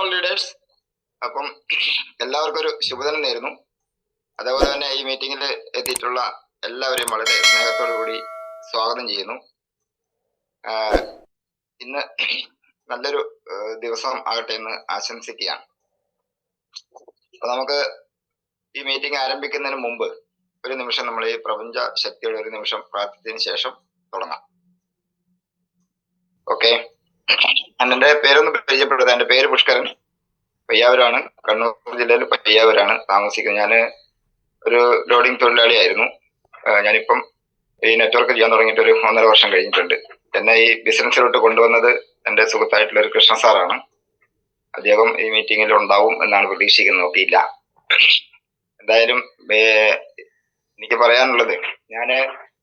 All leaders. അപ്പം എല്ലാവർക്കും ഒരു ശുഭദിനം നേരുന്നു. അതേപോലെ തന്നെ ഈ മീറ്റിംഗിൽ എത്തിയിട്ടുള്ള എല്ലാവരെയും വളരെ സ്നേഹത്തോടു കൂടി സ്വാഗതം ചെയ്യുന്നു. ഇന്ന് നല്ലൊരു ദിവസം ആകട്ടെ എന്ന് ആശംസിക്കുകയാണ്. അപ്പൊ നമുക്ക് ഈ മീറ്റിംഗ് ആരംഭിക്കുന്നതിന് മുമ്പ് ഒരു നിമിഷം നമ്മൾ ഈ പ്രപഞ്ച ശക്തിയുടെ ഒരു നിമിഷം പ്രാർത്ഥിച്ചതിന് ശേഷം തുടങ്ങാം. ഓക്കെ, എന്റെ പേരൊന്ന് പരിചയപ്പെടുത്താം. എന്റെ പേര് പുഷ്കരൻ, പയ്യാവൂരാണ്, കണ്ണൂർ ജില്ലയിൽ പയ്യാവൂരാണ് താമസിക്കുന്നത്. ഞാൻ ഒരു ലോഡിംഗ് തൊഴിലാളിയായിരുന്നു. ഞാനിപ്പം ഈ നെറ്റ്വർക്ക് ചെയ്യാൻ തുടങ്ങിയിട്ട് ഒരു 1.5 വർഷം കഴിഞ്ഞിട്ടുണ്ട്. എന്നെ ഈ ബിസിനസ്സിലോട്ട് കൊണ്ടുവന്നത് എൻ്റെ സുഹൃത്തായിട്ടുള്ള ഒരു കൃഷ്ണ സാറാണ്. അദ്ദേഹം ഈ മീറ്റിങ്ങിൽ ഉണ്ടാവും എന്നാണ് പ്രതീക്ഷിക്കുന്നത്. നോക്കിയില്ല. എന്തായാലും എനിക്ക് പറയാനുള്ളത്,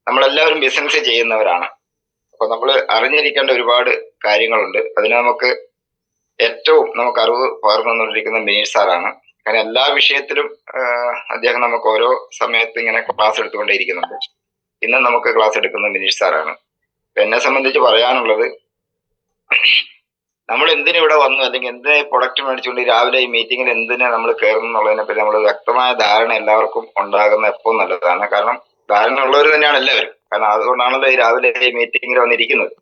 നമ്മളെല്ലാവരും ബിസിനസ് ചെയ്യുന്നവരാണ്. അപ്പൊ നമ്മൾ അറിഞ്ഞിരിക്കേണ്ട ഒരുപാട് കാര്യങ്ങളുണ്ട്. അതിന് ഏറ്റവും നമുക്ക് അറിവ് പകർന്നു തന്നിരിക്കുന്ന മിനീഷ് സാറാണ്. കാരണം എല്ലാ വിഷയത്തിലും അദ്ദേഹം നമുക്ക് ഓരോ സമയത്ത് ഇങ്ങനെ ക്ലാസ് എടുത്തുകൊണ്ടേയിരിക്കുന്നുണ്ട്. ഇന്ന് നമുക്ക് ക്ലാസ് എടുക്കുന്ന മിനീഷ് സാറാണ്. എന്നെ സംബന്ധിച്ച് പറയാനുള്ളത്, നമ്മൾ എന്തിനിവിടെ വന്നു, അല്ലെങ്കിൽ എന്തിനെ പ്രൊഡക്റ്റ് മേടിച്ചുകൊണ്ട് രാവിലെ ഈ മീറ്റിങ്ങിൽ എന്തിനെ നമ്മൾ കയറുന്നു എന്നുള്ളതിനെ പറ്റി നമ്മൾ വ്യക്തമായ ധാരണ എല്ലാവർക്കും ഉണ്ടാകുന്ന എപ്പോൾ നല്ലതാണ്. കാരണം ധാരണ ഉള്ളവർ തന്നെയാണ് എല്ലാവരും. കാരണം അതുകൊണ്ടാണല്ലോ ഈ രാവിലെ ഈ മീറ്റിങ്ങിൽ വന്നിരിക്കുന്നത്.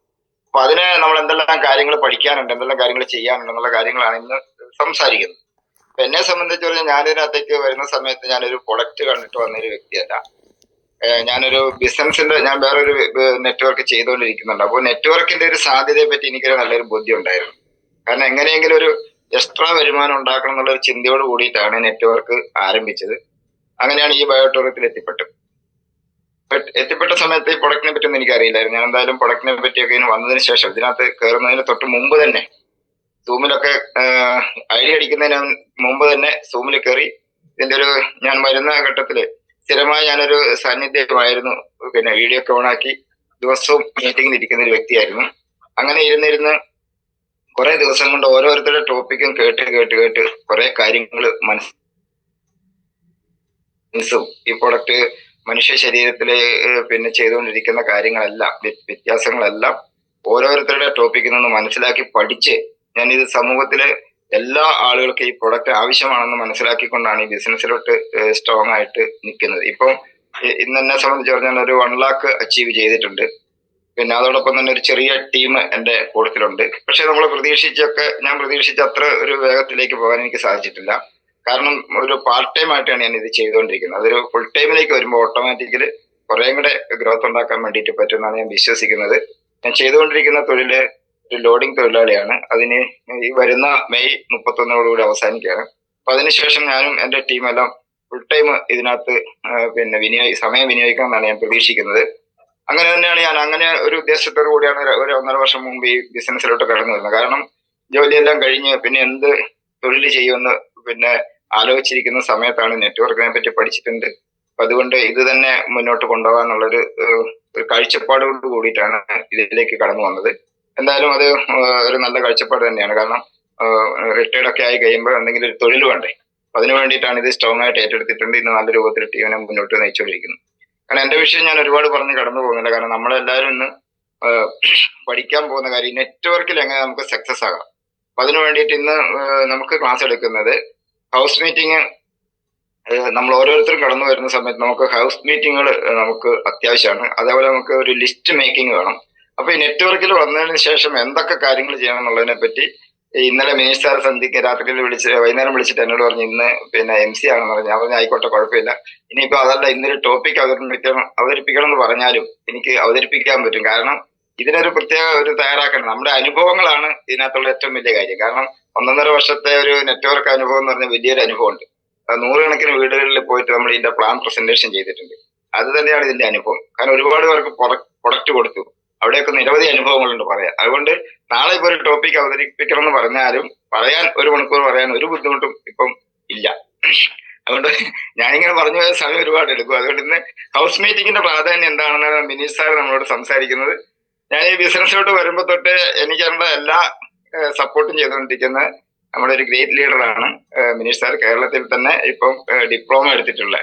അപ്പൊ അതിന് നമ്മൾ എന്തെല്ലാം കാര്യങ്ങൾ പഠിക്കാനുണ്ട്, എന്തെല്ലാം കാര്യങ്ങൾ ചെയ്യാനുണ്ട് എന്നുള്ള കാര്യങ്ങളാണ് ഇന്ന് സംസാരിക്കുന്നത്. അപ്പൊ എന്നെ സംബന്ധിച്ച് പറഞ്ഞാൽ ഞാനിതിനകത്തേക്ക് വരുന്ന സമയത്ത് ഞാനൊരു പ്രൊഡക്റ്റ് കണ്ടിട്ട് വന്നൊരു വ്യക്തിയല്ല. ഞാനൊരു ബിസിനസിന്റെ ഞാൻ വേറൊരു നെറ്റ്വർക്ക് ചെയ്തുകൊണ്ടിരിക്കുന്നുണ്ട്. അപ്പോൾ നെറ്റ്വർക്കിന്റെ ഒരു സാധ്യതയെ പറ്റി എനിക്കൊരു നല്ലൊരു ബോധ്യം ഉണ്ടായിരുന്നു. കാരണം എങ്ങനെയെങ്കിലും ഒരു എക്സ്ട്രാ വരുമാനം ഉണ്ടാക്കണം എന്നുള്ള ഒരു ചിന്തയോട് കൂടിയിട്ടാണ് നെറ്റ്വർക്ക് ആരംഭിച്ചത്. അങ്ങനെയാണ് ഈ ബയോടൂറിയത്തിൽ എത്തിപ്പെട്ട സമയത്ത് ഈ പ്രൊഡക്റ്റിനെ പറ്റി ഒന്നും എനിക്കറിയില്ലായിരുന്നു. ഞാൻ എന്തായാലും പ്രൊഡക്റ്റിനെ പറ്റിയൊക്കെ വന്നതിന് ശേഷം ഇതിനകത്ത് കയറുന്നതിന് തൊട്ട് മുമ്പ് തന്നെ സൂമിലൊക്കെ ഐഡി അടിക്കുന്നതിന് മുമ്പ് തന്നെ സൂമിൽ കയറി ഞാൻ വരുന്ന ഘട്ടത്തില് സ്ഥിരമായി ഞാനൊരു സാന്നിധ്യമായിരുന്നു. പിന്നെ വീഡിയോ ഒക്കെ ഓണാക്കി ദിവസവും മീറ്റിംഗിൽ ഇരിക്കുന്ന ഒരു വ്യക്തിയായിരുന്നു. അങ്ങനെ ഇരുന്നിരുന്ന് കുറെ ദിവസം കൊണ്ട് ഓരോരുത്തരുടെ ടോപ്പിക്കും കേട്ട് കുറെ കാര്യങ്ങൾ മനസ്സും ഈ പ്രൊഡക്റ്റ് മനുഷ്യ ശരീരത്തില് പിന്നെ ചെയ്തുകൊണ്ടിരിക്കുന്ന കാര്യങ്ങളെല്ലാം വ്യത്യാസങ്ങളെല്ലാം ഓരോരുത്തരുടെ ടോപ്പിക്കിൽ നിന്ന് മനസ്സിലാക്കി പഠിച്ച് ഞാനിത് സമൂഹത്തിലെ എല്ലാ ആളുകൾക്കും ഈ പ്രൊഡക്റ്റ് ആവശ്യമാണെന്ന് മനസ്സിലാക്കിക്കൊണ്ടാണ് ഈ ബിസിനസ്സിലോട്ട് സ്ട്രോങ് ആയിട്ട് നിൽക്കുന്നത്. ഇപ്പം ഇന്ന് എന്നെ സംബന്ധിച്ച് പറഞ്ഞാൽ ഒരു 1 lakh അച്ചീവ് ചെയ്തിട്ടുണ്ട്. പിന്നെ അതോടൊപ്പം തന്നെ ഒരു ചെറിയ ടീം എൻ്റെ കൂട്ടത്തിലുണ്ട്. പക്ഷെ ഞാൻ പ്രതീക്ഷിച്ച അത്ര ഒരു വേഗത്തിലേക്ക് പോകാൻ എനിക്ക് സാധിച്ചിട്ടില്ല. കാരണം ഒരു പാർട്ട് ടൈം ആയിട്ടാണ് ഞാൻ ഇത് ചെയ്തുകൊണ്ടിരിക്കുന്നത്. അതൊരു ഫുൾ ടൈമിലേക്ക് വരുമ്പോൾ ഓട്ടോമാറ്റിക്കലി കുറേയും കൂടെ ഗ്രോത്ത് ഉണ്ടാക്കാൻ വേണ്ടിയിട്ട് പറ്റുമെന്നാണ് ഞാൻ വിശ്വസിക്കുന്നത്. ഞാൻ ചെയ്തുകൊണ്ടിരിക്കുന്ന തൊഴില് ഒരു ലോഡിംഗ് തൊഴിലാളിയാണ്. അതിന് ഈ വരുന്ന മെയ് 31 അവസാനിക്കുകയാണ്. അപ്പൊ അതിനുശേഷം ഞാനും എൻ്റെ ടീമെല്ലാം ഫുൾ ടൈം ഇതിനകത്ത് പിന്നെ സമയം വിനിയോഗിക്കണം എന്നാണ് ഞാൻ പ്രതീക്ഷിക്കുന്നത്. അങ്ങനെ തന്നെയാണ് ഞാൻ അങ്ങനെ ഒരു ഉദ്ദേശത്തോടു കൂടിയാണ് ഒരു 1.5 വർഷം മുമ്പ് ഈ ബിസിനസ്സിലോട്ട് കടന്നു വരുന്നത്. കാരണം ജോലിയെല്ലാം കഴിഞ്ഞ് പിന്നെ എന്ത് തൊഴിൽ ചെയ്യുമെന്ന് പിന്നെ ആലോചിച്ചിരിക്കുന്ന സമയത്താണ് നെറ്റ്വർക്കിനെ പറ്റി പഠിച്ചിട്ടുണ്ട്. അപ്പൊ അതുകൊണ്ട് ഇത് തന്നെ മുന്നോട്ട് കൊണ്ടുപോകാനുള്ളൊരു കാഴ്ചപ്പാടോട് കൂടിയിട്ടാണ് ഇതിലേക്ക് കടന്നു വന്നത്. എന്തായാലും അത് ഒരു നല്ല കാഴ്ചപ്പാട് തന്നെയാണ്. കാരണം റിട്ടയർഡ് ഒക്കെ ആയി കഴിയുമ്പോൾ എന്തെങ്കിലും ഒരു തൊഴിൽ വേണ്ടേ. അതിനു വേണ്ടിയിട്ടാണ് ഇത് സ്ട്രോങ് ആയിട്ട് ഏറ്റെടുത്തിട്ടുണ്ട്. ഇന്ന് നല്ല രൂപത്തിൽ ടീമിനെ മുന്നോട്ട് നയിച്ചുകൊണ്ടിരിക്കുന്നു. കാരണം എന്റെ വിഷയം ഞാൻ ഒരുപാട് പറഞ്ഞ് കടന്നു പോകുന്നില്ല. കാരണം നമ്മളെല്ലാവരും ഇന്ന് പഠിക്കാൻ പോകുന്ന കാര്യം നെറ്റ്വർക്കിൽ എങ്ങനെ നമുക്ക് സക്സസ് ആകാം. അപ്പൊ അതിനു വേണ്ടിയിട്ട് ഇന്ന് നമുക്ക് ക്ലാസ് എടുക്കുന്നത് ഹൗസ് മീറ്റിംഗ്. നമ്മൾ ഓരോരുത്തരും കടന്നു വരുന്ന സമയത്ത് നമുക്ക് ഹൗസ് മീറ്റിങ്ങുകൾ നമുക്ക് അത്യാവശ്യമാണ്. അതേപോലെ നമുക്ക് ഒരു ലിസ്റ്റ് മേക്കിംഗ് വേണം. അപ്പൊ ഈ നെറ്റ്വർക്കിൽ വന്നതിന് ശേഷം എന്തൊക്കെ കാര്യങ്ങൾ ചെയ്യണം എന്നുള്ളതിനെ പറ്റി ഇന്നലെ മിനിസ്റ്റർ സാർ രാത്രിയിൽ വൈകുന്നേരം വിളിച്ചിട്ട് എന്നോട് പറഞ്ഞു ഇന്ന് പിന്നെ MC ആണെന്ന് പറഞ്ഞു. ഞാൻ പറഞ്ഞു ആയിക്കോട്ടെ, കുഴപ്പമില്ല. ഇനിയിപ്പോ അതല്ല, ഇന്നൊരു ടോപ്പിക് അവതരിപ്പിക്കണം എന്ന് പറഞ്ഞാലും എനിക്ക് അവതരിപ്പിക്കാൻ പറ്റും. കാരണം ഇതിനൊരു പ്രത്യേക ഒരു തയ്യാറാക്കണം. നമ്മുടെ അനുഭവങ്ങളാണ് ഇതിനകത്തുള്ള ഏറ്റവും വലിയ കാര്യം. കാരണം 1.5 വർഷത്തെ ഒരു നെറ്റ്വർക്ക് അനുഭവം എന്ന് പറഞ്ഞാൽ വലിയൊരു അനുഭവമുണ്ട്. 100 കണക്കിന് വീടുകളിൽ പോയിട്ട് നമ്മൾ ഇതിന്റെ പ്ലാൻ പ്രസന്റേഷൻ ചെയ്തിട്ടുണ്ട്. അത് തന്നെയാണ് ഇതിന്റെ അനുഭവം. കാരണം ഒരുപാട് പേർക്ക് പ്രൊഡക്റ്റ് കൊടുത്തു. അവിടെയൊക്കെ നിരവധി അനുഭവങ്ങളുണ്ട് പറയാൻ. അതുകൊണ്ട് നാളെ ഇപ്പൊ ഒരു ടോപ്പിക് അവതരിപ്പിക്കണം എന്ന് പറഞ്ഞാലും പറയാൻ 1 മണിക്കൂർ പറയാൻ ഒരു ബുദ്ധിമുട്ടും ഇപ്പം ഇല്ല. അതുകൊണ്ട് ഞാനിങ്ങനെ പറഞ്ഞു പോയ സമയം ഒരുപാട് എടുക്കും. അതുകൊണ്ട് ഇന്ന് ഹൗസ് മീറ്റിംഗിന്റെ പ്രാധാന്യം എന്താണെന്നാണ് മിനീഷ് സാർ നമ്മളോട് സംസാരിക്കുന്നത്. ഞാൻ ഈ ബിസിനസ്സിലോട്ട് വരുമ്പോ തൊട്ട് എനിക്കുള്ള എല്ലാ സപ്പോർട്ടും ചെയ്തുകൊണ്ടിരിക്കുന്ന നമ്മുടെ ഒരു ഗ്രേറ്റ് ലീഡറാണ് മിനീഷ് സാർ. കേരളത്തിൽ തന്നെ ഇപ്പം ഡിപ്ലോമ എടുത്തിട്ടുള്ള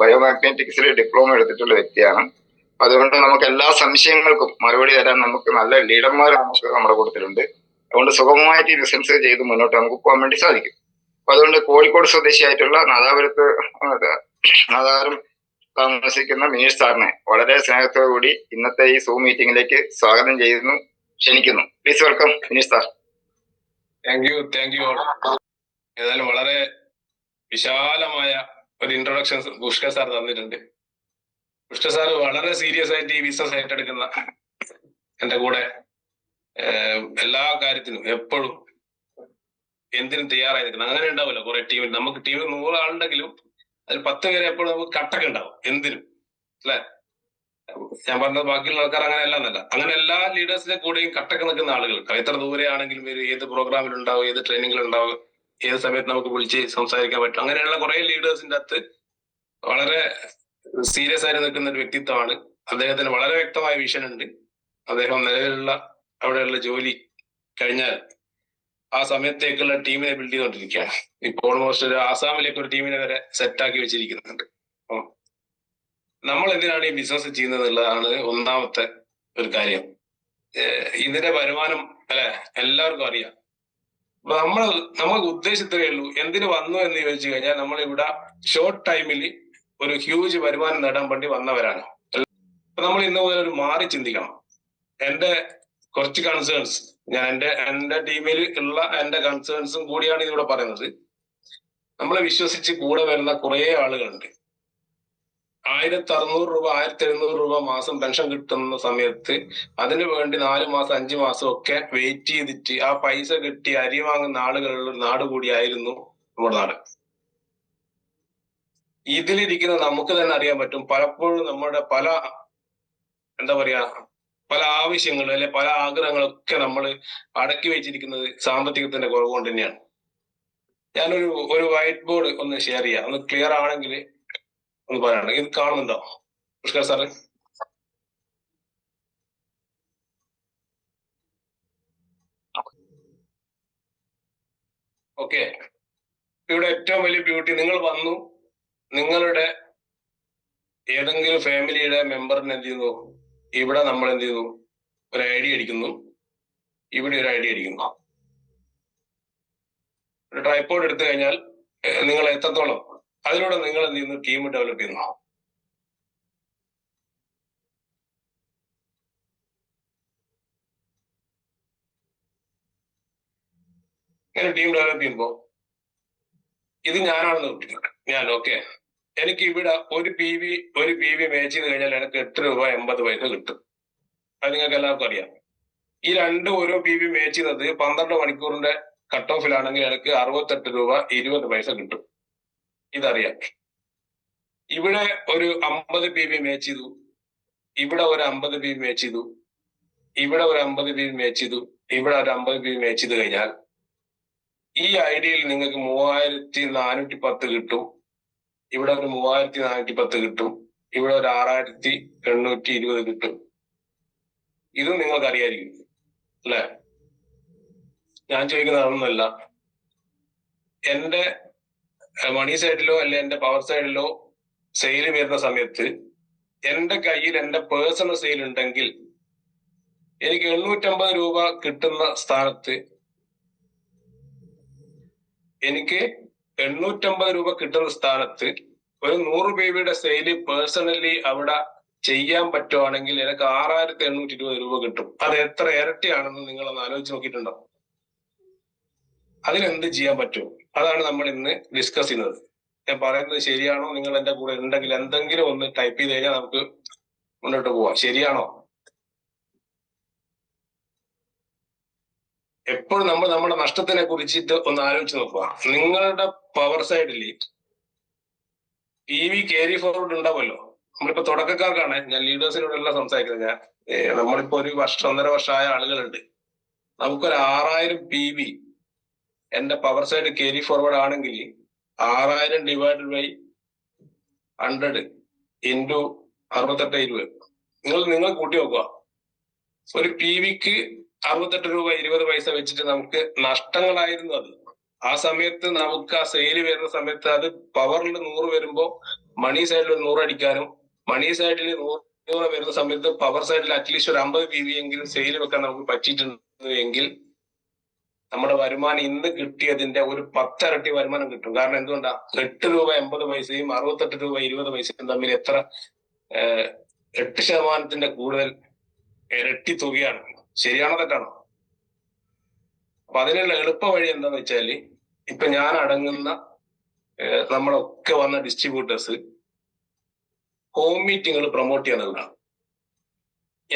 ബയോമാഗ്നറ്റിക്സിൽ ഡിപ്ലോമ എടുത്തിട്ടുള്ള വ്യക്തിയാണ്. അതുകൊണ്ട് നമുക്ക് എല്ലാ സംശയങ്ങൾക്കും മറുപടി തരാൻ നമുക്ക് നല്ല ലീഡർമാർ നമുക്ക് നമ്മുടെ കൂട്ടത്തിലുണ്ട്. അതുകൊണ്ട് സുഗമമായിട്ട് ഈ ബിസിനസ് ചെയ്ത് മുന്നോട്ട് നമുക്ക് പോകാൻ വേണ്ടി സാധിക്കും. അപ്പൊ അതുകൊണ്ട് കോഴിക്കോട് സ്വദേശിയായിട്ടുള്ള നാദാപുരം താമസിക്കുന്ന മിനീഷ് സാറിനെ വളരെ സ്നേഹത്തോടു കൂടി ഇന്നത്തെ ഈ സൂം മീറ്റിംഗിലേക്ക് സ്വാഗതം ചെയ്യുന്നു, ക്ഷണിക്കുന്നു. Please welcome Mineesh sir. Thank you all. ഏതായാലും വളരെ വിശാലമായ ഒരു ഇൻട്രൊഡക്ഷൻ പുഷ്കർ സാർ തന്നിട്ടുണ്ട്. പുഷ്കർ സാർ വളരെ സീരിയസ് ആയിട്ട് ഈ ബിസിനസ് ഏറ്റെടുക്കുന്ന എന്റെ കൂടെ എല്ലാ കാര്യത്തിനും എപ്പോഴും എന്തിനും തയ്യാറായി നിൽക്കുന്നത്. അങ്ങനെ ഉണ്ടാവില്ല കുറെ ടീമിൽ. നമുക്ക് ടീമിൽ 100 ആളുണ്ടെങ്കിലും അതിൽ 10 പേരെ എപ്പോഴും നമുക്ക് കട്ടൊക്കെ ഉണ്ടാവും എന്തിനും, അല്ലെ? ഞാൻ പറഞ്ഞത് ബാക്കിയുള്ള ആൾക്കാർ അങ്ങനെയല്ല. അങ്ങനെ എല്ലാ ലീഡേഴ്സിന്റെ കൂടെയും കട്ടൊക്കെ നിൽക്കുന്ന ആളുകൾ എത്ര ദൂരെ ആണെങ്കിലും ഏത് പ്രോഗ്രാമിലുണ്ടാവും, ഏത് ട്രെയിനിങ്ങിലുണ്ടാവും, ഏത് സമയത്ത് നമുക്ക് വിളിച്ച് സംസാരിക്കാൻ പറ്റും. അങ്ങനെയുള്ള കുറെ ലീഡേഴ്സിന്റെ അകത്ത് വളരെ സീരിയസ് ആയിട്ട് നിൽക്കുന്ന ഒരു വ്യക്തിത്വമാണ്. അദ്ദേഹത്തിന് വളരെ വ്യക്തമായ വിഷൻ ഉണ്ട്. അദ്ദേഹം നിലവിലുള്ള അവിടെയുള്ള ജോലി കഴിഞ്ഞാൽ ആ സമയത്തേക്കുള്ള ടീമിനെ ബിൽഡ് ചെയ്തുകൊണ്ടിരിക്കുകയാണ്. ഇപ്പോൾ ഓൾമോസ്റ്റ് ഒരു ആസാമിലേക്ക് ഒരു ടീമിനെ വരെ സെറ്റാക്കി വെച്ചിരിക്കുന്നുണ്ട്. നമ്മൾ എന്തിനാണ് ഈ ബിസിനസ് ചെയ്യുന്നത് എന്നുള്ളതാണ് ഒന്നാമത്തെ ഒരു കാര്യം. ഇതിന്റെ വരുമാനം അല്ലെ എല്ലാവർക്കും അറിയാം. അപ്പൊ നമുക്ക് ഉദ്ദേശിച്ചതേ ഉള്ളൂ. എന്തിനു വന്നു എന്ന് ചോദിച്ചു കഴിഞ്ഞാൽ നമ്മൾ ഇവിടെ ഷോർട്ട് ടൈമിൽ ഒരു ഹ്യൂജ് വരുമാനം നേടാൻ വേണ്ടി വന്നവരാണ്. അപ്പൊ നമ്മൾ ഇന്ന് മുതൽ ഒരു മാറി ചിന്തിക്കണം. എന്റെ കുറച്ച് കൺസേൺസ്, ഞാൻ എന്റെ ടീമിൽ ഉള്ള എന്റെ കൺസേൺസും കൂടിയാണ് ഇതിവിടെ പറയുന്നത്. നമ്മളെ വിശ്വസിച്ച് കൂടെ വരുന്ന കുറെ ആളുകളുണ്ട്. 1600 രൂപ 1700 രൂപ മാസം പെൻഷൻ കിട്ടുന്ന സമയത്ത് അതിനു വേണ്ടി 4 മാസം 5 മാസം ഒക്കെ വെയിറ്റ് ചെയ്തിട്ട് ആ പൈസ കിട്ടി അരി വാങ്ങുന്ന ആളുകളുള്ള ഒരു നാട് കൂടിയായിരുന്നു നമ്മുടെ നാട്. ഇതിലിരിക്കുന്ന നമുക്ക് തന്നെ അറിയാൻ പറ്റും, പലപ്പോഴും നമ്മുടെ പല ആവശ്യങ്ങൾ അല്ലെ പല ആഗ്രഹങ്ങളൊക്കെ നമ്മൾ അടക്കി വെച്ചിരിക്കുന്നത് സാമ്പത്തികത്തിന്റെ കുറവ് കൊണ്ട് തന്നെയാണ്. ഞാനൊരു വൈറ്റ് ബോർഡ് ഒന്ന് ഷെയർ ചെയ്യാം, ഒന്ന് ക്ലിയർ ആണെങ്കിൽ ഒന്ന് പറയണം. ഇത് കാണുന്നുണ്ടോ പുഷ്കർ സാറ്? ഓക്കെ. ഇവിടെ ഏറ്റവും വലിയ ബ്യൂട്ടി, നിങ്ങൾ വന്നു, നിങ്ങളുടെ ഏതെങ്കിലും ഫാമിലിയുടെ മെമ്പറിന് എന്ത് ചെയ്യുന്നു, ഇവിടെ നമ്മൾ എന്ത് ചെയ്യുന്നു, ഒരു ഐഡി അടിക്കുന്നു, ഇവിടെ ഒരു ഐഡി അടിക്കുന്നു. ഒരു ട്രൈപോഡ് എടുത്തു കഴിഞ്ഞാൽ നിങ്ങൾ എത്രത്തോളം അതിലൂടെ നിങ്ങൾ എന്ത് ചെയ്യുന്നു, ടീം ഡെവലപ്പ് ചെയ്യുന്നു. ഇങ്ങനെ ടീം ഡെവലപ്പ് ചെയ്യുമ്പോ ഇത് ഞാനാണെന്ന് കിട്ടുന്നത്. ഞാൻ ഓക്കെ, എനിക്ക് ഇവിടെ ഒരു പി വി മാച്ച് ചെയ്ത് കഴിഞ്ഞാൽ എനിക്ക് 8 രൂപ 80 പൈസ കിട്ടും. അത് നിങ്ങൾക്ക് എല്ലാവർക്കും അറിയാം. ഈ ഓരോ പി വി മാച്ച് ചെയ്യുന്നത് 12 മണിക്കൂറിന്റെ കട്ട് ഓഫിലാണെങ്കിൽ എനിക്ക് 68 രൂപ 20 പൈസ കിട്ടും. ഇതറിയാം. ഇവിടെ ഒരു 50 പി വി മാച്ച് ചെയ്തു, ഇവിടെ ഒരു 50 പി വി മാച്ച് ചെയ്തു, ഇവിടെ ഒരു 50 പി വി മാച്ച് ചെയ്തു, ഇവിടെ ഒരു 50 പി വി മാച്ച് ചെയ്ത് കഴിഞ്ഞാൽ ഈ ഐഡിയയിൽ നിങ്ങൾക്ക് 3410 കിട്ടും, ഇവിടെ ഒരു 3410 കിട്ടും, ഇവിടെ ഒരു 6820 കിട്ടും. ഇതും നിങ്ങൾക്ക് അറിയായിരിക്കും അല്ലെ? ഞാൻ ചോദിക്കുന്നതൊന്നുമല്ല. എന്റെ മണി സൈഡിലോ അല്ലെ എന്റെ പവർ സൈഡിലോ സെയിൽ വരുന്ന സമയത്ത് എന്റെ കയ്യിൽ എന്റെ പേഴ്സണൽ സെയിൽ ഉണ്ടെങ്കിൽ എനിക്ക് 850 രൂപ കിട്ടുന്ന സ്ഥാനത്ത് ഒരു 100 രൂപയുടെ സെയിൽ പേഴ്സണലി അവിടെ ചെയ്യാൻ പറ്റുവാണെങ്കിൽ എനിക്ക് 6820 രൂപ കിട്ടും. അത് എത്ര ഇരട്ടിയാണെന്ന് നിങ്ങളൊന്ന് ആലോചിച്ച് നോക്കിയിട്ടുണ്ടോ? അതിനെന്ത് ചെയ്യാൻ പറ്റും? അതാണ് നമ്മൾ ഇന്ന് ഡിസ്കസ് ചെയ്യുന്നത്. ഞാൻ പറയുന്നത് ശരിയാണോ? നിങ്ങൾ എന്റെ കൂടെ ഉണ്ടെങ്കിൽ എന്തെങ്കിലും ഒന്ന് ടൈപ്പ് ചെയ്ത് കഴിഞ്ഞാൽ നമുക്ക് മുന്നോട്ട് പോവാം. ശരിയാണോ? എപ്പോഴും നമ്മൾ നമ്മുടെ നഷ്ടത്തിനെ കുറിച്ചിട്ട് ഒന്ന് ആലോചിച്ച് നോക്കുക. നിങ്ങളുടെ പവർ സൈഡിൽ EV ക്യാരി ഫോർവേഡ് ഉണ്ടാവുമല്ലോ. നമ്മളിപ്പോ തുടക്കക്കാർക്കാണ്, ഞാൻ ലീഡേഴ്സിനോടെല്ലാം സംസാരിക്കുന്നത്. നമ്മളിപ്പോ ഒരു 1.5 വർഷമായ ആളുകളുണ്ട്. നമുക്കൊരു 6000 PV എന്റെ പവർ സൈഡ് ക്യാരി ഫോർവേഡ് ആണെങ്കിൽ 6000 ഡിവൈഡഡ് ബൈ 100 ഇൻറ്റു 6820 നിങ്ങൾ കൂട്ടി നോക്കുക. ഒരു PVക്ക് 68 രൂപ 20 പൈസ വെച്ചിട്ട് നമുക്ക് നഷ്ടങ്ങളായിരുന്നു അത്. ആ സമയത്ത് നമുക്ക് ആ സെയിൽ വരുന്ന സമയത്ത് അത് പവറിൽ 100 വരുമ്പോ മണി സൈഡിൽ 100 അടിക്കാനും, മണി സൈഡിൽ 100 വരുന്ന സമയത്ത് പവർ സൈഡിൽ അറ്റ്ലീസ്റ്റ് ഒരു 50 PV എങ്കിലും സെയിൽ വെക്കാൻ നമുക്ക് പറ്റിയിട്ടുണ്ട് എങ്കിൽ നമ്മുടെ വരുമാനം ഇന്ന് കിട്ടിയതിന്റെ ഒരു 10 ഇരട്ടി വരുമാനം കിട്ടും. കാരണം എന്തുകൊണ്ടാ? 8 രൂപ 80 പൈസയും 68 രൂപ 20 പൈസയും തമ്മിൽ എത്ര 8% കൂടുതൽ ഇരട്ടി തുകയാണ്. ശരിയാണോ തെറ്റാണോ? അപ്പൊ അതിനുള്ള എളുപ്പ വഴി എന്താന്ന് വെച്ചാല്, ഇപ്പൊ ഞാൻ അടങ്ങുന്ന നമ്മളൊക്കെ വന്ന ഡിസ്ട്രിബ്യൂട്ടേഴ്സ് ഹോം മീറ്റിങ്ങുകൾ പ്രൊമോട്ട് ചെയ്യാനുള്ളതാണ്.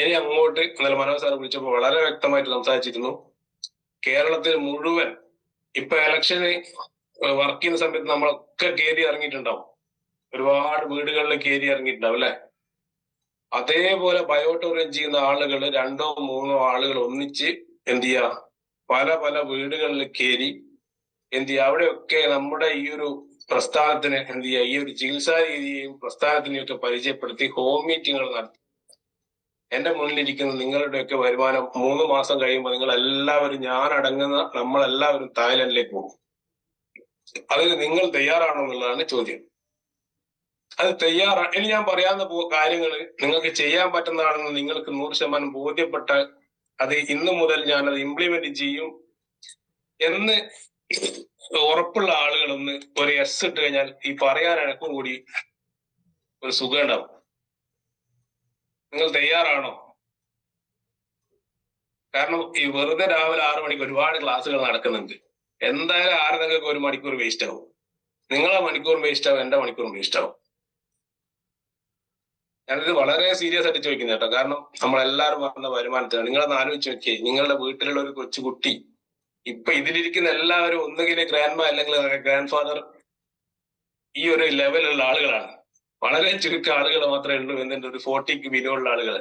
ഇനി അങ്ങോട്ട് ഇന്നലെ മനോജ് സാർ വിളിച്ചപ്പോൾ വളരെ വ്യക്തമായിട്ട് സംസാരിച്ചിരുന്നു. കേരളത്തിൽ മുഴുവൻ ഇപ്പൊ ഇലക്ഷന് വർക്ക് ചെയ്യുന്ന സമയത്ത് നമ്മളൊക്കെ കയറി ഇറങ്ങിയിട്ടുണ്ടാവും. ഒരുപാട് വീടുകളിൽ കയറി ഇറങ്ങിയിട്ടുണ്ടാവും അല്ലെ? അതേപോലെ ബയോടൂറിയം ചെയ്യുന്ന ആളുകൾ 2 or 3 ആളുകൾ ഒന്നിച്ച് എന്ത് ചെയ്യുക, പല പല വീടുകളിൽ കയറി എന്ത് ചെയ്യുക, അവിടെയൊക്കെ നമ്മുടെ ഈ ഒരു പ്രസ്ഥാനത്തിന് എന്ത് ചെയ്യുക, ഈ ഒരു ചികിത്സാ രീതിയെയും പ്രസ്ഥാനത്തിനെയും ഒക്കെ പരിചയപ്പെടുത്തി ഹോം മീറ്റിങ്ങുകൾ നടത്തി. എന്റെ മുന്നിലിരിക്കുന്ന നിങ്ങളുടെയൊക്കെ വരുമാനം 3 മാസം കഴിയുമ്പോൾ നിങ്ങൾ എല്ലാവരും, ഞാൻ അടങ്ങുന്ന നമ്മളെല്ലാവരും തായ്ലൻഡിലേക്ക് പോകും. അതിന് നിങ്ങൾ തയ്യാറാണോ എന്നുള്ളതാണ് ചോദ്യം. അത് ഇനി ഞാൻ പറയാവുന്ന കാര്യങ്ങൾ നിങ്ങൾക്ക് ചെയ്യാൻ പറ്റുന്നതാണെന്ന് നിങ്ങൾക്ക് 100% ബോധ്യപ്പെട്ടാൽ അത് ഇന്നു മുതൽ ഞാൻ അത് ഇംപ്ലിമെന്റ് ചെയ്യും എന്ന് ഉറപ്പുള്ള ആളുകളൊന്ന് ഒരു എസ് ഇട്ട് കഴിഞ്ഞാൽ ഈ പറയാൻ എനക്കും കൂടി ഒരു സുഖം ഉണ്ടാവും. നിങ്ങൾ തയ്യാറാണോ? കാരണം ഈ വെറുതെ രാവിലെ 6 മണിക്ക് ഒരുപാട് ക്ലാസ്സുകൾ നടക്കുന്നുണ്ട്. എന്തായാലും നിങ്ങൾക്ക് 1 മണിക്കൂർ വേസ്റ്റ് ആവും. നിങ്ങളെ മണിക്കൂർ വേസ്റ്റ് ആവും, എന്റെ മണിക്കൂർ വേസ്റ്റ് ആവും. ഞാനിത് വളരെ സീരിയസ് ആയിട്ട് ചോദിക്കുന്നത് കേട്ടോ. കാരണം നമ്മളെല്ലാവരും വന്ന വരുമാനത്തിലാണ്. നിങ്ങളൊന്ന് ആലോചിച്ച് നോക്കിയേ, നിങ്ങളുടെ വീട്ടിലുള്ള ഒരു കൊച്ചുകുട്ടി, ഇപ്പൊ ഇതിലിരിക്കുന്ന എല്ലാവരും ഒന്നുകിൽ ഗ്രാൻഡ്മ അല്ലെങ്കിൽ ഗ്രാൻഡ് ഫാദർ, ഈ ഒരു ലെവലുള്ള ആളുകളാണ്. വളരെ ചുരുക്കം ആളുകൾ മാത്രമേ ഉള്ളൂ എന്നിട്ട് ഒരു 40ക്ക് ബിലോ ഉള്ള ആളുകൾ.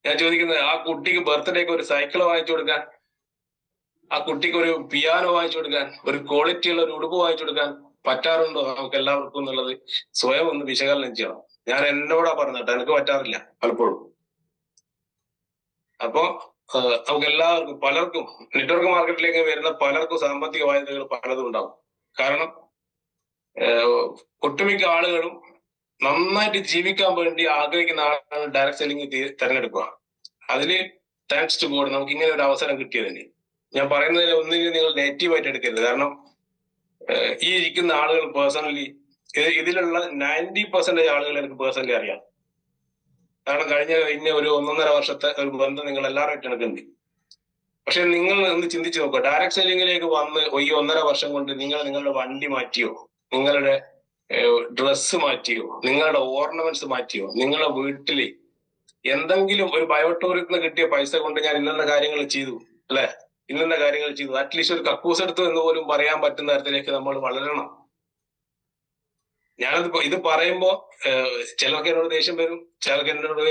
ഞാൻ ചോദിക്കുന്നത്, ആ കുട്ടിക്ക് ബർത്ത്ഡേക്ക് ഒരു സൈക്കിൾ വാങ്ങിച്ചു കൊടുക്കാൻ, ആ കുട്ടിക്ക് ഒരു പിയാനോ വാങ്ങിച്ചു കൊടുക്കാൻ, ഒരു ക്വാളിറ്റി ഉള്ള ഒരു ഉടുപ്പ് വാങ്ങിച്ചു കൊടുക്കാൻ പറ്റാറുണ്ടോ നമുക്ക് എല്ലാവർക്കും എന്നുള്ളത് സ്വയം ഒന്ന് വിശകലനം ചെയ്യണം. ഞാൻ എന്നോടാ പറഞ്ഞിട്ട് എനിക്ക് പറ്റാറില്ല പലപ്പോഴും. അപ്പോ നമുക്ക് എല്ലാവർക്കും, പലർക്കും നെറ്റ്വർക്ക് മാർക്കറ്റിലേക്ക് വരുന്ന പലർക്കും സാമ്പത്തിക ബാധ്യതകൾ പലതും ഉണ്ടാവും. കാരണം ഒട്ടുമിക്ക ആളുകളും നന്നായിട്ട് ജീവിക്കാൻ വേണ്ടി ആഗ്രഹിക്കുന്ന ആളുകൾ ഡയറക്ട് സെല്ലിംഗ് തിരഞ്ഞെടുക്കുക. അതില് താങ്ക്സ് ടു ഗോഡ് നമുക്ക് ഇങ്ങനെ ഒരു അവസരം കിട്ടിയതിന്. ഞാൻ പറയുന്നതിൽ ഒന്നിനും നിങ്ങൾ നെഗറ്റീവായിട്ട് എടുക്കരുത്. കാരണം ഈ ഇരിക്കുന്ന ആളുകൾ പേഴ്സണലി, ഇതിലുള്ള 90% ആളുകൾ എനിക്ക് പേഴ്സണലി അറിയാം. കാരണം കഴിഞ്ഞ ഒരു 1.5 വർഷത്തെ ഒരു ബന്ധം നിങ്ങൾ എല്ലാവരുമായിട്ട് എനിക്കുണ്ട്. പക്ഷെ നിങ്ങൾ ഒന്ന് ചിന്തിച്ചു നോക്കുക, ഡയറക്ട് സെല്ലിംഗിലേക്ക് വന്ന് ഈ 1.5 വർഷം കൊണ്ട് നിങ്ങൾ നിങ്ങളുടെ വണ്ടി മാറ്റിയോ, നിങ്ങളുടെ ഡ്രസ്സ് മാറ്റിയോ, നിങ്ങളുടെ ഓർണമെന്റ്സ് മാറ്റിയോ, നിങ്ങളുടെ വീട്ടില് എന്തെങ്കിലും ഒരു ബയോടൂറിയത്തിന് കിട്ടിയ പൈസ കൊണ്ട് ഞാൻ ഇന്ന കാര്യങ്ങൾ ചെയ്തു അല്ലെ, ഇന്ന കാര്യങ്ങൾ ചെയ്തു, അറ്റ്ലീസ്റ്റ് ഒരു കക്കൂസ് എടുത്തു എന്ന് പോലും പറയാൻ പറ്റുന്ന തരത്തിലേക്ക് നമ്മൾ വളരണം. ഇത് പറയുമ്പോ ചിലർക്ക് എന്നോട് ദേഷ്യം വരും, ചിലർക്ക് എന്നോട്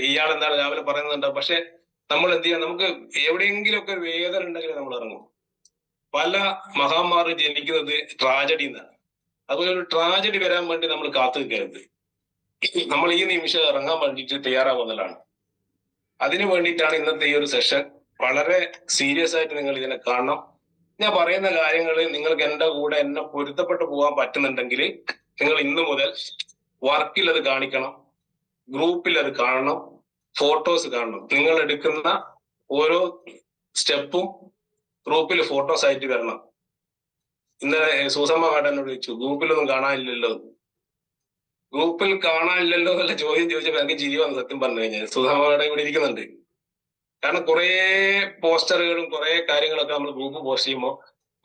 ഇയാൾ എന്താണ് രാവിലെ പറയുന്നുണ്ടാവും. പക്ഷെ നമ്മൾ എന്ത് ചെയ്യാം, നമുക്ക് എവിടെയെങ്കിലുമൊക്കെ ഒരു വേദന ഉണ്ടെങ്കിൽ നമ്മൾ ഇറങ്ങും. പല മഹാന്മാർ ജനിക്കുന്നത് ട്രാജഡി എന്നാണ്. അതുപോലെ ഒരു ട്രാജഡി വരാൻ വേണ്ടി നമ്മൾ കാത്തു നിൽക്കരുത്. നമ്മൾ ഈ നിമിഷം ഇറങ്ങാൻ വേണ്ടിയിട്ട് തയ്യാറാവുന്നതാണ്. അതിനു വേണ്ടിയിട്ടാണ് ഇന്നത്തെ ഈ ഒരു സെഷൻ. വളരെ സീരിയസ് ആയിട്ട് നിങ്ങൾ ഇതിനെ കാണണം. ഞാൻ പറയുന്ന കാര്യങ്ങൾ നിങ്ങൾക്ക് എന്റെ കൂടെ എന്നെ പൊരുത്തപ്പെട്ടു പോകാൻ പറ്റുന്നുണ്ടെങ്കിൽ നിങ്ങൾ ഇന്നു മുതൽ വർക്കിൽ അത് കാണിക്കണം, ഗ്രൂപ്പിൽ അത് കാണണം, ഫോട്ടോസ് കാണണം. നിങ്ങൾ എടുക്കുന്ന ഓരോ സ്റ്റെപ്പും ഗ്രൂപ്പിൽ ഫോട്ടോസ് ആയിട്ട് വരണം. ഇന്നലെ സൂസമ്മ മേഡനോട് ചോദിച്ചു, ഗ്രൂപ്പിലൊന്നും കാണാനില്ലല്ലോ. ഗ്രൂപ്പിൽ കാണാനില്ലല്ലോ എന്നുള്ള ചോദ്യം ചോദിച്ചപ്പോൾ എനിക്ക് ചിരി വന്നു സത്യം പറഞ്ഞു കഴിഞ്ഞാൽ. സൂസമ്മ മേഡം ഇവിടെ ഇരിക്കുന്നുണ്ട്. കാരണം കുറെ പോസ്റ്ററുകളും കുറെ കാര്യങ്ങളൊക്കെ നമ്മൾ ഗ്രൂപ്പ് പോസ്റ്റ് ചെയ്യുമ്പോൾ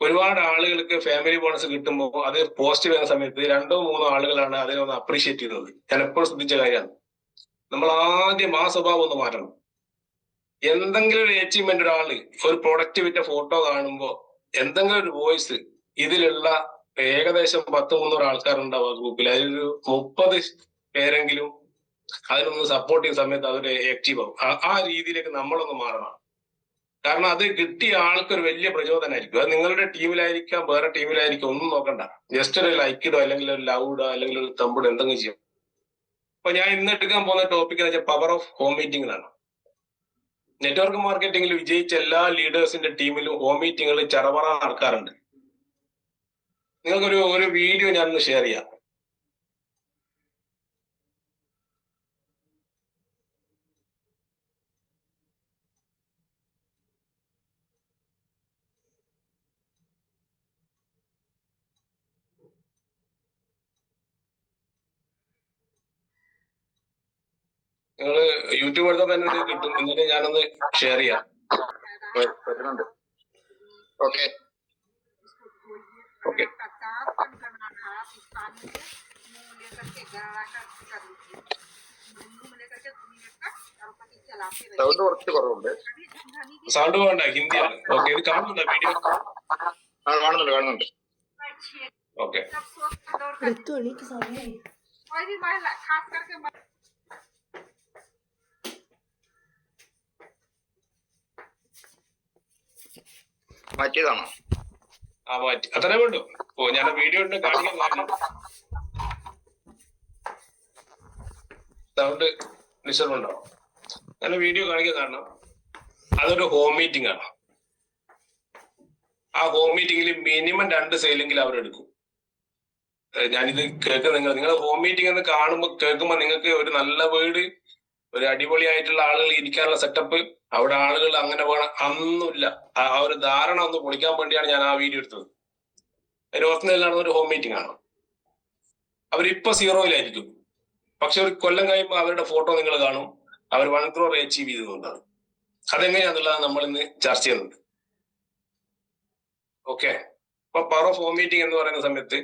ഒരുപാട് ആളുകൾക്ക് ഫാമിലി ബോണസ് കിട്ടുമ്പോൾ അത് പോസ്റ്റ് ചെയ്യുന്ന സമയത്ത് 2 or 3 ആളുകളാണ് അതിനൊന്ന് അപ്രീഷിയേറ്റ് ചെയ്യുന്നത്. ഞാൻ എപ്പോഴും ശ്രദ്ധിച്ച കാര്യമാണ്. നമ്മൾ ആദ്യം ആ സ്വഭാവം ഒന്ന് മാറ്റണം. എന്തെങ്കിലും ഒരു അച്ചീവ്മെന്റ്, ഒരാള് ഒരു പ്രൊഡക്റ്റ് വിറ്റ ഫോട്ടോ കാണുമ്പോൾ എന്തെങ്കിലും ഒരു വോയിസ്, ഇതിലുള്ള ഏകദേശം 10-300 ആൾക്കാരുണ്ടാവും ആ ഗ്രൂപ്പിൽ, അതിലൊരു 30 പേരെങ്കിലും അതിനൊന്ന് സപ്പോർട്ട് ചെയ്യുന്ന സമയത്ത് അതൊരു ആക്റ്റീവ് ആവും. ആ രീതിയിലേക്ക് നമ്മളൊന്ന് മാറണം. കാരണം അത് കിട്ടിയ ആൾക്കൊരു വലിയ പ്രചോദനമായിരിക്കും. അത് നിങ്ങളുടെ ടീമിലായിരിക്കാം, വേറെ ടീമിലായിരിക്കും, ഒന്നും നോക്കണ്ട. ജസ്റ്റ് ഒരു ലൈക്ക് ഇടോ അല്ലെങ്കിൽ ഒരു ലവ് ഇടോ അല്ലെങ്കിൽ ഒരു തമ്പിടോ എന്തെങ്കിലും ചെയ്യും. അപ്പൊ ഞാൻ ഇന്ന് എടുക്കാൻ പോകുന്ന ടോപ്പിക് എന്ന് വെച്ചാൽ പവർ ഓഫ് ഹോം മീറ്റിംഗ് ആണ്. നെറ്റ്വർക്ക് മാർക്കറ്റിംഗിൽ വിജയിച്ച എല്ലാ ലീഡേഴ്സിന്റെ ടീമിലും ഹോം മീറ്റിംഗുകൾ ചറവറ നടക്കാറുണ്ട്. നിങ്ങൾക്കൊരു വീഡിയോ ഞാനൊന്ന് ഷെയർ ചെയ്യാം. നിങ്ങൾ യൂട്യൂബ് എടുത്താൽ തന്നെ ഇത് കിട്ടും. എന്നിട്ട് ഞാനൊന്ന് ഷെയർ ചെയ്യാം. വരുന്നുണ്ട്. Okay okay. സൗണ്ട് കുറച്ച് കുറവുണ്ട്. സൗണ്ട് വേണ്ട, ഹിന്ദിയാണ്. ഓക്കെ, ഇത് കാണുന്നുണ്ടോ വീഡിയോ? കാണുന്നുണ്ട്. ഓക്കെ. മാറ്റിയതാണോ? മാറ്റി, അത്രേ വേണ്ടു. ഓ, ഞാൻ വീഡിയോ ഉണ്ട് കാണിക്കാൻ കാരണം സൗണ്ട് ഡിസ്റ്റർബ് ഉണ്ടോ? ഞാൻ വീഡിയോ കാണിക്കാൻ കാരണം അതൊരു ഹോം മീറ്റിംഗ് ആണ്. ആ ഹോം മീറ്റിംഗിൽ മിനിമം 2 സെയിലെങ്കിലും അവരെടുക്കും. ഞാനിത് കേൾക്കുന്ന നിങ്ങൾ ഹോം മീറ്റിംഗ് എന്ന് കേൾക്കുമ്പോൾ നിങ്ങൾക്ക് ഒരു നല്ല വീട്, ഒരു അടിപൊളിയായിട്ടുള്ള ആളുകൾ ഇരിക്കാനുള്ള സെറ്റപ്പ്, അവിടെ ആളുകൾ അങ്ങനെ വേണം അതൊന്നുമില്ല. ആ ഒരു ധാരണ ഒന്ന് പൊളിക്കാൻ വേണ്ടിയാണ് ഞാൻ ആ വീഡിയോ എടുത്തത്. ഹോസ്റ്റലിൽ നടന്ന ഒരു ഹോം മീറ്റിംഗ് ആണ്. അവരിപ്പോ 0-യിലായിരിക്കും, പക്ഷെ ഒരു കൊല്ലം കഴിയുമ്പോൾ അവരുടെ ഫോട്ടോ നിങ്ങൾ കാണും, അവർ 1 crore അച്ചീവ് ചെയ്തതുകൊണ്ടാണ്. അതെങ്ങനെയാണെന്നുള്ളതാണ് നമ്മൾ ഇന്ന് ചർച്ച ചെയ്യുന്നത്. ഓക്കെ. അപ്പൊ പവർ ഓഫ് ഹോം മീറ്റിംഗ് എന്ന് പറയുന്ന സമയത്ത്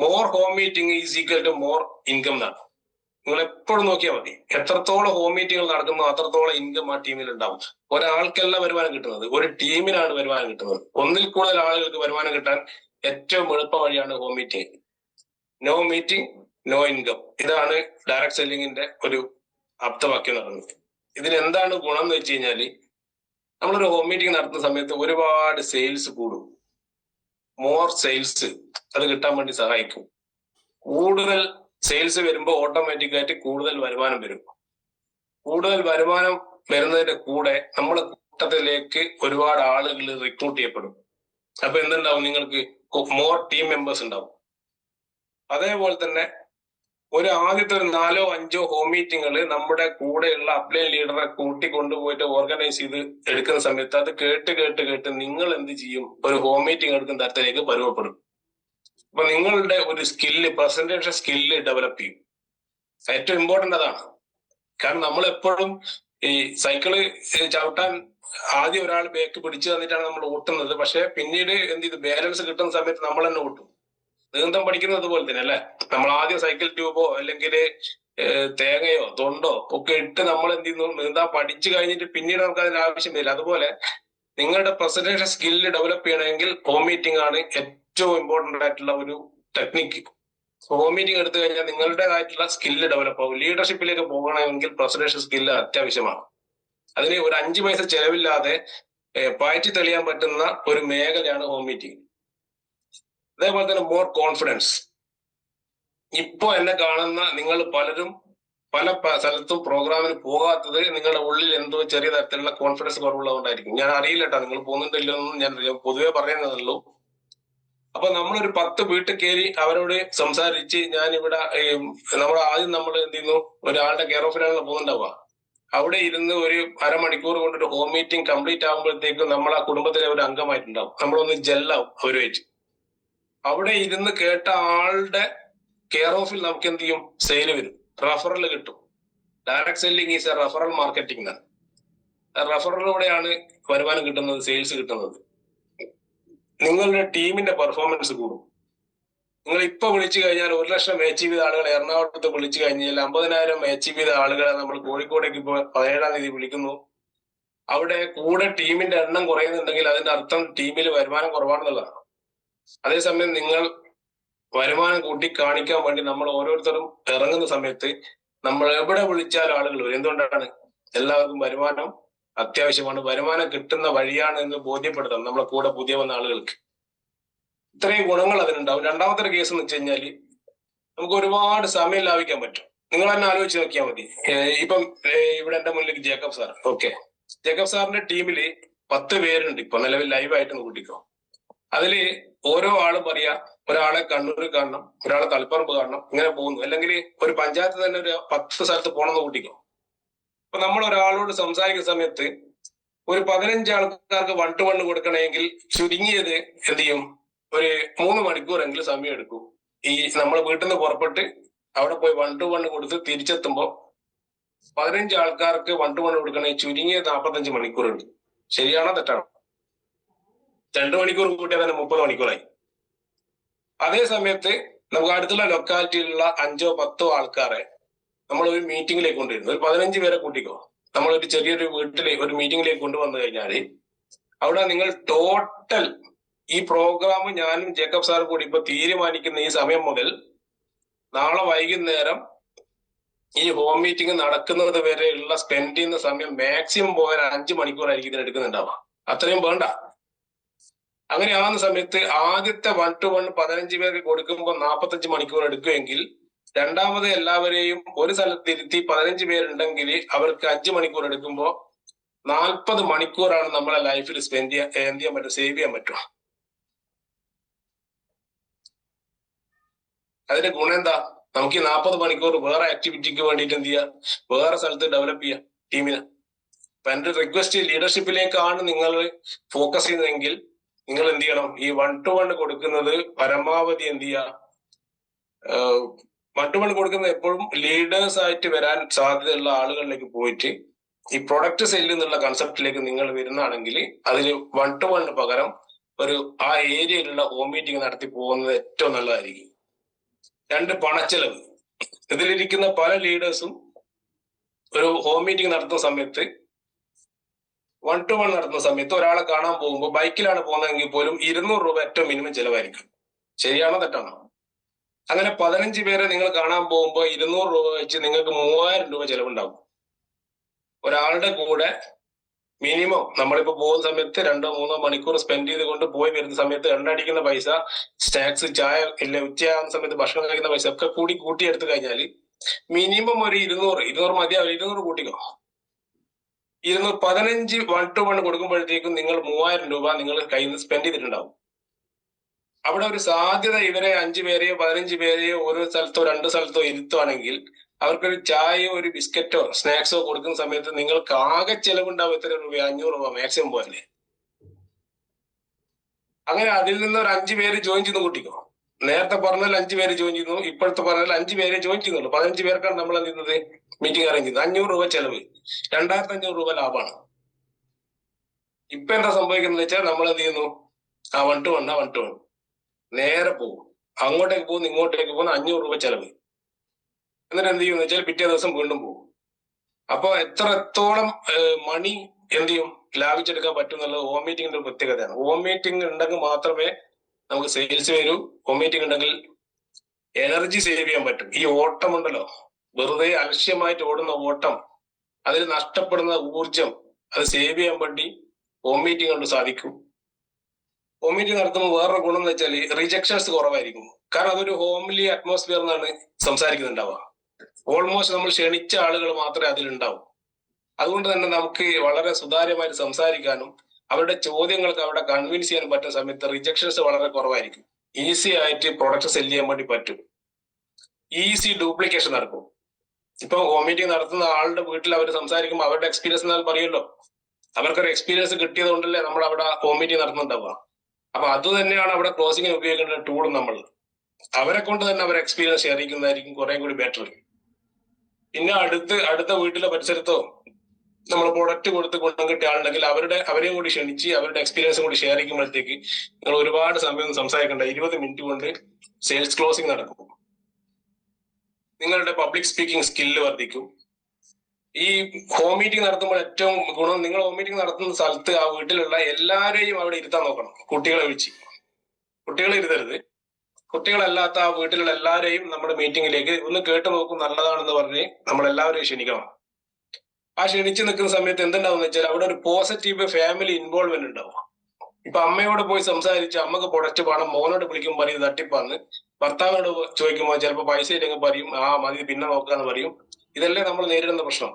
more home meeting is equal to more income എന്നാണ്. നിങ്ങൾ എപ്പോഴും നോക്കിയാൽ മതി, എത്രത്തോളം ഹോം മീറ്റിംഗുകൾ നടക്കുന്നു അത്രത്തോളം ഇൻകം ആ ടീമിൽ ഉണ്ടാവും. ഒരാൾക്കല്ല വരുമാനം കിട്ടുന്നത്, ഒരു ടീമിനാണ് വരുമാനം കിട്ടുന്നത്. ഒന്നിൽ കൂടുതൽ ആളുകൾക്ക് വരുമാനം കിട്ടാൻ ഏറ്റവും എളുപ്പ വഴിയാണ് home meeting. No meeting no income. ഇതാണ് ഡയറക്ട് സെല്ലിങ്ങിന്റെ ഒരു ആപ്തവാക്യം നടന്നത്. ഇതിന് എന്താണ് ഗുണം എന്ന് വെച്ച് കഴിഞ്ഞാല്, നമ്മളൊരു ഹോം മീറ്റിംഗ് നടത്തുന്ന സമയത്ത് ഒരുപാട് സെയിൽസ് കൂടും. മോർ സെയിൽസ് അത് കിട്ടാൻ വേണ്ടി സഹായിക്കും. കൂടുതൽ സെയിൽസ് വരുമ്പോൾ ഓട്ടോമാറ്റിക് ആയിട്ട് കൂടുതൽ വരുമാനം വരും. കൂടുതൽ വരുമാനം വരുന്നതിന്റെ കൂടെ നമ്മുടെ കൂട്ടത്തിലേക്ക് ഒരുപാട് ആളുകൾ റിക്രൂട്ട് ചെയ്യപ്പെടും. അപ്പൊ എന്തുണ്ടാവും, നിങ്ങൾക്ക് മോർ ടീം മെമ്പേഴ്സ് ഉണ്ടാവും. അതേപോലെ തന്നെ ആദ്യത്തെ ഒരു 4-5 ഹോം മീറ്റിങ്ങുകൾ നമ്മുടെ കൂടെയുള്ള അപ്ലൈൻ ലീഡറെ കൂട്ടി കൊണ്ടുപോയിട്ട് ഓർഗനൈസ് ചെയ്ത് എടുക്കുന്ന സമയത്ത് അത് കേട്ട് നിങ്ങൾ എന്ത് ചെയ്യും, ഒരു ഹോം മീറ്റിംഗ് എടുക്കുന്ന തരത്തിലേക്ക് പരുവപ്പെടും. അപ്പൊ നിങ്ങളുടെ ഒരു സ്കില്ല്, പ്രസന്റേഷൻ സ്കില്ല് ഡെവലപ്പ് ചെയ്യും. ഏറ്റവും ഇമ്പോർട്ടന്റ് അതാണ്. കാരണം നമ്മൾ എപ്പോഴും ഈ സൈക്കിള് ചവിട്ടാൻ ആദ്യം ഒരാൾ ബേക്ക് പിടിച്ചു തന്നിട്ടാണ് നമ്മൾ ഓട്ടുന്നത്. പക്ഷെ പിന്നീട് എന്ത് ചെയ്തു, ബാലൻസ് കിട്ടുന്ന സമയത്ത് നമ്മൾ തന്നെ ഓട്ടും. നീന്തം പഠിക്കുന്നത് പോലെ തന്നെ അല്ലെ, നമ്മൾ ആദ്യം സൈക്കിൾ ട്യൂബോ അല്ലെങ്കിൽ തേങ്ങയോ തൊണ്ടോ ഒക്കെ ഇട്ട് നമ്മൾ എന്ത് ചെയ്യുന്നു, നീന്താൻ പഠിച്ചു കഴിഞ്ഞിട്ട് പിന്നീട് നമുക്ക് അതിന് ആവശ്യം വരില്ല. അതുപോലെ നിങ്ങളുടെ പ്രസന്റേഷൻ സ്കില്ല് ഡെവലപ്പ് ചെയ്യണമെങ്കിൽ ഹോം മീറ്റിംഗ് ആണ് ഏറ്റവും ഇമ്പോർട്ടന്റ് ആയിട്ടുള്ള ഒരു ടെക്നിക്ക്. ഹോം മീറ്റിംഗ് എടുത്തു കഴിഞ്ഞാൽ നിങ്ങളുടേതായിട്ടുള്ള സ്കില്ല് ഡെവലപ്പ് ആവും. ലീഡർഷിപ്പിലേക്ക് പോകണമെങ്കിൽ പ്രസന്റേഷൻ സ്കില്ല് അത്യാവശ്യമാണ്. അതിന് ഒരു 5 പൈസ ചെലവില്ലാതെ പാറ്റി തെളിയാൻ പറ്റുന്ന ഒരു മേഖലയാണ് ഹോം മീറ്റിംഗ്. അതേപോലെ തന്നെ മോർ കോൺഫിഡൻസ്. ഇപ്പൊ എന്നെ കാണുന്ന നിങ്ങൾ പലരും പല സ്ഥലത്തും പ്രോഗ്രാമിന് പോകാത്തത് നിങ്ങളുടെ ഉള്ളിൽ എന്തോ ചെറിയ തരത്തിലുള്ള കോൺഫിഡൻസ് കുറവുള്ളതുകൊണ്ടായിരിക്കും. ഞാൻ അറിയില്ല കേട്ടോ, നിങ്ങൾ പോകുന്നുണ്ടില്ലെന്നും ഞാൻ പൊതുവെ പറയുന്നതല്ലോ. അപ്പൊ നമ്മളൊരു 10 വീട്ടിൽ കയറി അവരോട് സംസാരിച്ച്, ഞാനിവിടെ നമ്മൾ എന്ത് ചെയ്യുന്നു, ഒരാളുടെ കെയർ ഓഫിലാണ് പോകുന്നുണ്ടാവുക. അവിടെ ഇരുന്ന് ഒരു അരമണിക്കൂർ കൊണ്ടൊരു ഹോം മീറ്റിംഗ് കംപ്ലീറ്റ് ആകുമ്പോഴത്തേക്കും നമ്മൾ ആ കുടുംബത്തിലെ ഒരു അംഗമായിട്ടുണ്ടാവും. നമ്മളൊന്ന് ജെല്ലാവും അവരുമായിട്ട്. അവിടെ ഇരുന്ന് കേട്ട ആളുടെ കെയർ ഓഫിൽ നമുക്ക് എന്ത് ചെയ്യും, സെയില് വരും, റഫറൽ കിട്ടും. Direct selling is A referral marketing ആണ്. റഫറലിലൂടെയാണ് വരുമാനം കിട്ടുന്നത്, സെയിൽസ് കിട്ടുന്നത്. നിങ്ങളുടെ ടീമിന്റെ പെർഫോമൻസ് കൂടും. നിങ്ങൾ ഇപ്പൊ വിളിച്ചു കഴിഞ്ഞാൽ 1 ലക്ഷം അച്ചീവ് ചെയ്ത ആളുകളെ എറണാകുളത്ത് വിളിച്ചു കഴിഞ്ഞാൽ 50,000 അച്ചീവ് ചെയ്ത ആളുകളെ നമ്മൾ കോഴിക്കോടേക്ക് ഇപ്പോൾ 17-ാം തീയതി വിളിക്കുന്നു. അവിടെ കൂടെ ടീമിന്റെ എണ്ണം കുറയുന്നുണ്ടെങ്കിൽ അതിന്റെ അർത്ഥം ടീമിൽ വരുമാനം കുറവാണെന്നുള്ളതാണ്. അതേസമയം നിങ്ങൾ വരുമാനം കൂട്ടി കാണിക്കാൻ വേണ്ടി നമ്മൾ ഓരോരുത്തരും ഇറങ്ങുന്ന സമയത്ത് നമ്മൾ എവിടെ വിളിച്ചാലും ആളുകൾ വരും. എന്തുകൊണ്ടാണ്? എല്ലാവർക്കും വരുമാനം അത്യാവശ്യമാണ്, വരുമാനം കിട്ടുന്ന വഴിയാണ് എന്ന് ബോധ്യപ്പെടുത്തണം നമ്മളെ കൂടെ പുതിയ വന്ന ആളുകൾക്ക്. ഇത്രയും ഗുണങ്ങൾ അതിനുണ്ടാവും. രണ്ടാമത്തെ ഒരു കേസ് എന്ന് വെച്ച് കഴിഞ്ഞാൽ നമുക്ക് ഒരുപാട് സമയം ലാഭിക്കാൻ പറ്റും. നിങ്ങൾ തന്നെ ആലോചിച്ച് നോക്കിയാൽ മതി. ഇപ്പം ഇവിടെ എന്റെ മുന്നിൽ ജേക്കബ് സാർ. ഓക്കെ, ജേക്കബ് സാറിന്റെ ടീമില് 10 പേരുണ്ട് ഇപ്പൊ നിലവിൽ ലൈവായിട്ട് കൂട്ടിക്കോ. അതില് ഓരോ ആളും പറയാ, ഒരാളെ കണ്ണൂർ കാണണം, ഒരാളെ തളിപ്പറമ്പ് കാണണം, ഇങ്ങനെ പോകുന്നു. അല്ലെങ്കിൽ ഒരു പഞ്ചായത്ത് തന്നെ ഒരു 10 സ്ഥലത്ത് പോകണമെന്ന് കൂട്ടിക്കോ. അപ്പൊ നമ്മൾ ഒരാളോട് സംസാരിക്കുന്ന സമയത്ത് ഒരു 15 ആൾക്കാർക്ക് 1 to 1 കൊടുക്കണമെങ്കിൽ ചുരുങ്ങിയത് എന്ത് ചെയ്യും, ഒരു 3 മണിക്കൂറെങ്കിലും സമയം എടുക്കും. ഈ നമ്മൾ വീട്ടിൽ നിന്ന് പുറപ്പെട്ട് അവിടെ പോയി 1 to 1 കൊടുത്ത് തിരിച്ചെത്തുമ്പോൾ 15 ആൾക്കാർക്ക് 1-to-1 കൊടുക്കണേ ചുരുങ്ങിയ 45 മണിക്കൂറുണ്ട്. ശരിയാണോ തെറ്റാണോ? 2 മണിക്കൂർ കൂട്ടിയാൽ തന്നെ 30 മണിക്കൂറായി. അതേ സമയത്ത് നമുക്ക് അടുത്തുള്ള ലൊക്കാലിറ്റിയിലുള്ള 5-10 ആൾക്കാരെ നമ്മൾ ഒരു മീറ്റിംഗിലേക്ക് കൊണ്ടുവരുന്നു. ഒരു 15 പേരെ കൂട്ടിക്കോ. നമ്മളൊരു ചെറിയൊരു വീട്ടിലേക്ക് ഒരു മീറ്റിംഗിലേക്ക് കൊണ്ടുവന്നു കഴിഞ്ഞാൽ അവിടെ നിങ്ങൾ ടോട്ടൽ ഈ പ്രോഗ്രാം ഞാനും ജേക്കബ് സാറും കൂടി ഇപ്പൊ തീരുമാനിക്കുന്ന ഈ സമയം മുതൽ നാളെ വൈകുന്നേരം ഈ ഹോം മീറ്റിംഗ് നടക്കുന്നത് വരെയുള്ള സ്പെൻഡ് ചെയ്യുന്ന സമയം മാക്സിമം പോയാൽ 5 മണിക്കൂറായിരിക്കും ഇതിന് എടുക്കുന്നുണ്ടാവുക. അത്രയും വേണ്ട. അങ്ങനെ ആവുന്ന സമയത്ത് ആദ്യത്തെ 1-to-1 15 പേർക്ക് കൊടുക്കുമ്പോൾ 45 മണിക്കൂർ എടുക്കുമെങ്കിൽ രണ്ടാമത് എല്ലാവരെയും ഒരു സ്ഥലത്തിരുത്തി 15 പേരുണ്ടെങ്കിൽ അവർക്ക് 5 മണിക്കൂർ എടുക്കുമ്പോൾ 40 മണിക്കൂറാണ് നമ്മളെ ലൈഫിൽ സ്പെൻഡ് ചെയ്യാൻ പറ്റും, സേവ് ചെയ്യാൻ പറ്റും. അതിന്റെ ഗുണം എന്താ? നമുക്ക് ഈ 40 മണിക്കൂർ വേറെ ആക്ടിവിറ്റിക്ക് വേണ്ടിയിട്ട് എന്ത് ചെയ്യാം, വേറെ സ്ഥലത്ത് ഡെവലപ്പ് ചെയ്യാം ടീമിനെ. അപ്പൊ എന്റെ റിക്വസ്റ്റ് ലീഡർഷിപ്പിലേക്കാണ് നിങ്ങൾ ഫോക്കസ് ചെയ്യുന്നതെങ്കിൽ നിങ്ങൾ എന്ത് ചെയ്യണം, ഈ 1-to-1 കൊടുക്കുന്നത് പരമാവധി എന്ത് ചെയ്യുക. 1-to-1 കൊടുക്കുന്നത് എപ്പോഴും ലീഡേഴ്സ് ആയിട്ട് വരാൻ സാധ്യതയുള്ള ആളുകളിലേക്ക് പോയിട്ട് ഈ പ്രൊഡക്റ്റ് സെല്ല് എന്നുള്ള കൺസെപ്റ്റിലേക്ക് നിങ്ങൾ വരുന്നതാണെങ്കിൽ അതിൽ 1-to-1 പകരം ഒരു ആ ഏരിയയിലുള്ള ഹോം മീറ്റിംഗ് നടത്തി പോകുന്നത് ഏറ്റവും നല്ലതായിരിക്കും. 2, പണച്ചെലവ്. ഇതിലിരിക്കുന്ന പല ലീഡേഴ്സും ഒരു ഹോം മീറ്റിംഗ് നടത്തുന്ന സമയത്ത് 1-to-1 നടത്തുന്ന സമയത്ത് ഒരാളെ കാണാൻ പോകുമ്പോൾ ബൈക്കിലാണ് പോകുന്നതെങ്കിൽ പോലും 200 രൂപ ഏറ്റവും മിനിമം ചെലവായിരിക്കും. ശരിയാണോ തെറ്റാണോ? അങ്ങനെ 15 പേരെ നിങ്ങൾ കാണാൻ പോകുമ്പോൾ 200 രൂപ വെച്ച് നിങ്ങൾക്ക് 3000 രൂപ ചെലവുണ്ടാവും. ഒരാളുടെ കൂടെ മിനിമം നമ്മളിപ്പോ പോകുന്ന സമയത്ത് 2-3 മണിക്കൂർ സ്പെൻഡ് ചെയ്തുകൊണ്ട് പോയി വരുന്ന സമയത്ത് എണ്ണടിക്കുന്ന പൈസ, സ്നാക്സ്, ചായ, ഇല്ല ഉച്ചയാകുന്ന സമയത്ത് ഭക്ഷണം കഴിക്കുന്ന പൈസ ഒക്കെ കൂട്ടിയെടുത്ത് കഴിഞ്ഞാൽ മിനിമം ഒരു 200 മതിയാവും. 200 കൂട്ടിക്കോ. 15 1-to-1 കൊടുക്കുമ്പോഴത്തേക്കും നിങ്ങൾ 3000 രൂപ നിങ്ങൾ കയ്യിൽ നിന്ന് സ്പെൻഡ് ചെയ്തിട്ടുണ്ടാവും. അവിടെ ഒരു സാധ്യത ഇവരെ 5 പേരെയോ 15 പേരെയോ ഓരോ സ്ഥലത്തോ 2 സ്ഥലത്തോ ഇരുത്തുവാണെങ്കിൽ അവർക്കൊരു ചായയോ ഒരു ബിസ്ക്കറ്റോ സ്നാക്സോ കൊടുക്കുന്ന സമയത്ത് നിങ്ങൾക്ക് ആകെ ചെലവുണ്ടാവും എത്ര രൂപ? 500 രൂപ മാക്സിമം പോലെ. അങ്ങനെ അതിൽ നിന്ന് ഒരു 5 പേര് ജോയിൻ ചെയ്ത് കൂട്ടിക്കോ. നേരത്തെ പറഞ്ഞാൽ 5 പേര് ജോയിൻ ചെയ്യുന്നു, ഇപ്പോഴത്തെ പറഞ്ഞാൽ 5 പേരെ ജോയിൻ ചെയ്യുന്നുള്ളൂ. 15 പേർക്കാണ് നമ്മൾ എന്ത് ചെയ്യുന്നത്, മീറ്റിംഗ് അറേഞ്ച് ചെയ്യുന്നത്. 500 രൂപ ചെലവ്, 2500 രൂപ ലാഭമാണ്. ഇപ്പൊ എന്താ സംഭവിക്കുന്നത് വെച്ചാൽ നമ്മൾ എന്ത് ചെയ്യുന്നു, ആ 1-to-1 നേരെ പോകും, അങ്ങോട്ടേക്ക് പോകുന്നു, ഇങ്ങോട്ടേക്ക് പോകുന്നു, 500 രൂപ ചെലവ്. എന്നിട്ട് എന്ത് ചെയ്യുന്ന വെച്ചാൽ പിറ്റേ ദിവസം വീണ്ടും പോകും. അപ്പൊ എത്രത്തോളം മണി എന്ത് ചെയ്യും ലാഭിച്ചെടുക്കാൻ പറ്റും എന്നുള്ളത് ഹോം മീറ്റിംഗിന്റെ ഒരു പ്രത്യേകതയാണ്. ഹോം മീറ്റിംഗ് ഉണ്ടെങ്കിൽ മാത്രമേ നമുക്ക് സെയിൽസ് വരൂ. ഹോം മീറ്റിംഗ് ഉണ്ടെങ്കിൽ എനർജി സേവ് ചെയ്യാൻ പറ്റും. ഈ ഓട്ടം ഉണ്ടല്ലോ, വെറുതെ അലക്ഷ്യമായിട്ട് ഓടുന്ന ഓട്ടം, അതിൽ നഷ്ടപ്പെടുന്ന ഊർജം, അത് സേവ് ചെയ്യാൻ വേണ്ടി ഹോം മീറ്റിംഗ് കൊണ്ട് സാധിക്കും. ഹോം മീറ്റിംഗ് നടത്തുമ്പോൾ വേറൊരു ഗുണം എന്ന് വെച്ചാൽ റിജക്ഷൻസ് കുറവായിരിക്കും. കാരണം അതൊരു ഹോംലി അറ്റ്മോസ്ഫിയർ എന്നാണ് സംസാരിക്കുന്നുണ്ടാവുക. ഓൾമോസ്റ്റ് നമ്മൾ ക്ഷണിച്ച ആളുകൾ മാത്രമേ അതിലുണ്ടാവൂ. അതുകൊണ്ട് തന്നെ നമുക്ക് വളരെ സുതാര്യമായിട്ട് സംസാരിക്കാനും അവരുടെ ചോദ്യങ്ങൾക്ക് അവിടെ കൺവിൻസ് ചെയ്യാൻ പറ്റുന്ന സമയത്ത് റിജക്ഷൻസ് വളരെ കുറവായിരിക്കും. ഈസി ആയിട്ട് പ്രൊഡക്റ്റ് സെല് ചെയ്യാൻ വേണ്ടി പറ്റും. ഈസി ഡ്യൂപ്ലിക്കേഷൻ നടക്കും. ഇപ്പൊ ഹോം മീറ്റിംഗ് നടത്തുന്ന ആളുടെ വീട്ടിൽ അവർ സംസാരിക്കുമ്പോൾ അവരുടെ എക്സ്പീരിയൻസ് എന്നാൽ പറയുമല്ലോ. അവർക്കൊരു എക്സ്പീരിയൻസ് കിട്ടിയത് കൊണ്ടല്ലേ നമ്മൾ അവിടെ ഹോം മീറ്റിംഗ് നടത്തുന്നുണ്ടാവുക. അപ്പൊ അത് തന്നെയാണ് അവിടെ ക്ലോസിംഗിന് ഉപയോഗിക്കേണ്ട ടൂളും നമ്മൾ. അവരെ കൊണ്ട് തന്നെ അവർ എക്സ്പീരിയൻസ് ഷെയർ ചെയ്യുന്നതായിരിക്കും കുറെ കൂടി ബെറ്റർ. പിന്നെ അടുത്ത വീട്ടിലെ പരിസരത്തോ നമ്മൾ പ്രൊഡക്റ്റ് കൊടുത്ത് ഗുണം കിട്ടിയ ആളുണ്ടെങ്കിൽ അവരെയും കൂടി ക്ഷണിച്ച് അവരുടെ എക്സ്പീരിയൻസും കൂടി ഷെയർ ചെയ്യുമ്പോഴത്തേക്ക് നിങ്ങൾ ഒരുപാട് സമയം സംസാരിക്കേണ്ട 20 മിനിറ്റ് കൊണ്ട് സെയിൽസ് ക്ലോസിംഗ് നടക്കും. നിങ്ങളുടെ പബ്ലിക് സ്പീക്കിംഗ് സ്കില്ല് വർദ്ധിക്കും. ഈ ഹോം മീറ്റിംഗ് നടത്തുമ്പോൾ ഏറ്റവും ഗുണം, നിങ്ങൾ ഹോം മീറ്റിംഗ് നടത്തുന്ന സ്ഥലത്ത് ആ വീട്ടിലുള്ള എല്ലാവരെയും അവിടെ ഇരുത്താൻ നോക്കണം. കുട്ടികളെ വിളിച്ച്, കുട്ടികളെ ഇരുത്തരുത്. കുട്ടികളല്ലാത്ത ആ വീട്ടിലുള്ള എല്ലാവരെയും നമ്മുടെ മീറ്റിംഗിലേക്ക് ഒന്ന് കേട്ട് നോക്കും, നല്ലതാണെന്ന് പറഞ്ഞ് നമ്മളെല്ലാവരെയും ക്ഷണിക്കണം. ആ ക്ഷണിച്ചു നിൽക്കുന്ന സമയത്ത് എന്തുണ്ടാവും വെച്ചാൽ അവിടെ ഒരു പോസിറ്റീവ് ഫാമിലി ഇൻവോൾവ്മെന്റ് ഉണ്ടാവും. ഇപ്പൊ അമ്മയോട് പോയി സംസാരിച്ച് അമ്മക്ക് പ്രൊഡക്റ്റ് വേണം, മോനോട് വിളിക്കുമ്പോൾ പറയും തട്ടിപ്പാന്ന്, ഭർത്താവിനോട് ചോദിക്കുമ്പോൾ ചിലപ്പോൾ പൈസ ഇല്ലെങ്കിൽ പറയും ആ മതി പിന്നെ നോക്കാന്ന് പറയും. ഇതല്ലേ നമ്മൾ നേരിടുന്ന പ്രശ്നം.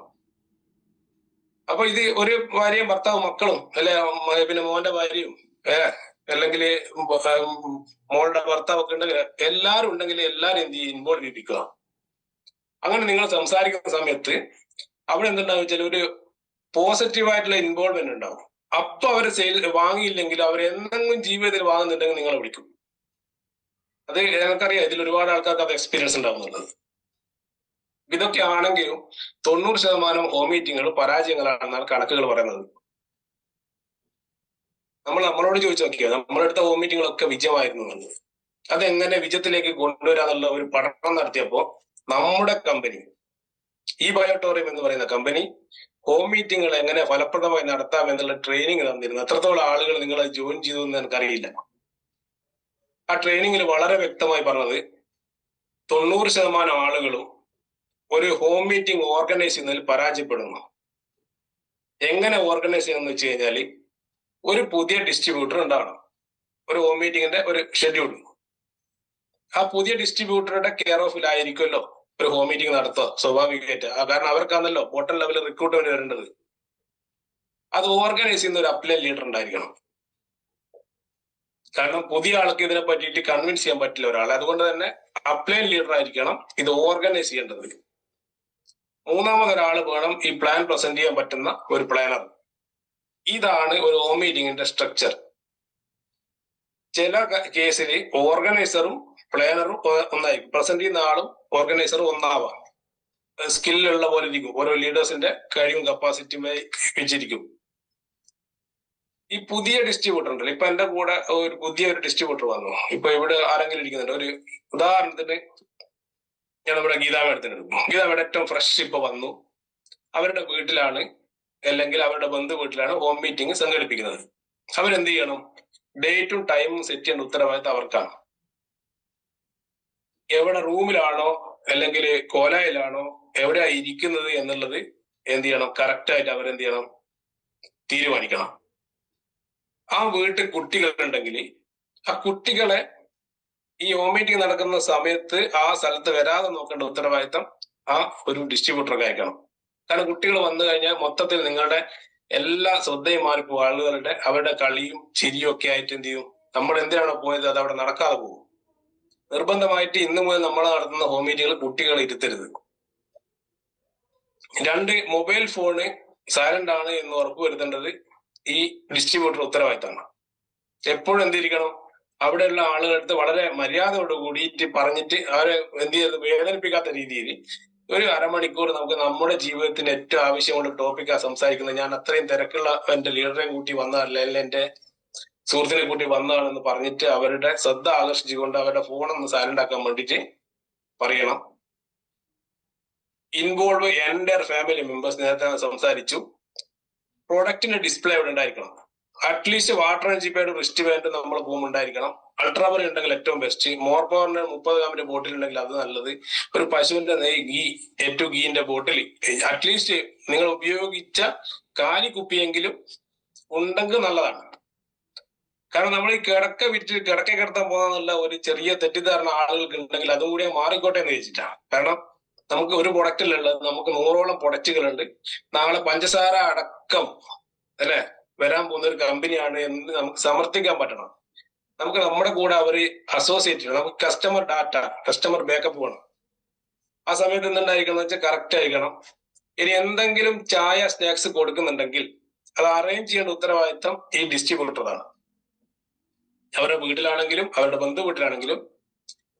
അപ്പൊ ഇത് ഒരു ഭാര്യയും ഭർത്താവും മക്കളും അല്ലെ, പിന്നെ മോന്റെ ഭാര്യയും അല്ലെങ്കിൽ മോളുടെ ഭർത്താവ് ഒക്കെ ഉണ്ടെങ്കിൽ എല്ലാവരും ഉണ്ടെങ്കിൽ എല്ലാവരും എന്ത് ചെയ്യും, ഇൻവോൾവ് ചെയ്യിപ്പിക്കുക. അങ്ങനെ നിങ്ങൾ സംസാരിക്കുന്ന സമയത്ത് അവിടെ എന്തുണ്ടാവും വെച്ചാൽ ഒരു പോസിറ്റീവായിട്ടുള്ള ഇൻവോൾവ്മെന്റ് ഉണ്ടാവും. അപ്പൊ അവര് സെയിൽ വാങ്ങിയില്ലെങ്കിൽ അവർ എന്തെങ്കിലും ജീവിതത്തിൽ വാങ്ങുന്നുണ്ടെങ്കിൽ നിങ്ങളെ വിളിക്കും. അത് എനിക്കറിയാം, ഇതിൽ ഒരുപാട് ആൾക്കാർക്ക് അത് എക്സ്പീരിയൻസ് ഉണ്ടാവുന്നുള്ളത്. ഇതൊക്കെ ആണെങ്കിലും 90% ഹോം മീറ്റിങ്ങുകൾ പരാജയങ്ങളാണെന്നാണ് കണക്കുകൾ പറയുന്നത്. നമ്മളോട് ചോദിച്ചു നോക്കിയോ, നമ്മളെടുത്ത ഹോം മീറ്റിങ്ങുകളൊക്കെ വിജയമായിരുന്നു എന്നുള്ളത്. അതെങ്ങനെ വിജയത്തിലേക്ക് കൊണ്ടുവരാന്നുള്ള ഒരു പഠനം നടത്തിയപ്പോ നമ്മുടെ കമ്പനി ഈ ബയോട്ടോറിയം എന്ന് പറയുന്ന കമ്പനി ഹോം മീറ്റിങ്ങുകൾ എങ്ങനെ ഫലപ്രദമായി നടത്താം എന്നുള്ള ട്രെയിനിങ് തന്നിരുന്നു. എത്രത്തോളം ആളുകൾ നിങ്ങൾ ജോയിൻ ചെയ്തു എന്ന് എനിക്കറിയില്ല. ആ ട്രെയിനിങ്ങിൽ വളരെ വ്യക്തമായി പറഞ്ഞത് 90% ആളുകളും ഒരു ഹോം മീറ്റിംഗ് ഓർഗനൈസ് ചെയ്യുന്നതിൽ പരാജയപ്പെടുന്നു. എങ്ങനെ ഓർഗനൈസ് ചെയ്യാന്ന് വെച്ച് കഴിഞ്ഞാൽ ഒരു പുതിയ ഡിസ്ട്രിബ്യൂട്ടർ ഉണ്ടാവണം. ഒരു ഹോം മീറ്റിംഗിന്റെ ഒരു ഷെഡ്യൂൾ ആ പുതിയ ഡിസ്ട്രിബ്യൂട്ടറുടെ കെയർ ഓഫിലായിരിക്കുമല്ലോ ഒരു ഹോം മീറ്റിംഗ് നടത്തുക സ്വാഭാവികമായിട്ട്. കാരണം അവർക്കാണല്ലോ ബോട്ടം ലെവൽ റിക്രൂട്ട്മെന്റ് വരേണ്ടത്. അത് ഓർഗനൈസ് ചെയ്യുന്ന ഒരു അപ്ലൈൻ ലീഡർ ഉണ്ടായിരിക്കണം. കാരണം പുതിയ ആൾക്ക് ഇതിനെ പറ്റിയിട്ട് കൺവിൻസ് ചെയ്യാൻ പറ്റില്ല ഒരാളെ. അതുകൊണ്ട് തന്നെ അപ്ലൈൻ ലീഡർ ആയിരിക്കണം ഇത് ഓർഗനൈസ് ചെയ്യേണ്ടത്. മൂന്നാമതൊരാൾ വേണം ഈ പ്ലാൻ പ്രസന്റ് ചെയ്യാൻ പറ്റുന്ന ഒരു പ്ലാനർ. ഇതാണ് ഒരു ഹോം മീറ്റിംഗിന്റെ സ്ട്രക്ചർ. ചില കേസിൽ ഓർഗനൈസറും പ്ലാനറും ഒന്നായിരിക്കും. പ്രസന്റ് ചെയ്യുന്ന ആളും ഓർഗനൈസറും ഒന്നാവാം. സ്കില്ലുള്ള പോലെ ഇരിക്കും. ഓരോ ലീഡേഴ്സിന്റെ കഴിവും കപ്പാസിറ്റിയും വെച്ചിരിക്കും. ഈ പുതിയ ഡിസ്ട്രിബ്യൂട്ടർ ഉണ്ടല്ലോ, ഇപ്പൊ എന്റെ കൂടെ ഒരു പുതിയ ഡിസ്ട്രിബ്യൂട്ടർ വന്നു. ഇപ്പൊ ഇവിടെ ആരെങ്കിലും ഇരിക്കുന്നുണ്ട്. ഒരു ഉദാഹരണത്തിന് ഞാൻ നമ്മുടെ ഗീതാ മേഡത്തിന് എടുക്കും. ഗീതാ മേഡം ഏറ്റവും ഫ്രഷ് ഇപ്പൊ വന്നു. അവരുടെ വീട്ടിലാണ് അല്ലെങ്കിൽ അവരുടെ ബന്ധു വീട്ടിലാണ് ഹോം മീറ്റിംഗ് സംഘടിപ്പിക്കുന്നത്. അവരെന്ത് ചെയ്യണം? ഡേറ്റും ടൈമും സെറ്റ് ചെയ്യേണ്ട ഉത്തരവാദിത്തം അവർക്കാണ്. എവിടെ റൂമിലാണോ അല്ലെങ്കിൽ കോലായിലാണോ എവിടെയാ ഇരിക്കുന്നത് എന്നുള്ളത് എന്ത് ചെയ്യണം? കറക്റ്റ് ആയിട്ട് അവരെന്ത് ചെയ്യണം? തീരുമാനിക്കണം. ആ വീട്ടിൽ കുട്ടികളുണ്ടെങ്കിൽ ആ കുട്ടികളെ ഈ ഹോം മീറ്റിംഗ് നടക്കുന്ന സമയത്ത് ആ സ്ഥലത്ത് വരാതെ നോക്കേണ്ട ഉത്തരവാദിത്തം ആ ഒരു ഡിസ്ട്രിബ്യൂട്ടർക്ക് അയക്കണം. കാരണം കുട്ടികൾ വന്നു കഴിഞ്ഞാൽ മൊത്തത്തിൽ നിങ്ങളുടെ എല്ലാ ശ്രദ്ധയും മാറിപ്പോ ആളുകളുടെ അവരുടെ കളിയും ചിരിയും ഒക്കെ ആയിട്ട് എന്ത് ചെയ്യും? നമ്മൾ എന്തിനാണോ പോയത് അത് അവിടെ നടക്കാതെ പോകും. നിർബന്ധമായിട്ട് ഇന്നു മുതൽ നമ്മൾ നടത്തുന്ന ഹോം മീറ്റിങ്ങുകൾ കുട്ടികളെ ഇരുത്തരുത്. 2, മൊബൈൽ ഫോണ് സൈലന്റ് ആണ് എന്ന് ഉറപ്പുവരുത്തേണ്ടത് ഈ ഡിസ്ട്രിബ്യൂട്ടർ ഉത്തരവാദിത്തമാണ്. എപ്പോഴും എന്തിരിക്കണം? അവിടെയുള്ള ആളുകളടുത്ത് വളരെ മര്യാദയോട് കൂടിയിട്ട് പറഞ്ഞിട്ട് അവരെ എന്ത് ചെയ്ത് വേദനിപ്പിക്കാത്ത രീതിയിൽ ഒരു അരമണിക്കൂർ നമുക്ക് നമ്മുടെ ജീവിതത്തിന് ഏറ്റവും ആവശ്യമുള്ള ടോപ്പിക്കാണ് സംസാരിക്കുന്നത്. ഞാൻ അത്രയും തിരക്കുള്ള എന്റെ ലീഡറെ കൂട്ടി വന്നതല്ല, അല്ലെങ്കിൽ എന്റെ സുഹൃത്തിനെ കൂട്ടി വന്നതാണെന്ന് പറഞ്ഞിട്ട് അവരുടെ ശ്രദ്ധ ആകർഷിച്ചുകൊണ്ട് അവരുടെ ഫോണൊന്ന് സൈലന്റ് ആക്കാൻ വേണ്ടിയിട്ട് പറയണം. ഇൻവോൾവ് എൻ്റെ ഫാമിലി മെമ്പേഴ്സ്. നേരത്തെ സംസാരിച്ചു. പ്രൊഡക്റ്റിന്റെ ഡിസ്പ്ലേ അവിടെ ഉണ്ടായിരിക്കണം. അറ്റ്ലീസ്റ്റ് വാട്ടർ ആൻഡ് ജിപ്പയുടെ റിസ്റ്റ് ബാൻഡ് നമ്മൾ ഉണ്ടായിരിക്കണം. അൾട്രാബർ ഉണ്ടെങ്കിൽ ഏറ്റവും ബെസ്റ്റ്. മോർ പവറിന്റെ 30 ഗ്രാമിന്റെ ബോട്ടിൽ ഉണ്ടെങ്കിൽ അത് നല്ലത്. ഒരു പശുവിന്റെ നെയ് ഗീ ഏറ്റവും ഗീന്റെ ബോട്ടിൽ അറ്റ്ലീസ്റ്റ് നിങ്ങൾ ഉപയോഗിച്ച കാലി കുപ്പിയെങ്കിലും ഉണ്ടെങ്കിൽ നല്ലതാണ്. കാരണം നമ്മൾ ഈ കിടക്ക കിടത്താൻ പോകുന്നുള്ള ഒരു ചെറിയ തെറ്റിദ്ധാരണ ആളുകൾക്ക് ഉണ്ടെങ്കിൽ അതും കൂടി മാറിക്കോട്ടെ എന്ന് വെച്ചിട്ടാണ്. കാരണം നമുക്ക് ഒരു പ്രൊഡക്റ്റിലുള്ളത് നമുക്ക് 100ഓളം പ്രൊഡക്റ്റുകളുണ്ട്. നാളെ പഞ്ചസാര അടക്കം അല്ലെ വരാൻ പോകുന്ന ഒരു കമ്പനിയാണ് എന്ന് നമുക്ക് സമർത്ഥിക്കാൻ പറ്റണം. നമുക്ക് നമ്മുടെ കൂടെ അവര് അസോസിയേറ്റ് ചെയ്യണം. നമുക്ക് കസ്റ്റമർ ഡാറ്റ, കസ്റ്റമർ ബാക്കപ്പ് വേണം. ആ സമയത്ത് എന്തുണ്ടായിരിക്കണം എന്ന് വെച്ചാൽ കറക്റ്റ് ആയിരിക്കണം. ഇനി എന്തെങ്കിലും ചായ സ്നാക്സ് കൊടുക്കുന്നുണ്ടെങ്കിൽ അത് അറേഞ്ച് ചെയ്യേണ്ട ഉത്തരവാദിത്തം ഈ ഡിസ്ട്രിബ്യൂട്ടറാണ്. അവരുടെ വീട്ടിലാണെങ്കിലും അവരുടെ ബന്ധു വീട്ടിലാണെങ്കിലും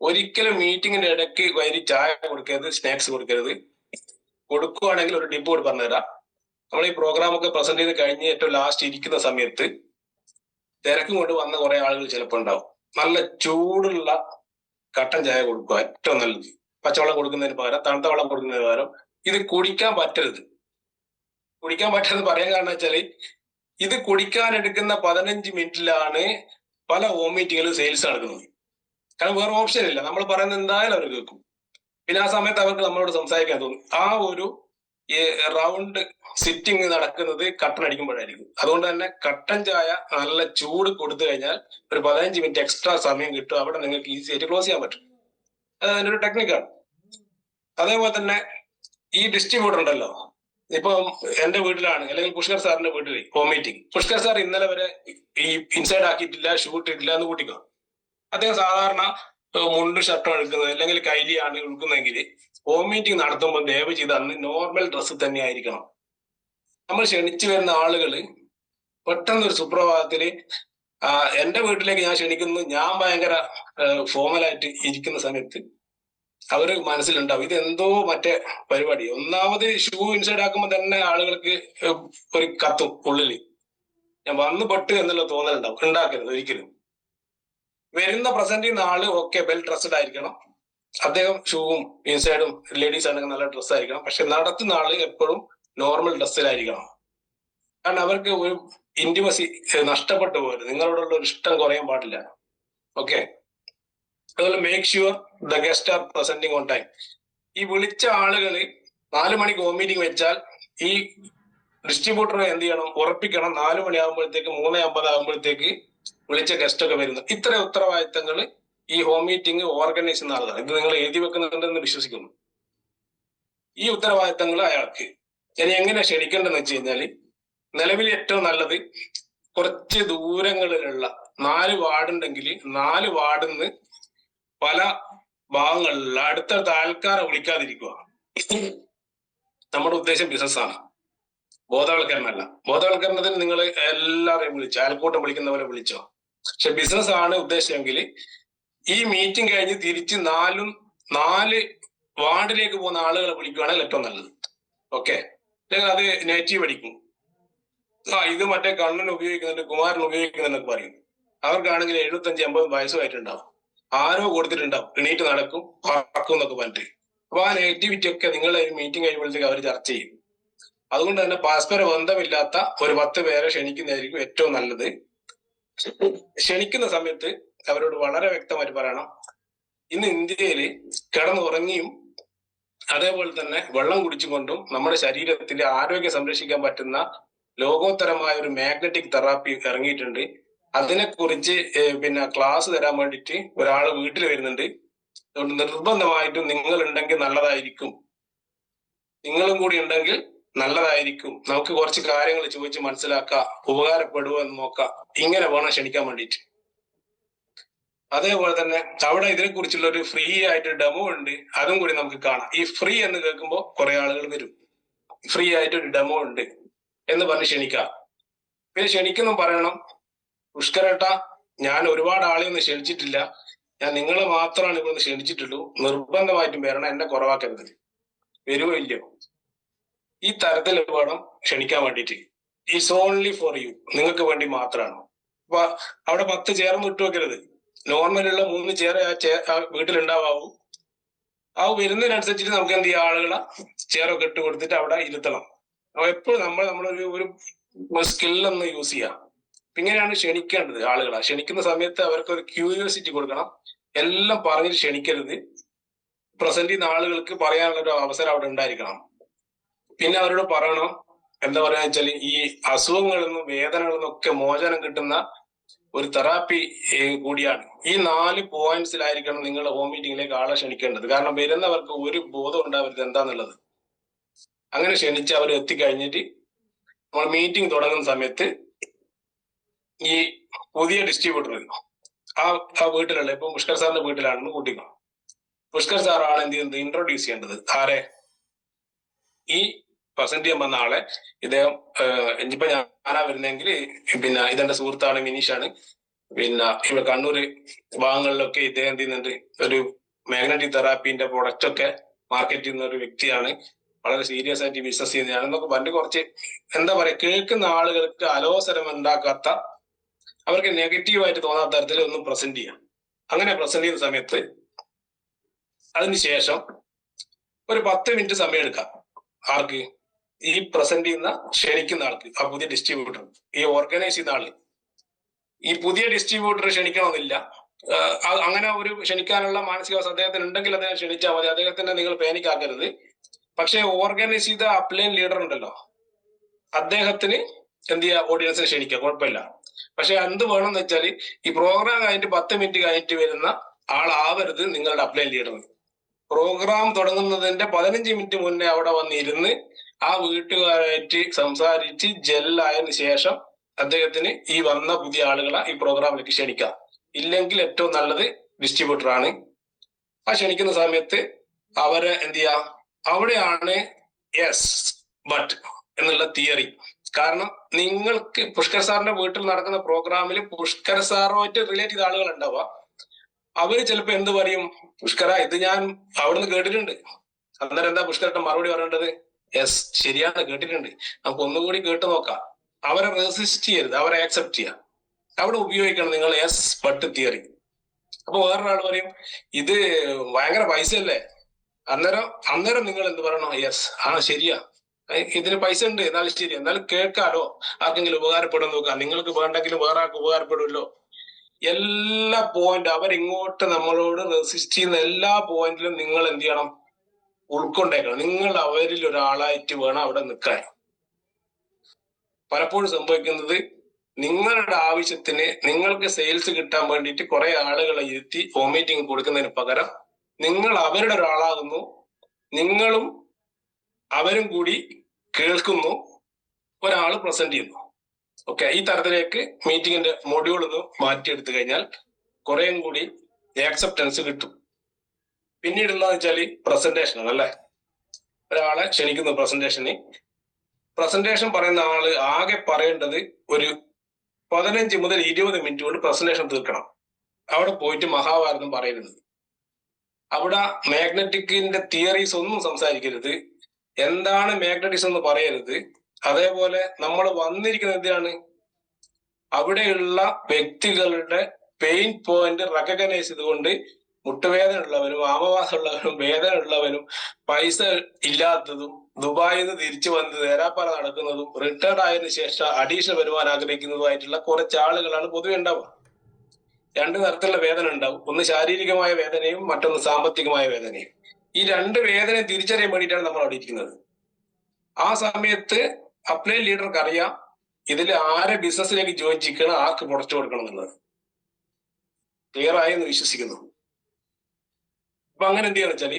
ഒരിക്കലും മീറ്റിങ്ങിന്റെ ഇടയ്ക്ക് വരി ചായ കൊടുക്കരുത്, സ്നാക്സ് കൊടുക്കരുത്. കൊടുക്കുകയാണെങ്കിൽ ഒരു ടിപ്പ് കൂടി പറഞ്ഞുതരാം. നമ്മൾ ഈ പ്രോഗ്രാം ഒക്കെ പ്രസന്റ് ചെയ്ത് കഴിഞ്ഞ് ഏറ്റവും ലാസ്റ്റ് ഇരിക്കുന്ന സമയത്ത് തിരക്കും കൊണ്ട് വന്ന കുറെ ആളുകൾ ചിലപ്പോൾ ഉണ്ടാവും. നല്ല ചൂടുള്ള കട്ടൻ ചായ കൊടുക്കുക ഏറ്റവും നല്ലത്. പച്ചവെള്ളം കൊടുക്കുന്നതിന് പകരം തണുത്ത വെള്ളം കൊടുക്കുന്നതിന് പകരം. ഇത് കുടിക്കാൻ പറ്റരുത്. കുടിക്കാൻ പറ്റരുത് പറയാൻ കാരണം വെച്ചാല് ഇത് കുടിക്കാൻ എടുക്കുന്ന 15 മിനിറ്റിലാണ് പല ഹോം മീറ്റിങ്ങിലും സെയിൽസ് നടക്കുന്നത്. കാരണം വേറെ ഓപ്ഷൻ ഇല്ല. നമ്മൾ പറയുന്നത് എന്തായാലും അവർ കേൾക്കും. പിന്നെ ആ സമയത്ത് അവർക്ക് നമ്മളോട് സംസാരിക്കാൻ തോന്നും. ആ ഒരു റൗണ്ട് സിറ്റിംഗ് നടക്കുന്നത് കട്ടൻ അടിക്കുമ്പോഴായിരിക്കും. അതുകൊണ്ട് തന്നെ കട്ടൻ ചായ നല്ല ചൂട് കൊടുത്തു കഴിഞ്ഞാൽ ഒരു 15 മിനിറ്റ് എക്സ്ട്രാ സമയം കിട്ടും. അവിടെ നിങ്ങൾക്ക് ഈസി ആയിട്ട് ക്ലോസ് ചെയ്യാൻ പറ്റും. അത് അതിന്റെ ഒരു ടെക്നിക്കാണ്. അതേപോലെ തന്നെ ഈ ഡിസ്ട്രിബ്യൂട്ടർ ഉണ്ടല്ലോ, ഇപ്പൊ എന്റെ വീട്ടിലാണ് അല്ലെങ്കിൽ പുഷ്കർ സാറിന്റെ വീട്ടിൽ ഹോം മീറ്റിംഗ്. പുഷ്കർ സാർ ഇന്നലെ വരെ ഈ ഇൻസൈഡ് ആക്കിയിട്ടില്ല, ഷൂട്ട് ഇട്ടില്ല എന്ന് കൂട്ടിക്കോ. അദ്ദേഹം സാധാരണ മുണ്ട് ഷർട്ടും എടുക്കുന്നത് അല്ലെങ്കിൽ കൈലിയാണ് എടുക്കുന്നതെങ്കിൽ ഹോം മീറ്റിംഗ് നടത്തുമ്പോൾ ദയവ് ചെയ്ത് അന്ന് നോർമൽ ഡ്രസ്സ് തന്നെ ആയിരിക്കണം. നമ്മൾ ക്ഷണിച്ചു വരുന്ന ആളുകള് പെട്ടെന്ന് ഒരു സുപ്രഭാതത്തില് എന്റെ വീട്ടിലേക്ക് ഞാൻ ക്ഷണിക്കുന്നു, ഞാൻ ഭയങ്കര ഫോമലായിട്ട് ഇരിക്കുന്ന സമയത്ത് അവര് മനസ്സിലുണ്ടാവും ഇത് എന്തോ മറ്റേ പരിപാടി. ഒന്നാമത് ഷൂ ഇൻസൈഡ് ആക്കുമ്പോൾ തന്നെ ആളുകൾക്ക് ഒരു കത്തും ഉള്ളില്, ഞാൻ വന്ന് പെട്ട് എന്നുള്ള തോന്നലുണ്ടാവും. ഉണ്ടാക്കരുത് ഒരിക്കലും. വരുന്ന പ്രസന്റ് ചെയ്യുന്ന ആള് ഓക്കെ വെൽ ഡ്രസ്ഡ് ആയിരിക്കണം, അദ്ദേഹം ഷൂവും ഇൻസൈഡും ലേഡീസ് ആണെങ്കിൽ നല്ല ഡ്രസ്സ് ആയിരിക്കണം. പക്ഷെ നടത്തുന്ന ആള് എപ്പോഴും നോർമൽ ഡ്രസ്സിലായിരിക്കണം. കാരണം അവർക്ക് ഒരു ഇന്റിമസി നഷ്ടപ്പെട്ടു പോകരുത്, നിങ്ങളോടുള്ള ഒരു ഇഷ്ടം കുറയാൻ പാടില്ല. ഓക്കെ, അതുപോലെ make sure the guest are presenting on time. ഈ വിളിച്ച ആളുകൾ 4 മണിക്ക് ഹോം മീറ്റിംഗ് വെച്ചാൽ ഈ ഡിസ്ട്രിബ്യൂട്ടർ എന്ത് ചെയ്യണം, ഉറപ്പിക്കണം 4 മണിയാകുമ്പോഴത്തേക്ക് 3:50 ആകുമ്പോഴത്തേക്ക് വിളിച്ച ഗസ്റ്റ് ഒക്കെ വരുന്നു. ഇത്ര ഉത്തരവാദിത്തങ്ങൾ ഈ ഹോം മീറ്റിംഗ് ഓർഗനൈസ് ചെയ്യുന്ന ആളാണ്. ഇത് നിങ്ങൾ എഴുതി വെക്കുന്നുണ്ടെന്ന് വിശ്വസിക്കുന്നു. ഈ ഉത്തരവാദിത്തങ്ങൾ അയാൾക്ക്. ഇനി എങ്ങനെ ക്ഷണിക്കേണ്ടതെന്ന് വെച്ച് കഴിഞ്ഞാല്, നിലവിൽ ഏറ്റവും നല്ലത് കുറച്ച് ദൂരങ്ങളിലുള്ള 4 വാർഡുണ്ടെങ്കിൽ 4 വാർഡിൽ നിന്ന് പല ഭാഗങ്ങളിലുള്ള അടുത്തടുത്ത ആൾക്കാരെ വിളിക്കാതിരിക്കുക. നമ്മുടെ ഉദ്ദേശം ബിസിനസ്സാണ്, ബോധവൽക്കരണമല്ല. ബോധവൽക്കരണത്തിന് നിങ്ങൾ എല്ലാവരെയും വിളിച്ചോ, അയൽക്കൂട്ടം വിളിക്കുന്ന പോലെ വിളിച്ചോ. പക്ഷെ ബിസിനസ് ആണ് ഉദ്ദേശമെങ്കിൽ ഈ മീറ്റിംഗ് കഴിഞ്ഞ് തിരിച്ച് 4 വാർഡിലേക്ക് പോകുന്ന ആളുകളെ വിളിക്കുകയാണെങ്കിൽ ഏറ്റവും നല്ലത്. ഓക്കെ, അല്ലെങ്കിൽ അത് നെഗറ്റീവ് അടിക്കും. ഇത് മറ്റേ കണ്ണൻ ഉപയോഗിക്കുന്നുണ്ട്, കുമാരൻ ഉപയോഗിക്കുന്നുണ്ടെന്നൊക്കെ പറയും. അവർക്കാണെങ്കിൽ 75-80 വയസ്സുമായിട്ടുണ്ടാവും, ആരോ കൊടുത്തിട്ടുണ്ടാവും, എണീറ്റ് നടക്കും പറക്കും എന്നൊക്കെ പറഞ്ഞിട്ട്. അപ്പൊ ആ നെഗറ്റിവിറ്റി ഒക്കെ നിങ്ങൾ മീറ്റിംഗ് കഴിയുമ്പോഴത്തേക്ക് അവർ ചർച്ച ചെയ്യും. അതുകൊണ്ട് തന്നെ പരസ്പര ബന്ധമില്ലാത്ത ഒരു 10 പേരെ ക്ഷണിക്കുന്നതായിരിക്കും ഏറ്റവും നല്ലത്. ക്ഷണിക്കുന്ന സമയത്ത് അവരോട് വളരെ വ്യക്തമായിട്ട് പറയണം, ഇന്ന് ഇന്ത്യയിൽ കിടന്നുറങ്ങിയും അതേപോലെ തന്നെ വെള്ളം കുടിച്ചുകൊണ്ടും നമ്മുടെ ശരീരത്തിന്റെ ആരോഗ്യം സംരക്ഷിക്കാൻ പറ്റുന്ന ലോകോത്തരമായ ഒരു മാഗ്നറ്റിക് തെറാപ്പി ഇറങ്ങിയിട്ടുണ്ട്. അതിനെക്കുറിച്ച് ക്ലാസ് തരാൻ വേണ്ടിയിട്ട് ഒരാൾ വീട്ടിൽ വരുന്നുണ്ട്. അതുകൊണ്ട് നിർബന്ധമായിട്ടും നിങ്ങൾ ഉണ്ടെങ്കിൽ നല്ലതായിരിക്കും, നിങ്ങളും കൂടി ഉണ്ടെങ്കിൽ നല്ലതായിരിക്കും. നമുക്ക് കുറച്ച് കാര്യങ്ങൾ ചോദിച്ച് മനസ്സിലാക്കാം, ഉപകാരപ്പെടുമോ എന്ന് നോക്കാം. ഇങ്ങനെ വേണം ക്ഷണിക്കാൻ വേണ്ടിയിട്ട്. അതേപോലെ തന്നെ അവിടെ ഇതിനെക്കുറിച്ചുള്ള ഒരു ഫ്രീ ആയിട്ട് ഡെമോ ഉണ്ട്, അതും കൂടി നമുക്ക് കാണാം. ഈ ഫ്രീ എന്ന് കേൾക്കുമ്പോൾ കുറെ ആളുകൾ വരും. ഫ്രീ ആയിട്ട് ഒരു ഡെമോ ഉണ്ട് എന്ന് പറഞ്ഞ് ക്ഷണിക്കാം. പിന്നെ ക്ഷണിക്കുന്നു പറയണം, പുഷ്കരേട്ട, ഞാൻ ഒരുപാട് ആളെയൊന്നും ക്ഷണിച്ചിട്ടില്ല, ഞാൻ നിങ്ങളെ മാത്രമാണ് ഇവിടെ ക്ഷണിച്ചിട്ടുള്ളൂ, നിർബന്ധമായിട്ടും വരണം, എന്നെ കുറവാക്കരുത്. വരുമോ ഇല്ലയോ? ഈ തരത്തിൽ വേണം ക്ഷണിക്കാൻ വേണ്ടിയിട്ട്. ഇറ്റ്സ് ഓൺലി ഫോർ യു, നിങ്ങൾക്ക് വേണ്ടി മാത്രമാണ്. അപ്പൊ അവിടെ 10 ചെയറൊന്നും ഇട്ട് വെക്കരുത്. നോർമലുള്ള 3 ചെയർ ആ വീട്ടിലുണ്ടാവാവൂ. ആ വരുന്നതിനനുസരിച്ചിട്ട് നമുക്ക് എന്ത് ചെയ്യാം, ആളുകളെ ചെയറൊക്കെ ഇട്ട് കൊടുത്തിട്ട് അവിടെ ഇരുത്തണം. അപ്പൊ എപ്പോഴും നമ്മളൊരു സ്കില്ലൊന്ന് യൂസ് ചെയ്യാം. ഇങ്ങനെയാണ് ക്ഷണിക്കേണ്ടത് ആളുകളെ. ക്ഷണിക്കുന്ന സമയത്ത് അവർക്ക് ഒരു ക്യൂരിയോസിറ്റി കൊടുക്കണം. എല്ലാം പറഞ്ഞിട്ട് ക്ഷണിക്കരുത്. പ്രസന്റ് ചെയ്യുന്ന ആളുകൾക്ക് പറയാനുള്ള ഒരു അവസരം അവിടെ ഉണ്ടായിരിക്കണം. പിന്നെ അവരോട് പറയണം, എന്താ പറയാ വെച്ചാൽ, ഈ അസുഖങ്ങളിൽ നിന്നും വേദനകളിൽ നിന്നൊക്കെ മോചനം കിട്ടുന്ന ഒരു തെറാപ്പി കൂടിയാണ്. ഈ 4 പോയിന്റ്സിലായിരിക്കണം നിങ്ങൾ ഹോം മീറ്റിംഗിലേക്ക് ആളെ ക്ഷണിക്കേണ്ടത്. കാരണം വരുന്നവർക്ക് ഒരു ബോധം ഉണ്ടാവരുത് എന്താന്നുള്ളത്. അങ്ങനെ ക്ഷണിച്ച് അവർ എത്തിക്കഴിഞ്ഞിട്ട് നമ്മൾ മീറ്റിംഗ് തുടങ്ങുന്ന സമയത്ത് ഈ പുതിയ ഡിസ്ട്രിബ്യൂട്ടർ ആ വീട്ടിലുള്ള, ഇപ്പൊ പുഷ്കർ സാറിന്റെ വീട്ടിലാണെന്ന് കൂട്ടിക്കോ. പുഷ്കർ സാറാണ് എന്ത് ചെയ്യുന്നത്, ഇൻട്രൊഡ്യൂസ് ചെയ്യേണ്ടത്. ആരെ? ഈ പ്രസന്റ് ചെയ്യാൻ വന്ന ആളെ. ഇദ്ദേഹം ഇനിയിപ്പോ ഞാനാ വരുന്നെങ്കിൽ ഇതെന്റെ സുഹൃത്താണ്, മിനീഷാണ്. ഇവിടെ കണ്ണൂര് ഭാഗങ്ങളിലൊക്കെ ഇദ്ദേഹം എന്ത് ചെയ്യുന്നുണ്ട്, ഒരു മാഗ്നറ്റിക് തെറാപ്പിന്റെ പ്രൊഡക്റ്റ് ഒക്കെ മാർക്കറ്റ് ചെയ്യുന്ന ഒരു വ്യക്തിയാണ്, വളരെ സീരിയസ് ആയിട്ട് ബിസിനസ് ചെയ്യുന്നതാണ് എന്നൊക്കെ പറഞ്ഞ് കുറച്ച് എന്താ പറയാ, കേൾക്കുന്ന ആളുകൾക്ക് അലോസരം ഉണ്ടാക്കാത്ത, അവർക്ക് നെഗറ്റീവായിട്ട് തോന്നാത്ത തരത്തിൽ ഒന്ന് പ്രസന്റ് ചെയ്യാം. അങ്ങനെ പ്രസന്റ് ചെയ്യുന്ന സമയത്ത് അതിനുശേഷം ഒരു 10 മിനിറ്റ് സമയം എടുക്കാം. ആർക്ക്? ഈ പ്രസന്റ് ചെയ്യുന്ന ക്ഷണിക്കുന്ന ആൾക്ക്, ആ പുതിയ ഡിസ്ട്രിബ്യൂട്ടർ, ഈ ഓർഗനൈസ് ചെയ്യുന്ന ആള്. ഈ പുതിയ ഡിസ്ട്രിബ്യൂട്ടർ ക്ഷണിക്കണമെന്നില്ല. അങ്ങനെ ഒരു ക്ഷണിക്കാനുള്ള മാനസികാവസ്ഥ അദ്ദേഹത്തിന് ഉണ്ടെങ്കിൽ അദ്ദേഹം ക്ഷണിച്ചാൽ മതി. അദ്ദേഹത്തിന്റെ നിങ്ങൾ പാനിക്കാക്കരുത്. പക്ഷെ ഓർഗനൈസ് ചെയ്ത അപ്ലൈൻ ലീഡർ ഉണ്ടല്ലോ, അദ്ദേഹത്തിന് എന്ത് ചെയ്യുക, ഓഡിയൻസിനെ ക്ഷണിക്കുക, കുഴപ്പമില്ല. പക്ഷെ എന്ത് വേണമെന്ന് വെച്ചാൽ, ഈ പ്രോഗ്രാം കഴിഞ്ഞിട്ട് 10 മിനിറ്റ് കഴിഞ്ഞിട്ട് വരുന്ന ആളാവരുത് നിങ്ങളുടെ അപ്ലൈൻ ലീഡർ. പ്രോഗ്രാം തുടങ്ങുന്നതിന്റെ 15 മിനിറ്റ് മുന്നേ അവിടെ വന്നിരുന്ന് ആ വീട്ടുകാരായിട്ട് സംസാരിച്ച് ജെല്ലായതിനു ശേഷം അദ്ദേഹത്തിന് ഈ വന്ന പുതിയ ആളുകളെ ഈ പ്രോഗ്രാമിലേക്ക് ക്ഷണിക്കാം. ഇല്ലെങ്കിൽ ഏറ്റവും നല്ലത് ഡിസ്ട്രിബ്യൂട്ടർ ആണ്. ആ ക്ഷണിക്കുന്ന സമയത്ത് അവരെ എന്ത് ചെയ്യാം, അവിടെയാണ് യെസ് ബട്ട് എന്നുള്ള തിയറി. കാരണം നിങ്ങൾക്ക് പുഷ്കർ സാറിന്റെ വീട്ടിൽ നടക്കുന്ന പ്രോഗ്രാമിൽ പുഷ്കർ സാറുമായിട്ട് റിലേറ്റ് ചെയ്ത ആളുകൾ ഉണ്ടാവുക. അവര് ചിലപ്പോ എന്ത് പറയും, പുഷ്കര ഇത് ഞാൻ അവിടുന്ന് കേട്ടിട്ടുണ്ട്. അന്നേരം എന്താ പുഷ്കരട്ടൻ മറുപടി പറയേണ്ടത്? യെസ്, ശരിയാണ്, കേട്ടിട്ടുണ്ട്, നമുക്ക് ഒന്നുകൂടി കേട്ടു നോക്കാം. അവരെ റെസിസ്റ്റ് ചെയ്യരുത്, അവരെ ആക്സെപ്റ്റ് ചെയ്യാം. അവിടെ ഉപയോഗിക്കണം നിങ്ങൾ യെസ് ബട്ട് തിയറി. അപ്പൊ വേറൊരാൾ പറയും ഇത് ഭയങ്കര പൈസയല്ലേ, അന്നേരം നിങ്ങൾ എന്ത് പറയണം? യെസ്, ശരിയാ, ഇതിന് പൈസ ഉണ്ട്, എന്നാലും ശരി, എന്നാലും കേൾക്കാലോ, ആർക്കെങ്കിലും ഉപകാരപ്പെടും നോക്കാം, നിങ്ങൾക്ക് വേണ്ടെങ്കിലും വേറെ ആർക്ക് ഉപകാരപ്പെടുമല്ലോ. എല്ലാ പോയിന്റ് അവരിങ്ങോട്ട് നമ്മളോട് റെസിസ്റ്റ് ചെയ്യുന്ന എല്ലാ പോയിന്റിലും നിങ്ങൾ എന്ത് ചെയ്യണം? ഉൾക്കൊണ്ടേക്കണം. നിങ്ങൾ അവരിൽ ഒരാളായിട്ട് വേണം അവിടെ നിൽക്കാൻ. പലപ്പോഴും സംഭവിക്കുന്നത്, നിങ്ങളുടെ ആവശ്യത്തിന് നിങ്ങൾക്ക് സെയിൽസ് കിട്ടാൻ വേണ്ടിയിട്ട് കുറെ ആളുകളെ ഇരുത്തി ഹോം മീറ്റിംഗ് കൊടുക്കുന്നതിന് പകരം നിങ്ങൾ അവരുടെ ഒരാളാകുന്നു, നിങ്ങളും അവരും കൂടി കേൾക്കുന്നു, ഒരാള് പ്രസന്റ് ചെയ്യുന്നു. ഓക്കെ, ഈ തരത്തിലേക്ക് മീറ്റിംഗിന്റെ മൊഡ്യൂൾ ഒന്ന് മാറ്റിയെടുത്തു കഴിഞ്ഞാൽ കുറേയും കൂടി ആക്സെപ്റ്റൻസ് കിട്ടും. പിന്നീടുള്ളതെന്ന് വെച്ചാൽ പ്രസന്റേഷൻ ആണ് അല്ലെ. ഒരാളെ ക്ഷണിക്കുന്നു പ്രസന്റേഷൻ പറയുന്ന ആള് ആകെ പറയേണ്ടത് ഒരു 15 മുതൽ 20 മിനിറ്റ് കൊണ്ട് പ്രസന്റേഷൻ തീർക്കണം. അവിടെ പോയിട്ട് മഹാഭാരതം പറയരുത്, അവിടെ മാഗ്നറ്റിക്കിന്റെ തിയറീസ് ഒന്നും സംസാരിക്കരുത്, എന്താണ് മാഗ്നറ്റിക്സ് എന്ന് പറയരുത്. അതേപോലെ നമ്മൾ വന്നിരിക്കുന്നത് എന്തിനാണ്? അവിടെയുള്ള വ്യക്തികളുടെ പെയിൻ പോയിന്റ് റെക്കഗ്നൈസ് ചെയ്തുകൊണ്ട് മുട്ടുവേദന ഉള്ളവനും ആമവാസം ഉള്ളവനും വേദന ഉള്ളവനും പൈസ ഇല്ലാത്തതും ദുബായിൽ നിന്ന് തിരിച്ചു വന്ന് തേരാപ്പാറ നടക്കുന്നതും റിട്ടയർഡ് ആയതിനു ശേഷം അഡീഷണൽ വരുവാൻ ആഗ്രഹിക്കുന്നതുമായിട്ടുള്ള കുറച്ച് ആളുകളാണ് പൊതുവെ ഉണ്ടാവുക. രണ്ട് തരത്തിലുള്ള വേദന ഉണ്ടാവും, ഒന്ന് ശാരീരികമായ വേദനയും മറ്റൊന്ന് സാമ്പത്തികമായ വേദനയും. ഈ രണ്ട് വേദനയും തിരിച്ചറിയാൻ വേണ്ടിയിട്ടാണ് നമ്മൾ അവിടെ ഇരിക്കുന്നത്. ആ സമയത്ത് അപ്ലൈ ലീഡർക്ക് അറിയാം ഇതിൽ ആരെ ബിസിനസ്സിലേക്ക് ജോയിൻ ചെയ്യണം, ആർക്ക് പുറത്തു കൊടുക്കണം എന്നുള്ളത്. ക്ലിയർ ആയെന്ന് വിശ്വസിക്കുന്നു. അപ്പൊ അങ്ങനെ എന്ത് ചെയ്യാന്ന് വെച്ചാല്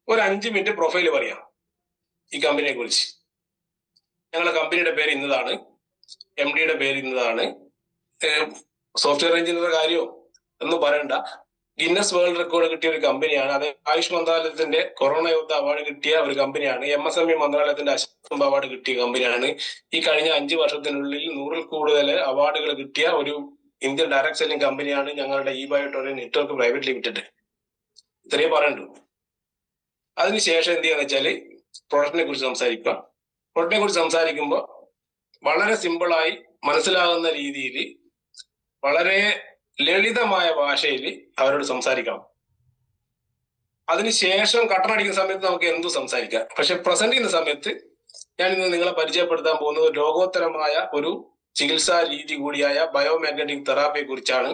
ഒരു 5 മിനിറ്റ് പ്രൊഫൈല് പറയാം ഈ കമ്പനിയെ കുറിച്ച്. ഞങ്ങളുടെ കമ്പനിയുടെ പേര് ഇന്നതാണ്, MD യുടെ പേര് ഇന്നതാണ്, സോഫ്റ്റ്വെയർ എഞ്ചിനീയറുടെ കാര്യമോ ഒന്നും പറയണ്ട, ഗിന്നസ് വേൾഡ് റെക്കോർഡ് കിട്ടിയ ഒരു കമ്പനിയാണ്, അത് ആയുഷ് മന്ത്രാലയത്തിന്റെ കൊറോണ യോദ്ധ അവാർഡ് കിട്ടിയ ഒരു കമ്പനിയാണ്, MSME മന്ത്രാലയത്തിന്റെ അശോക് അവാർഡ് കിട്ടിയ കമ്പനിയാണ്, ഈ കഴിഞ്ഞ 5 വർഷത്തിനുള്ളിൽ 100-ൽ കൂടുതൽ അവാർഡുകൾ കിട്ടിയ ഒരു ഇന്ത്യൻ ഡയറക്ട് സെല്ലിംഗ് കമ്പനിയാണ് ഞങ്ങളുടെ ബയോട്ടോറിയൽ നെറ്റ്വർക്ക് പ്രൈവറ്റ് ലിമിറ്റഡ്. ഇത്രയും പറയണ്ടു. അതിനുശേഷം എന്ത് ചെയ്യാന്ന് വെച്ചാല് പ്രൊഡക്റ്റിനെ കുറിച്ച് സംസാരിക്കുക. പ്രൊഡക്റ്റിനെ കുറിച്ച് സംസാരിക്കുമ്പോൾ വളരെ സിമ്പിളായി മനസ്സിലാകുന്ന രീതിയിൽ വളരെ ലളിതമായ ഭാഷയിൽ അവരോട് സംസാരിക്കണം. അതിനുശേഷം കട്ടണടിക്കുന്ന സമയത്ത് നമുക്ക് എന്തും സംസാരിക്കാം. പക്ഷെ പ്രസന്റ് ചെയ്യുന്ന സമയത്ത് ഞാൻ ഇന്ന് നിങ്ങളെ പരിചയപ്പെടുത്താൻ പോകുന്നത് ലോകോത്തരമായ ഒരു ചികിത്സാ രീതി കൂടിയായ ബയോമാഗ്നറ്റിക് തെറാപ്പിയെ കുറിച്ചാണ്.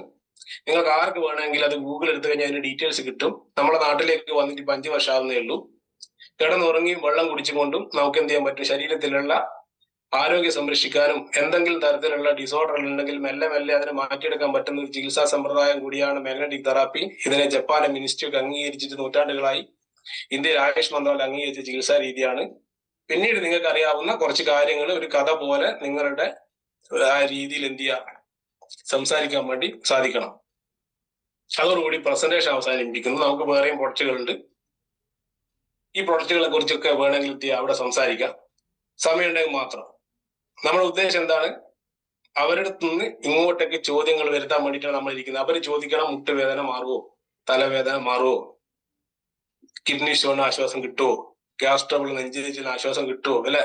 നിങ്ങൾക്ക് ആർക്ക് വേണമെങ്കിൽ അത് ഗൂഗിൾ എടുത്തു കഴിഞ്ഞാൽ അതിന്റെ ഡീറ്റെയിൽസ് കിട്ടും. നമ്മുടെ നാട്ടിലേക്ക് വന്നിട്ട് ഇപ്പൊ 5 വർഷം ആവുന്നേ ഉള്ളൂ. കിടന്നുറങ്ങിയും വെള്ളം കുടിച്ചുകൊണ്ടും നമുക്ക് എന്ത് ചെയ്യാൻ പറ്റും? ശരീരത്തിലുള്ള ആരോഗ്യം സംരക്ഷിക്കാനും എന്തെങ്കിലും തരത്തിലുള്ള ഡിസോർഡർ ഉണ്ടെങ്കിൽ മെല്ലെ മെല്ലെ അതിനെ മാറ്റിയെടുക്കാൻ പറ്റുന്ന ഒരു ചികിത്സാ സമ്പ്രദായം കൂടിയാണ് മാഗ്നറ്റിക് തെറാപ്പി. ഇതിനെ ജപ്പാൻ മിനിസ്ട്രി അംഗീകരിച്ചിട്ട് നൂറ്റാണ്ടുകളായി. ഇന്ത്യയിൽ ആയുഷ് മന്ത്രാലയം അംഗീകരിച്ച ചികിത്സാ രീതിയാണ്. പിന്നീട് നിങ്ങൾക്ക് അറിയാവുന്ന കുറച്ച് കാര്യങ്ങൾ ഒരു കഥ പോലെ നിങ്ങളുടെ ആ രീതിയിൽ എന്ത് ചെയ്യുക, സംസാരിക്കാൻ വേണ്ടി സാധിക്കണം. അതോടുകൂടി പ്രസന്റേഷൻ അവസാനിപ്പിക്കുന്നു. നമുക്ക് വേറെയും പ്രൊഡക്റ്റുകളുണ്ട്. ഈ പ്രൊഡക്റ്റുകളെ കുറിച്ചൊക്കെ വേണമെങ്കിൽ അവിടെ സംസാരിക്കാം, സമയമുണ്ടെങ്കിൽ മാത്രം. നമ്മുടെ ഉദ്ദേശം എന്താണ്? അവരുടെ നിന്ന് ഇങ്ങോട്ടേക്ക് ചോദ്യങ്ങൾ വരുത്താൻ വേണ്ടിയിട്ടാണ് നമ്മൾ ഇരിക്കുന്നത്. അവർ ചോദിക്കണം, മുട്ടുവേദന മാറുമോ, തലവേദന മാറുമോ, കിഡ്നി സ്റ്റോണിന് ആശ്വാസം കിട്ടുമോ, ഗ്യാസ് ട്രബിൾ നെഞ്ചിരിച്ചിന് ആശ്വാസം കിട്ടുമോ, അല്ലെ?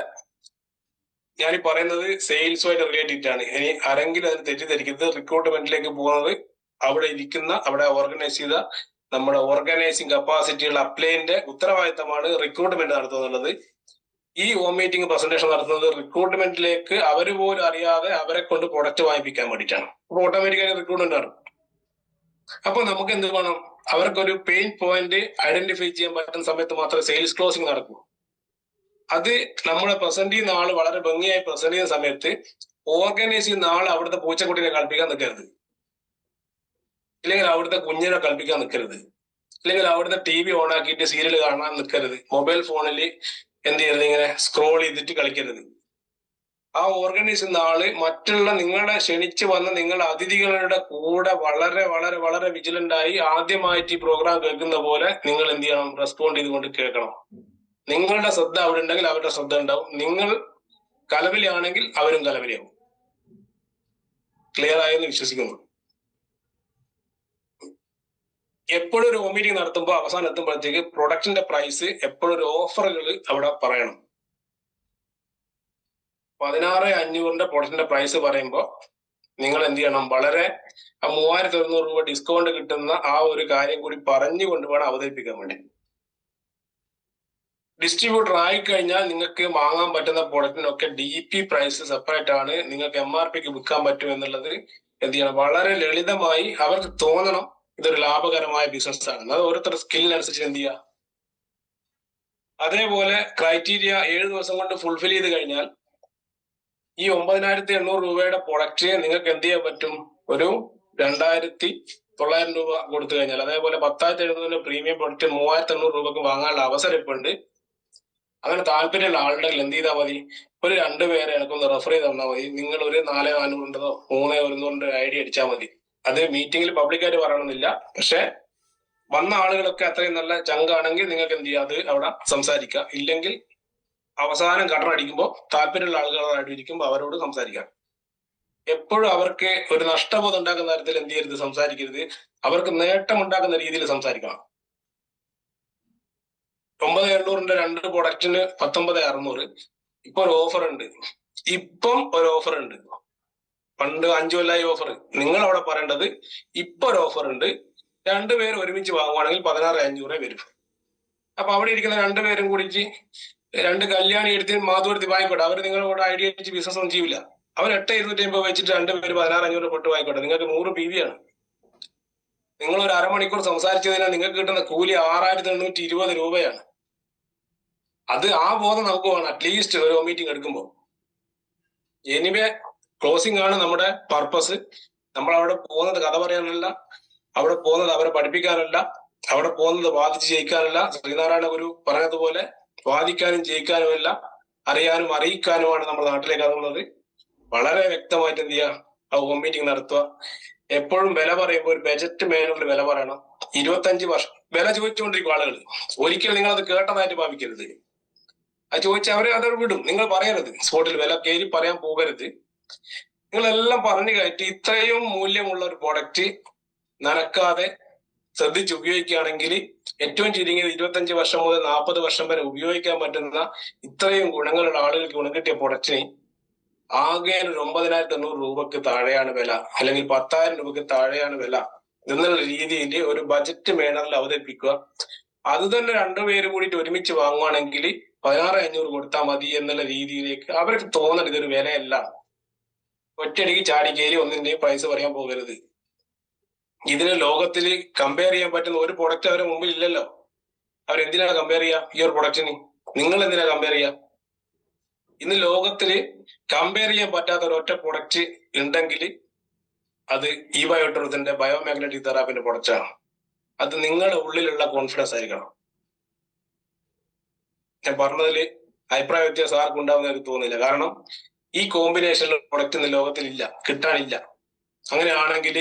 ഞാൻ ഈ പറയുന്നത് സെയിൽസുമായിട്ട് റിലേറ്റഡ് ആണ്. ഇനി ആരെങ്കിലും അതിന് തെറ്റിദ്ധരിക്കരുത്. റിക്രൂട്ട്മെന്റിലേക്ക് പോകുന്നത് അവിടെ ഓർഗനൈസ് ചെയ്ത നമ്മുടെ ഓർഗനൈസിങ് കപ്പാസിറ്റിയുള്ള അപ്ലൈന്റെ ഉത്തരവാദിത്തമാണ് റിക്രൂട്ട്മെന്റ് നടത്തുന്നത്. ഈ ഹോം മീറ്റിംഗ് പ്രസന്റേഷൻ നടത്തുന്നത് റിക്രൂട്ട്മെന്റിലേക്ക് അവർ പോലും അറിയാതെ അവരെ കൊണ്ട് പ്രൊഡക്റ്റ് വാങ്ങിപ്പിക്കാൻ വേണ്ടിയിട്ടാണ്. അപ്പൊ ഓട്ടോമാറ്റിക്കായി റിക്രൂട്ട്മെന്റ് ആണ്. അപ്പൊ നമുക്ക് എന്ത് വേണം? അവർക്കൊരു പെയിൻ പോയിന്റ് ഐഡന്റിഫൈ ചെയ്യാൻ പറ്റുന്ന സമയത്ത് മാത്രമേ സെയിൽസ് ക്ലോസിംഗ് നടക്കൂ. അത് നമ്മളെ പ്രസന്റ് ചെയ്യുന്ന ആള് വളരെ ഭംഗിയായി പ്രസന്റ് ചെയ്യുന്ന സമയത്ത് ഓർഗനൈസ് ചെയ്യുന്ന ആൾ അവിടുത്തെ പൂച്ചക്കുട്ടിനെ കളിപ്പിക്കാൻ നിൽക്കരുത്, ഇല്ലെങ്കിൽ അവിടുത്തെ കുഞ്ഞിനെ കളിപ്പിക്കാൻ നിൽക്കരുത്, ഇല്ലെങ്കിൽ അവിടുത്തെ TV ഓൺ ആക്കിയിട്ട് സീരിയൽ കാണാൻ നിൽക്കരുത്, മൊബൈൽ ഫോണിൽ എന്ത് ചെയ്യരുത്, ഇങ്ങനെ സ്ക്രോൾ ചെയ്തിട്ട് കളിക്കരുത്. ആ ഓർഗനൈസ് ചെയ്യുന്ന ആള് മറ്റുള്ള നിങ്ങളെ ക്ഷണിച്ചു വന്ന നിങ്ങളുടെ അതിഥികളുടെ കൂടെ വളരെ വളരെ വളരെ വിജിലന്റ് ആയി ആദ്യമായിട്ട് ഈ പ്രോഗ്രാം കേൾക്കുന്ന പോലെ നിങ്ങൾ എന്ത് ചെയ്യണം? റെസ്പോണ്ട് ചെയ്തുകൊണ്ട് കേൾക്കണം. നിങ്ങളുടെ ശ്രദ്ധ അവിടെ ഉണ്ടെങ്കിൽ അവരുടെ ശ്രദ്ധ ഉണ്ടാവും. നിങ്ങൾ കലവിലാണെങ്കിൽ അവരും കലവിലാവും. ക്ലിയർ ആയെന്ന് വിശ്വസിക്കുന്നു. എപ്പോഴും ഒരു ഹോം മീറ്റിംഗ് നടത്തുമ്പോൾ അവസാനം എത്തുമ്പോഴത്തേക്ക് പ്രൊഡക്റ്റിന്റെ പ്രൈസ് എപ്പോഴും ഒരു ഓഫറുകൾ അവിടെ പറയണം. 16,500 പ്രൊഡക്റ്റിന്റെ പ്രൈസ് പറയുമ്പോൾ നിങ്ങൾ എന്ത് ചെയ്യണം, വളരെ ആ 3,100 രൂപ ഡിസ്കൗണ്ട് കിട്ടുന്ന ആ ഒരു കാര്യം കൂടി പറഞ്ഞുകൊണ്ട് വേണം അവതരിപ്പിക്കാൻ വേണ്ടി. ഡിസ്ട്രിബ്യൂട്ടർ ആയിക്കഴിഞ്ഞാൽ നിങ്ങൾക്ക് വാങ്ങാൻ പറ്റുന്ന പ്രൊഡക്റ്റിനൊക്കെ DP പ്രൈസ് സെപ്പറേറ്റ് ആണ്, നിങ്ങൾക്ക് MRPക്ക് വിൽക്കാൻ പറ്റും എന്നുള്ളത് എന്ത് ചെയ്യണം, വളരെ ലളിതമായി അവർക്ക് തോന്നണം ഇതൊരു ലാഭകരമായ ബിസിനസ് ആണ്. അത് ഓരോരുത്തരുടെ സ്കില്ലിനനുസരിച്ച് എന്ത് ചെയ്യുക. അതേപോലെ ക്രൈറ്റീരിയ 7 ദിവസം കൊണ്ട് ഫുൾഫിൽ ചെയ്ത് കഴിഞ്ഞാൽ ഈ 9,800 രൂപയുടെ പ്രൊഡക്റ്റ് നിങ്ങൾക്ക് എന്ത് ചെയ്യാൻ പറ്റും, ഒരു 2,900 രൂപ കൊടുത്തു കഴിഞ്ഞാൽ, അതേപോലെ 10,700 പ്രീമിയം പ്രൊഡക്റ്റ് 3,800 രൂപക്ക് വാങ്ങാനുള്ള അവസരം ഇപ്പൊ ഉണ്ട്. അങ്ങനെ താല്പര്യമുള്ള ആളുടെ എന്ത് ചെയ്താൽ മതി, ഒരു 2 പേരെ എനിക്കൊന്ന് റെഫർ ചെയ്ത് തന്നാൽ മതി. നിങ്ങൾ ഒരു 4,400 3,100 ഐഡി അടിച്ചാൽ മതി. അത് മീറ്റിംഗിൽ പബ്ലിക്കായിട്ട് പറയണമെന്നില്ല, പക്ഷെ വന്ന ആളുകളൊക്കെ അത്രയും നല്ല ചങ്കാണെങ്കിൽ നിങ്ങൾക്ക് എന്ത് ചെയ്യാം, അത് അവിടെ സംസാരിക്കാം. ഇല്ലെങ്കിൽ അവസാനം കട്ടർ അടിക്കുമ്പോൾ താല്പര്യമുള്ള ആളുകളായിട്ട് ഇരിക്കുമ്പോൾ അവരോട് സംസാരിക്കാം. എപ്പോഴും അവർക്ക് ഒരു നഷ്ടബോധം ഉണ്ടാക്കുന്ന തരത്തിൽ എന്ത് ചെയ്യരുത്, സംസാരിക്കരുത്. അവർക്ക് നേട്ടം ഉണ്ടാക്കുന്ന രീതിയിൽ സംസാരിക്കണം. 9,700 2 പ്രൊഡക്റ്റിന് 19,600. ഇപ്പൊ ഒരു ഓഫർ ഉണ്ട്. പണ്ട് 5 കൊല്ലായി ഓഫർ. നിങ്ങൾ അവിടെ പറയേണ്ടത് ഇപ്പൊ ഒരു ഓഫർ ഉണ്ട്, 2 പേര് ഒരുമിച്ച് വാങ്ങുവാണെങ്കിൽ 16,500 വരും. അപ്പൊ അവിടെ ഇരിക്കുന്ന 2 പേരും കൂടിച്ച് 2 കല്യാണി എടുത്ത് മാധുവെടുത്ത് വാങ്ങിക്കോട്ടെ. അവർ നിങ്ങളോട് ഐഡിയ വെച്ച് ബിസിനസ് ഒന്നും ചെയ്യില്ല. അവർ 8,250 വെച്ചിട്ട് 2 പേര് 16,500 പെട്ട് വാങ്ങിക്കോട്ടെ. നിങ്ങൾക്ക് 100 PV ആണ്. നിങ്ങൾ ഒരു അരമണിക്കൂർ സംസാരിച്ചതിനാൽ നിങ്ങൾക്ക് കിട്ടുന്ന കൂലി 6,820 രൂപയാണ്. അത് ആ ബോധം നമുക്ക് വേണം അറ്റ്ലീസ്റ്റ് ഒരു മീറ്റിംഗ് എടുക്കുമ്പോൾ. എനിവേ ക്ലോസിംഗ് ആണ് നമ്മുടെ പർപ്പസ്. നമ്മൾ അവിടെ പോകുന്നത് കഥ പറയാനല്ല, അവിടെ പോകുന്നത് അവരെ പഠിപ്പിക്കാനല്ല, അവിടെ പോകുന്നത് വാദിച്ച് ജയിക്കാനല്ല. ശ്രീനാരായണ ഗുരു പറഞ്ഞതുപോലെ വാദിക്കാനും ജയിക്കാനുമല്ല, അറിയാനും അറിയിക്കാനുമാണ് നമ്മൾ നാട്ടിലേക്ക് ഇറങ്ങുന്നത്. വളരെ വ്യക്തമായിട്ട് എന്ത് ചെയ്യുക, ആ ഹോം മീറ്റിംഗ് നടത്തുക. എപ്പോഴും വില പറയുമ്പോൾ ഒരു ബജറ്റ് മേനറിൽ വില പറയണം. 25 വർഷം വില ചോദിച്ചുകൊണ്ടിരിക്കും ആളുകൾ. ഒരിക്കലും നിങ്ങൾ അത് കേട്ടതായിട്ട് ഭാവിക്കരുത്. അത് ചോദിച്ചാൽ അവരെ അത് വിടും. നിങ്ങൾ പറയരുത്, സ്പോട്ടിൽ വില കയറി പറയാൻ പോകരുത്. നിങ്ങളെല്ലാം പറഞ്ഞു കയറ്റി ഇത്രയും മൂല്യമുള്ള ഒരു പ്രൊഡക്റ്റ് നനക്കാതെ ശ്രദ്ധിച്ച് ഉപയോഗിക്കുകയാണെങ്കിൽ ഏറ്റവും ചുരുങ്ങിയത് 25 വർഷം മുതൽ 40 വർഷം വരെ ഉപയോഗിക്കാൻ പറ്റുന്ന ഇത്രയും ഗുണങ്ങളുള്ള ആളുകൾക്ക് ഗുണം കിട്ടിയ പ്രൊഡക്റ്റിന് ആകെ ഒരു 9,800 രൂപക്ക് താഴെയാണ് വില, അല്ലെങ്കിൽ 10,000 രൂപക്ക് താഴെയാണ് വില എന്നുള്ള രീതിയിൽ ഒരു ബജറ്റ് മേനറിൽ അവതരിപ്പിക്കുക. അത് തന്നെ 2 പേര് കൂടിയിട്ട് ഒരുമിച്ച് വാങ്ങുവാണെങ്കിൽ 16,500 കൊടുത്താൽ മതി എന്നുള്ള രീതിയിലേക്ക് അവർക്ക് തോന്നരുത് ഇതൊരു വിലയല്ല. ഒറ്റയടിക്ക് ചാടി കയറി ഒന്നിന്റെയും പ്രൈസ് പറയാൻ പോകരുത്. ഇതിന് ലോകത്തിൽ കമ്പയർ ചെയ്യാൻ പറ്റുന്ന ഒരു പ്രൊഡക്റ്റ് അവരുടെ മുമ്പിൽ ഇല്ലല്ലോ. അവരെന്തിനാണ് കമ്പയർ ചെയ്യുക ഈ ഒരു പ്രൊഡക്റ്റിന്? നിങ്ങൾ എന്തിനാ കമ്പയർ ചെയ്യുക? ഇന്ന് ലോകത്തിൽ കമ്പയർ ചെയ്യാൻ പറ്റാത്ത ഒരൊറ്റ പ്രൊഡക്റ്റ് ഉണ്ടെങ്കിൽ അത് ഈ ബയോട്രൂത്തിന്റെ ബയോമാഗ്നറ്റിക് തെറാപ്പിന്റെ പ്രൊഡക്റ്റാണ്. അത് നിങ്ങളുടെ ഉള്ളിലുള്ള കോൺഫിഡൻസ് ആയിരിക്കണം. ഞാൻ പറഞ്ഞതിൽ അഭിപ്രായ വ്യത്യാസം ആർക്കും ഉണ്ടാവുന്ന എനിക്ക് തോന്നുന്നില്ല. കാരണം ഈ കോമ്പിനേഷനിലുള്ള പ്രൊഡക്റ്റ് ഇന്ന് ലോകത്തിലില്ല, കിട്ടാനില്ല. അങ്ങനെയാണെങ്കിൽ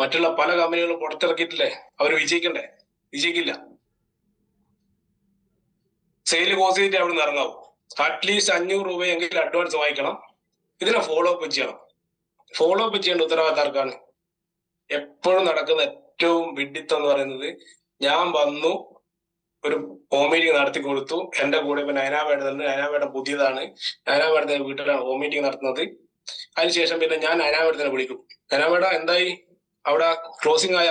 മറ്റുള്ള പല കമ്പനികളും പുറത്തിറക്കിയിട്ടില്ലേ, അവർ വിജയിക്കണ്ടേ? വിജയിക്കില്ല. സെയിൽ ക്ലോസ് ചെയ്തിട്ട് അവിടെ നിന്ന് ഇറങ്ങാവും. അറ്റ്ലീസ്റ്റ് 500 രൂപയെങ്കിലും അഡ്വാൻസ് വാങ്ങിക്കണം. ഇതിനെ ഫോളോ അപ്പ് ചെയ്യണം. ഫോളോ അപ്പ് ചെയ്യേണ്ട ഉത്തരവാദിത്തം ആർക്കാണ്? എപ്പോഴും നടക്കുന്ന ഏറ്റവും വിഡിത്തം എന്ന് പറയുന്നത്, ഞാൻ വന്നു ഒരു ഹോം മീറ്റിംഗ് നടത്തി കൊടുത്തു, എന്റെ കൂടെ ഇപ്പൊ നയനാവേടം പുതിയതാണ്, നയനാവേടത്തിന്റെ വീട്ടിലാണ് ഹോം മീറ്റിംഗ് നടത്തുന്നത്. അതിനുശേഷം പിന്നെ ഞാൻ നയനാവേടത്തിനെ വിളിക്കും. നയനാവേട എന്തായി, അവിടെ ക്ലോസിംഗ് ആയ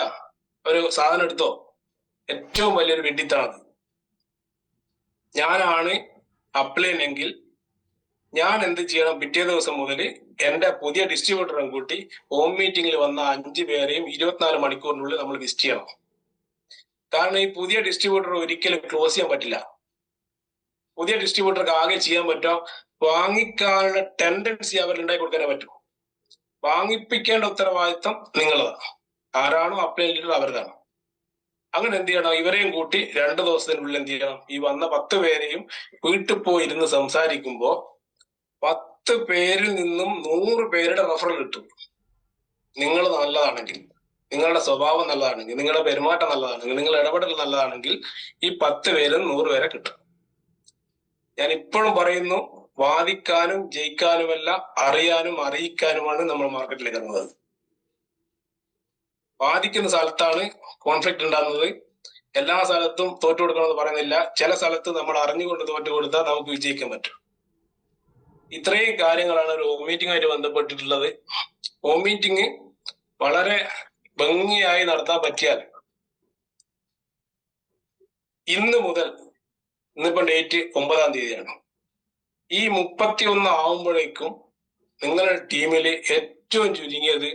ഒരു സാധനം എടുത്തോ? ഏറ്റവും വലിയൊരു വിഡിത്താണത്. ഞാനാണ് അപ്ലൈനെങ്കിൽ ഞാൻ എന്ത് ചെയ്യണം? പിറ്റേ ദിവസം മുതൽ എന്റെ പുതിയ ഡിസ്ട്രിബ്യൂട്ടറും കൂട്ടി ഹോം മീറ്റിംഗിൽ വന്ന 5 പേരെയും 24 മണിക്കൂറിനുള്ളിൽ നമ്മൾ വിസിറ്റ് ചെയ്യണം. കാരണം ഈ പുതിയ ഡിസ്ട്രിബ്യൂട്ടർ ഒരിക്കലും ക്ലോസ് ചെയ്യാൻ പറ്റില്ല. പുതിയ ഡിസ്ട്രിബ്യൂട്ടർക്ക് ആകെ ചെയ്യാൻ പറ്റുക വാങ്ങിക്കാനുള്ള ടെൻഡൻസി അവരിൽ ഉണ്ടാക്കി കൊടുക്കാനേ പറ്റും. വാങ്ങിപ്പിക്കേണ്ട ഉത്തരവാദിത്തം നിങ്ങളതാണ്. ആരാണോ അപ്ലൈ ചെയ്തിട്ടുള്ളത് അവരുതാണ്. അങ്ങനെ എന്ത് ചെയ്യണം? ഇവരെയും കൂട്ടി 2 ദിവസത്തിനുള്ളിൽ എന്ത് ചെയ്യണം? ഈ വന്ന 10 പേരെയും വീട്ടിൽ പോയി ഇരുന്ന് സംസാരിക്കുമ്പോ 10 പേരിൽ നിന്നും 100 പേരുടെ റെഫറൽ കിട്ടും. നിങ്ങൾ നല്ലതാണെങ്കിൽ, നിങ്ങളുടെ സ്വഭാവം നല്ലതാണെങ്കിൽ, നിങ്ങളുടെ പെരുമാറ്റം നല്ലതാണെങ്കിൽ, നിങ്ങളുടെ ഇടപെടൽ നല്ലതാണെങ്കിൽ ഈ 10 പേരും 100 പേരെ കിട്ടും. ഞാൻ ഇപ്പോഴും പറയുന്നു, വാദിക്കാനും ജയിക്കാനുമല്ല, അറിയാനും അറിയിക്കാനുമാണ് നമ്മൾ മാർക്കറ്റിലേക്ക് ഇറങ്ങുന്നത്. ബാധിക്കുന്ന സ്ഥലത്താണ് കോൺഫ്ലിക്റ്റ് ഉണ്ടാകുന്നത്. എല്ലാ സ്ഥലത്തും തോറ്റു കൊടുക്കണമെന്ന് പറയുന്നില്ല. ചില സ്ഥലത്ത് നമ്മൾ അറിഞ്ഞുകൊണ്ട് തോറ്റു കൊടുത്താൽ നമുക്ക് വിജയിക്കാൻ പറ്റും. ഇത്രയും കാര്യങ്ങളാണ് ഒരു ഹോം മീറ്റിംഗുമായിട്ട് ബന്ധപ്പെട്ടിട്ടുള്ളത്. ഹോം മീറ്റിംഗ് വളരെ ഭംഗിയായി നടത്താൻ പറ്റിയാൽ ഇന്ന് മുതൽ, ഇന്നിപ്പം ഡേറ്റ് 9-ാം തീയതിയാണ്, ഈ 31 ആവുമ്പോഴേക്കും നിങ്ങളുടെ ടീമിൽ ഏറ്റവും ചുരുങ്ങിയത്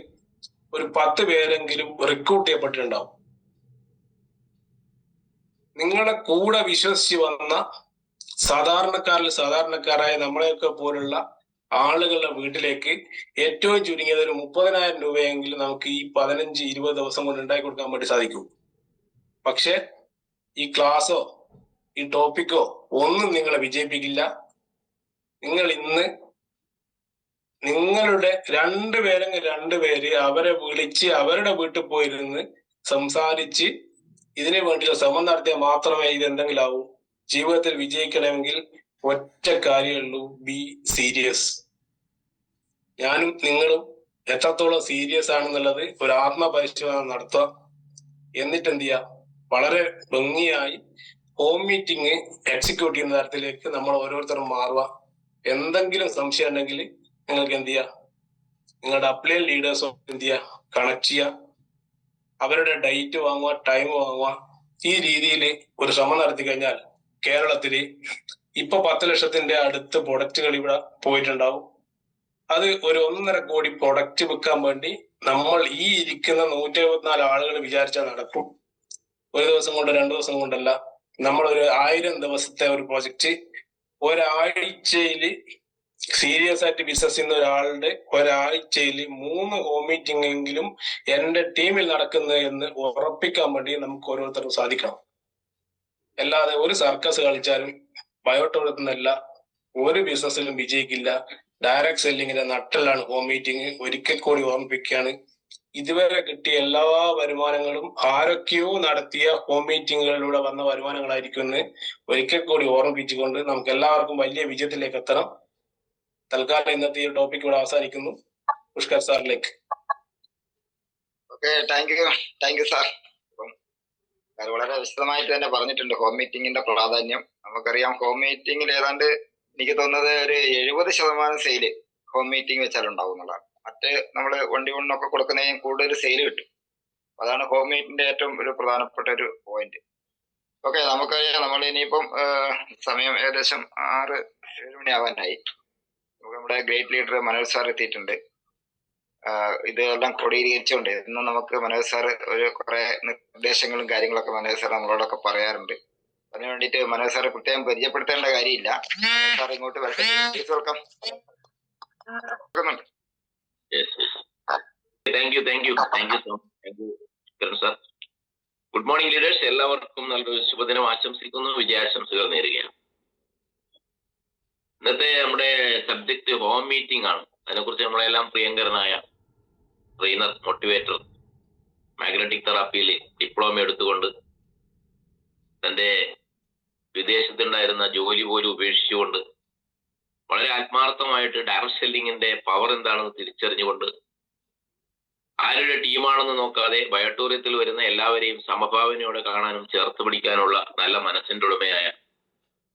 ഒരു 10 പേരെങ്കിലും റിക്രൂട്ട് ചെയ്യപ്പെട്ടിട്ടുണ്ടാവും. നിങ്ങളുടെ കൂടെ വിശ്വസിച്ച് വന്ന സാധാരണക്കാരായ നമ്മളെയൊക്കെ പോലുള്ള ആളുകളുടെ വീട്ടിലേക്ക് ഏറ്റവും ചുരുങ്ങിയത് ഒരു 30,000 രൂപയെങ്കിലും നമുക്ക് ഈ 15-20 ദിവസം കൊണ്ട് ഉണ്ടാക്കി കൊടുക്കാൻ വേണ്ടി സാധിക്കും. പക്ഷെ ഈ ക്ലാസ്സോ ഈ ടോപ്പിക്കോ ഒന്നും നിങ്ങളെ വിജയിപ്പിക്കില്ല. നിങ്ങൾ ഇന്ന് നിങ്ങളുടെ 2 പേര് അവരെ വിളിച്ച് അവരുടെ വീട്ടിൽ പോയിരുന്ന് സംസാരിച്ച് ഇതിനു വേണ്ടിയുള്ള ശ്രമം നടത്തിയാൽ മാത്രമേ ഇത് എന്തെങ്കിലും ആവൂ. ജീവിതത്തിൽ വിജയിക്കണമെങ്കിൽ ഒറ്റ കാര്യമുള്ളൂ, ബി സീരിയസ്. ഞാനും നിങ്ങളും എത്രത്തോളം സീരിയസ് ആണെന്നുള്ളത് ഒരു ആത്മപരിശോധന നടത്തുക. എന്നിട്ട് എന്ത് ചെയ്യുക, വളരെ ഭംഗിയായി ഹോം മീറ്റിംഗ് എക്സിക്യൂട്ട് ചെയ്യുന്ന തരത്തിലേക്ക് നമ്മൾ ഓരോരുത്തരും മാറുക. എന്തെങ്കിലും സംശയം ഉണ്ടെങ്കിൽ നിങ്ങൾക്ക് എന്ത് ചെയ്യുക, നിങ്ങളുടെ അപ്ലൈൻ ലീഡേഴ്സും എന്ത് ചെയ്യുക, കണക്ട് ചെയ്യുക, അവരുടെ ഡേറ്റ് വാങ്ങുക, ടൈം വാങ്ങുക. ഈ രീതിയിൽ ഒരു ശ്രമം നടത്തി കഴിഞ്ഞാൽ കേരളത്തില് ഇപ്പൊ 10 ലക്ഷത്തിന്റെ അടുത്ത് പ്രൊഡക്റ്റുകൾ ഇവിടെ പോയിട്ടുണ്ടാവും. അത് ഒരു 1.5 കോടി പ്രൊഡക്റ്റ് വിൽക്കാൻ വേണ്ടി നമ്മൾ ഈ ഇരിക്കുന്ന 174 ആളുകൾ വിചാരിച്ചാൽ നടക്കും. ഒരു ദിവസം കൊണ്ട് 2 ദിവസം കൊണ്ടല്ല. നമ്മൾ ഒരു 1000 ദിവസത്തെ ഒരു പ്രൊജക്റ്റ് ഒരാഴ്ചയിൽ സീരിയസ് ആയിട്ട് ബിസിനസ് ചെയ്യുന്ന ഒരാളുടെ ഒരാഴ്ചയിൽ 3 ഹോം മീറ്റിംഗ് എങ്കിലും എന്റെ ടീമിൽ നടക്കുന്നത് എന്ന് ഉറപ്പിക്കാൻ വേണ്ടി നമുക്ക് ഓരോരുത്തർക്കും സാധിക്കണം. അല്ലാതെ ഒരു സർക്കസ് കളിച്ചാലും ബയോട്ടോടത്തുനിന്നല്ല ഒരു ബിസിനസ്സിലും വിജയിക്കില്ല. ഡയറക്ട് സെല്ലിങ്ങിന്റെ നട്ടെല്ലാണ് ഹോം മീറ്റിംഗ്. ഒരിക്കൽ കൂടി ഓർമ്മിപ്പിക്കുകയാണ്, ഇതുവരെ കിട്ടിയ എല്ലാ വരുമാനങ്ങളും ആരൊക്കെയോ നടത്തിയ ഹോം മീറ്റിങ്ങുകളിലൂടെ വന്ന വരുമാനങ്ങളായിരിക്കും എന്ന് ഒരിക്കൽ കൂടി ഓർമ്മിപ്പിച്ചുകൊണ്ട് നമുക്ക് എല്ലാവർക്കും വലിയ വിജയത്തിലേക്ക് എത്തണം. തൽക്കാലം ഇന്നത്തെ ഈ ടോപ്പിക് ഇവിടെ അവസാനിക്കുന്നു. പുഷ്കർ സാറിലേക്ക്. Okay, thank you sir. അത് വളരെ വിശദമായിട്ട് തന്നെ പറഞ്ഞിട്ടുണ്ട് ഹോം മീറ്റിംഗിന്റെ പ്രാധാന്യം. നമുക്കറിയാം, ഹോം മീറ്റിംഗിൽ ഏതാണ്ട് എനിക്ക് തോന്നുന്നത് ഒരു 70% സെയില് ഹോം മീറ്റിംഗ് വെച്ചാൽ ഉണ്ടാവും എന്നുള്ളതാണ്. മറ്റ് നമ്മൾ വണ്ടി കൊണ്ടൊക്കെ കൊടുക്കുന്നതിന് കൂടുതൽ സെയിൽ കിട്ടും. അതാണ് ഹോം മീറ്റിംഗിന്റെ ഏറ്റവും ഒരു പ്രധാനപ്പെട്ട ഒരു പോയിന്റ്. ഓക്കെ, നമുക്കറിയാം നമ്മൾ ഇനിയിപ്പം സമയം ഏകദേശം 6-7 മണിയാവാനായി. നമ്മുടെ ഗ്രേറ്റ് ലീഡർ മനോജ് സാർ എത്തിയിട്ടുണ്ട്. ഇതെല്ലാം ക്രോഡീകരിച്ചുകൊണ്ട് ഇന്ന് നമുക്ക് മനോജ് സാർ കുറെ നിർദ്ദേശങ്ങളും കാര്യങ്ങളൊക്കെ മനോജ് സാർ നമ്മളോടൊക്കെ പറയാറുണ്ട്. അതിനു വേണ്ടിയിട്ട് മനോജ് സാറെ പ്രത്യേകം പരിചയപ്പെടുത്തേണ്ട കാര്യമില്ല. സാർ ഇങ്ങോട്ട് വെൽക്കം. Good morning leaders. എല്ലാവർക്കും നല്ലൊരു ശുഭദിനം ആശംസിക്കുന്നു, വിജയാശംസകൾ നേരുകയാണ്. ഇന്നത്തെ നമ്മുടെ സബ്ജക്ട് ഹോം മീറ്റിംഗ് ആണ്. അതിനെക്കുറിച്ച് നമ്മളെല്ലാം പ്രിയങ്കരനായ ട്രെയിനർ, മോട്ടിവേറ്റർ, മാഗ്നറ്റിക് തെറാപ്പിയിൽ ഡിപ്ലോമ എടുത്തുകൊണ്ട് തന്റെ വിദേശത്തുണ്ടായിരുന്ന ജോലി പോലും ഉപേക്ഷിച്ചുകൊണ്ട് വളരെ ആത്മാർത്ഥമായിട്ട് ഡയറക്ട് സെല്ലിങ്ങിന്റെ പവർ എന്താണെന്ന് തിരിച്ചറിഞ്ഞുകൊണ്ട് ആരുടെ ടീമാണെന്ന് നോക്കാതെ ബയോട്ടോറിയത്തിൽ വരുന്ന എല്ലാവരെയും സമഭാവനയോടെ കാണാനും ചേർത്ത് പിടിക്കാനുള്ള നല്ല മനസ്സിന്റെ ഉടമയായ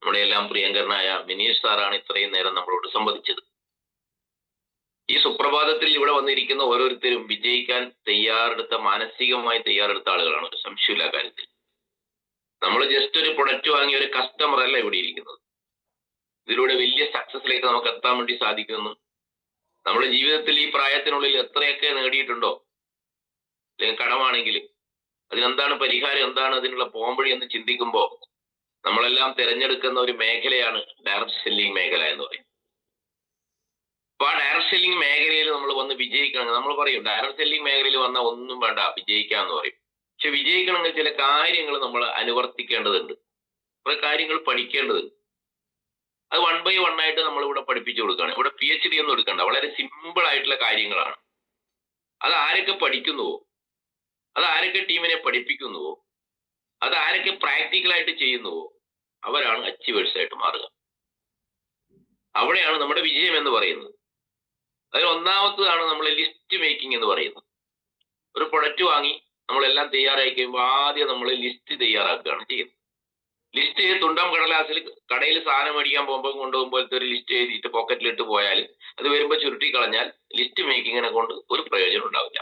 നമ്മുടെ എല്ലാം പ്രിയങ്കരനായ മിനീഷ് സാറാണ് ഇത്രയും നേരം നമ്മളോട് സംവദിച്ചത്. ഈ സുപ്രഭാതത്തിൽ ഇവിടെ വന്നിരിക്കുന്ന ഓരോരുത്തരും വിജയിക്കാൻ മാനസികമായി തയ്യാറെടുത്ത ആളുകളാണ്, ഒരു സംശയമില്ല കാര്യത്തിൽ. നമ്മൾ ജസ്റ്റ് ഒരു പ്രൊഡക്റ്റ് വാങ്ങിയ ഒരു കസ്റ്റമർ അല്ല ഇവിടെ ഇരിക്കുന്നത്. ഇതിലൂടെ വലിയ സക്സസിലേക്ക് നമുക്ക് എത്താൻ വേണ്ടി സാധിക്കുന്നു. നമ്മുടെ ജീവിതത്തിൽ ഈ പ്രായത്തിനുള്ളിൽ എത്രയൊക്കെ നേടിയിട്ടുണ്ടോ, അല്ലെങ്കിൽ കടമാണെങ്കിൽ അതിനെന്താണ് പരിഹാരം, എന്താണ് അതിനുള്ള പോംവഴി എന്ന് ചിന്തിക്കുമ്പോൾ നമ്മളെല്ലാം തിരഞ്ഞെടുക്കുന്ന ഒരു മേഖലയാണ് ഡയറക്ട് സെല്ലിംഗ് മേഖല എന്ന് പറയും. അപ്പൊ ആ ഡയറക്ട് സെല്ലിംഗ് മേഖലയിൽ നമ്മൾ വന്ന് വിജയിക്കണമെങ്കിൽ നമ്മൾ പറയും ഡയറക്ട് സെല്ലിംഗ് മേഖലയിൽ വന്നാൽ ഒന്നും വേണ്ട, വിജയിക്കാന്ന് പറയും. പക്ഷെ വിജയിക്കണമെങ്കിൽ ചില കാര്യങ്ങൾ നമ്മൾ അനുവർത്തിക്കേണ്ടതുണ്ട്, കുറെ കാര്യങ്ങൾ പഠിക്കേണ്ടതുണ്ട്. അത് 1 by 1 ആയിട്ട് നമ്മൾ ഇവിടെ പഠിപ്പിച്ചു കൊടുക്കുകയാണ്. ഇവിടെ PhD ഒന്നും എടുക്കണ്ട, വളരെ സിമ്പിൾ ആയിട്ടുള്ള കാര്യങ്ങളാണ്. അത് ആരൊക്കെ പഠിക്കുന്നുവോ, അത് ആരൊക്കെ ടീമിനെ പഠിപ്പിക്കുന്നുവോ, അത് ആരൊക്കെ പ്രാക്ടിക്കലായിട്ട് ചെയ്യുന്നുവോ അവരാണ് അച്ചീവേഴ്സ് ആയിട്ട് മാറുക. അവിടെയാണ് നമ്മുടെ വിജയം എന്ന് പറയുന്നത്. അതിൽ ഒന്നാമത്തതാണ് നമ്മൾ ലിസ്റ്റ് മേക്കിംഗ് എന്ന് പറയുന്നത്. ഒരു പ്രൊഡക്റ്റ് വാങ്ങി നമ്മളെല്ലാം തയ്യാറായി കഴിയുമ്പോൾ ആദ്യം നമ്മൾ ലിസ്റ്റ് തയ്യാറാക്കുകയാണ് ചെയ്യുന്നത്. ലിസ്റ്റ് തുണ്ടം കടലാസിൽ കടയിൽ സാധനം മേടിക്കാൻ പോകുമ്പോൾ കൊണ്ടുപോകുമ്പോഴത്തെ ഒരു ലിസ്റ്റ് എഴുതിയിട്ട് പോക്കറ്റിലിട്ട് പോയാൽ അത് വരുമ്പോൾ ചുരുട്ടി കളഞ്ഞാൽ ലിസ്റ്റ് മേക്കിങ്ങിനെ കൊണ്ട് ഒരു പ്രയോജനം ഉണ്ടാവില്ല.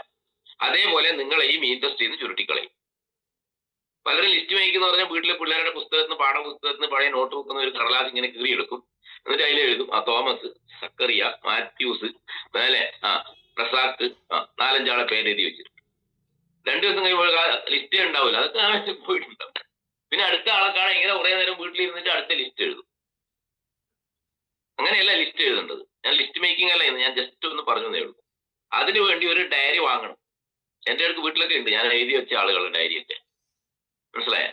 അതേപോലെ നിങ്ങളെയും ഇൻഡസ്ട്രിയിൽ നിന്ന് ചുരുട്ടിക്കളയും. പലരും ലിസ്റ്റ് മേക്കിംഗ് എന്ന് പറഞ്ഞാൽ വീട്ടിലെ പിള്ളേരുടെ പുസ്തകത്തിന് പാഠപുസ്തകത്തിന് പഴയ നോട്ട് ബുക്കുന്ന ഒരു കടലാസ് ഇങ്ങനെ കീറിയെടുക്കും. എന്നിട്ട് അതിൽ എഴുതും തോമസ്, സക്കറിയ, മാത്യൂസ്, പ്രസാദ്, 4-5 ആളെ പേര് എഴുതി വെച്ചിട്ട് 2 ദിവസം കഴിയുമ്പോൾ ലിസ്റ്റേ ഉണ്ടാവില്ല. അതൊക്കെ പോയിട്ടുണ്ടാവും. പിന്നെ അടുത്ത ആളെ കാണാൻ ഇങ്ങനെ കുറെ നേരം വീട്ടിലിരുന്നിട്ട് അടുത്ത ലിസ്റ്റ് എഴുതും. അങ്ങനെയല്ല ലിസ്റ്റ് എഴുതേണ്ടത്. ഞാൻ ലിസ്റ്റ് മേക്കിംഗ് അല്ല, ഞാൻ ജസ്റ്റ് ഒന്ന് പറഞ്ഞതേ ഉള്ളൂ. അതിനു വേണ്ടി ഒരു ഡയറി വാങ്ങണം. എൻ്റെ അടുത്ത് വീട്ടിലൊക്കെ ഉണ്ട്, ഞാൻ എഴുതി വെച്ച ആളുകളുടെ ഡയറിയൊക്കെ, മനസ്സിലായ?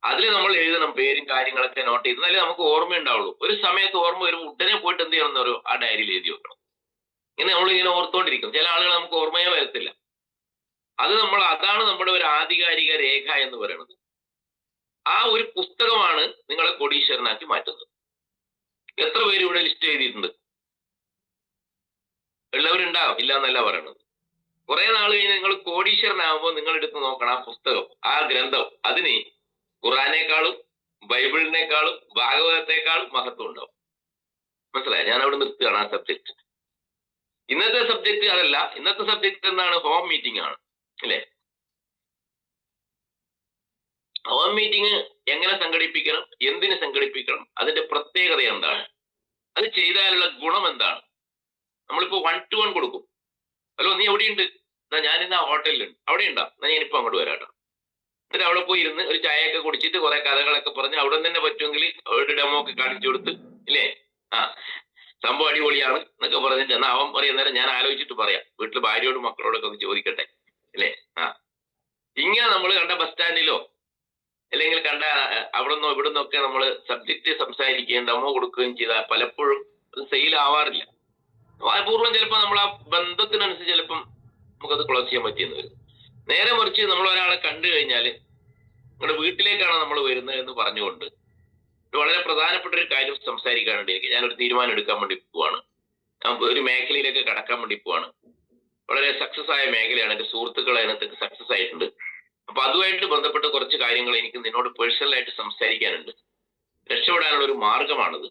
അതിൽ നമ്മൾ എഴുതണം പേരും കാര്യങ്ങളൊക്കെ നോട്ട് ചെയ്ത്, എന്നാലേ നമുക്ക് ഓർമ്മ ഉണ്ടാവുള്ളൂ. ഒരു സമയത്ത് ഓർമ്മ വരുമ്പോൾ ഉടനെ പോയിട്ട് എന്ത് ചെയ്യണം എന്നൊരു ആ ഡയറിയിൽ എഴുതി വെക്കണം. ഇങ്ങനെ നമ്മളിങ്ങനെ ഓർത്തുകൊണ്ടിരിക്കും. ചില ആളുകൾ നമുക്ക് ഓർമ്മയെ വരത്തില്ല. അതാണ് നമ്മുടെ ഒരു ആധികാരിക രേഖ എന്ന് പറയുന്നത്. ആ ഒരു പുസ്തകമാണ് നിങ്ങളെ കോടീശ്വരനാക്കി മാറ്റുന്നത്. എത്ര പേര് ഇവിടെ ലിസ്റ്റ് എഴുതിയിട്ടുണ്ട്? ഉള്ളവരുണ്ടാവും, ഇല്ല എന്നല്ല പറയണത്. കുറെ നാൾ കഴിഞ്ഞ് നിങ്ങൾ കോടീശ്വരനാകുമ്പോൾ നിങ്ങൾ എടുത്ത് നോക്കണം ആ പുസ്തകം, ആ ഗ്രന്ഥം, അതിന് ഖുറാനേക്കാളും ബൈബിളിനേക്കാളും ഭാഗവതത്തെക്കാളും മഹത്വം ഉണ്ടാവും. മനസ്സിലായി? ഞാൻ അവിടെ നിർത്തുകയാണ് ആ സബ്ജക്ട്. ഇന്നത്തെ സബ്ജക്ട് അതല്ല. ഇന്നത്തെ സബ്ജക്ട് എന്താണ്? ഹോം മീറ്റിംഗ് ആണ്, അല്ലേ? ഹോം മീറ്റിംഗ് എങ്ങനെ സംഘടിപ്പിക്കണം, എന്തിന് സംഘടിപ്പിക്കണം, അതിന്റെ പ്രത്യേകത എന്താണ്, അത് ചെയ്താലുള്ള ഗുണം എന്താണ്? നമ്മളിപ്പോ 1-to-1 കൊടുക്കും. ഹലോ, നീ എവിടെയുണ്ട്? ഞാൻ ഇന്ന് ആ ഹോട്ടലിലുണ്ട്. അവിടെ ഉണ്ടാ? എന്നാ ഞാനിപ്പോ അങ്ങോട്ട് വരാട്ടോ. എന്നിട്ട് അവിടെ പോയി ഇരുന്ന് ഒരു ചായയൊക്കെ കുടിച്ചിട്ട് കുറെ കഥകളൊക്കെ പറഞ്ഞ് അവിടെ തന്നെ പറ്റുമെങ്കിൽ ഒരു ഡെമോ ഒക്കെ കാണിച്ചു കൊടുത്ത്, ഇല്ലേ, സംഭവം അടിപൊളിയാണ് എന്നൊക്കെ പറഞ്ഞിട്ട് എന്നാ അവൻ പറയുന്ന നേരം ഞാൻ ആലോചിച്ചിട്ട് പറയാം, വീട്ടിൽ ഭാര്യയോടും മക്കളോടൊക്കെ ഒന്ന് ചോദിക്കട്ടെ, അല്ലേ? ഇങ്ങനെ നമ്മൾ കണ്ട ബസ് സ്റ്റാൻഡിലോ അല്ലെങ്കിൽ കണ്ട അവിടെ നിന്നോ ഇവിടെ നിന്നൊക്കെ നമ്മൾ സബ്ജക്റ്റ് സംസാരിക്കുകയും ഡെമോ കൊടുക്കുകയും ചെയ്താൽ പലപ്പോഴും അത് സെയിൽ ആവാറില്ല. അപൂർവം ചിലപ്പോൾ നമ്മൾ ആ ബന്ധത്തിനനുസരിച്ച് ചിലപ്പം നമുക്കത് ക്ലോസ് ചെയ്യാൻ പറ്റിയെന്ന് വരും. നേരെ മറിച്ച് നമ്മൾ ഒരാളെ കണ്ടു കഴിഞ്ഞാൽ നിങ്ങളുടെ വീട്ടിലേക്കാണ് നമ്മൾ വരുന്നത് എന്ന് പറഞ്ഞുകൊണ്ട് വളരെ പ്രധാനപ്പെട്ട ഒരു കാര്യം സംസാരിക്കാനുണ്ട് എനിക്ക്. ഞാനൊരു തീരുമാനം എടുക്കാൻ വേണ്ടി പോവാണ്. ഒരു മേഖലയിലേക്ക് കടക്കാൻ വേണ്ടി പോവാണ്. വളരെ സക്സസ് ആയ മേഖലയാണ്. എൻ്റെ സുഹൃത്തുക്കൾ അതിനകത്ത് സക്സസ് ആയിട്ടുണ്ട്. അപ്പൊ അതുമായിട്ട് ബന്ധപ്പെട്ട കുറച്ച് കാര്യങ്ങൾ എനിക്ക് നിന്നോട് പേഴ്സണലായിട്ട് സംസാരിക്കാനുണ്ട്. രക്ഷപ്പെടാനുള്ള ഒരു മാർഗമാണിത്.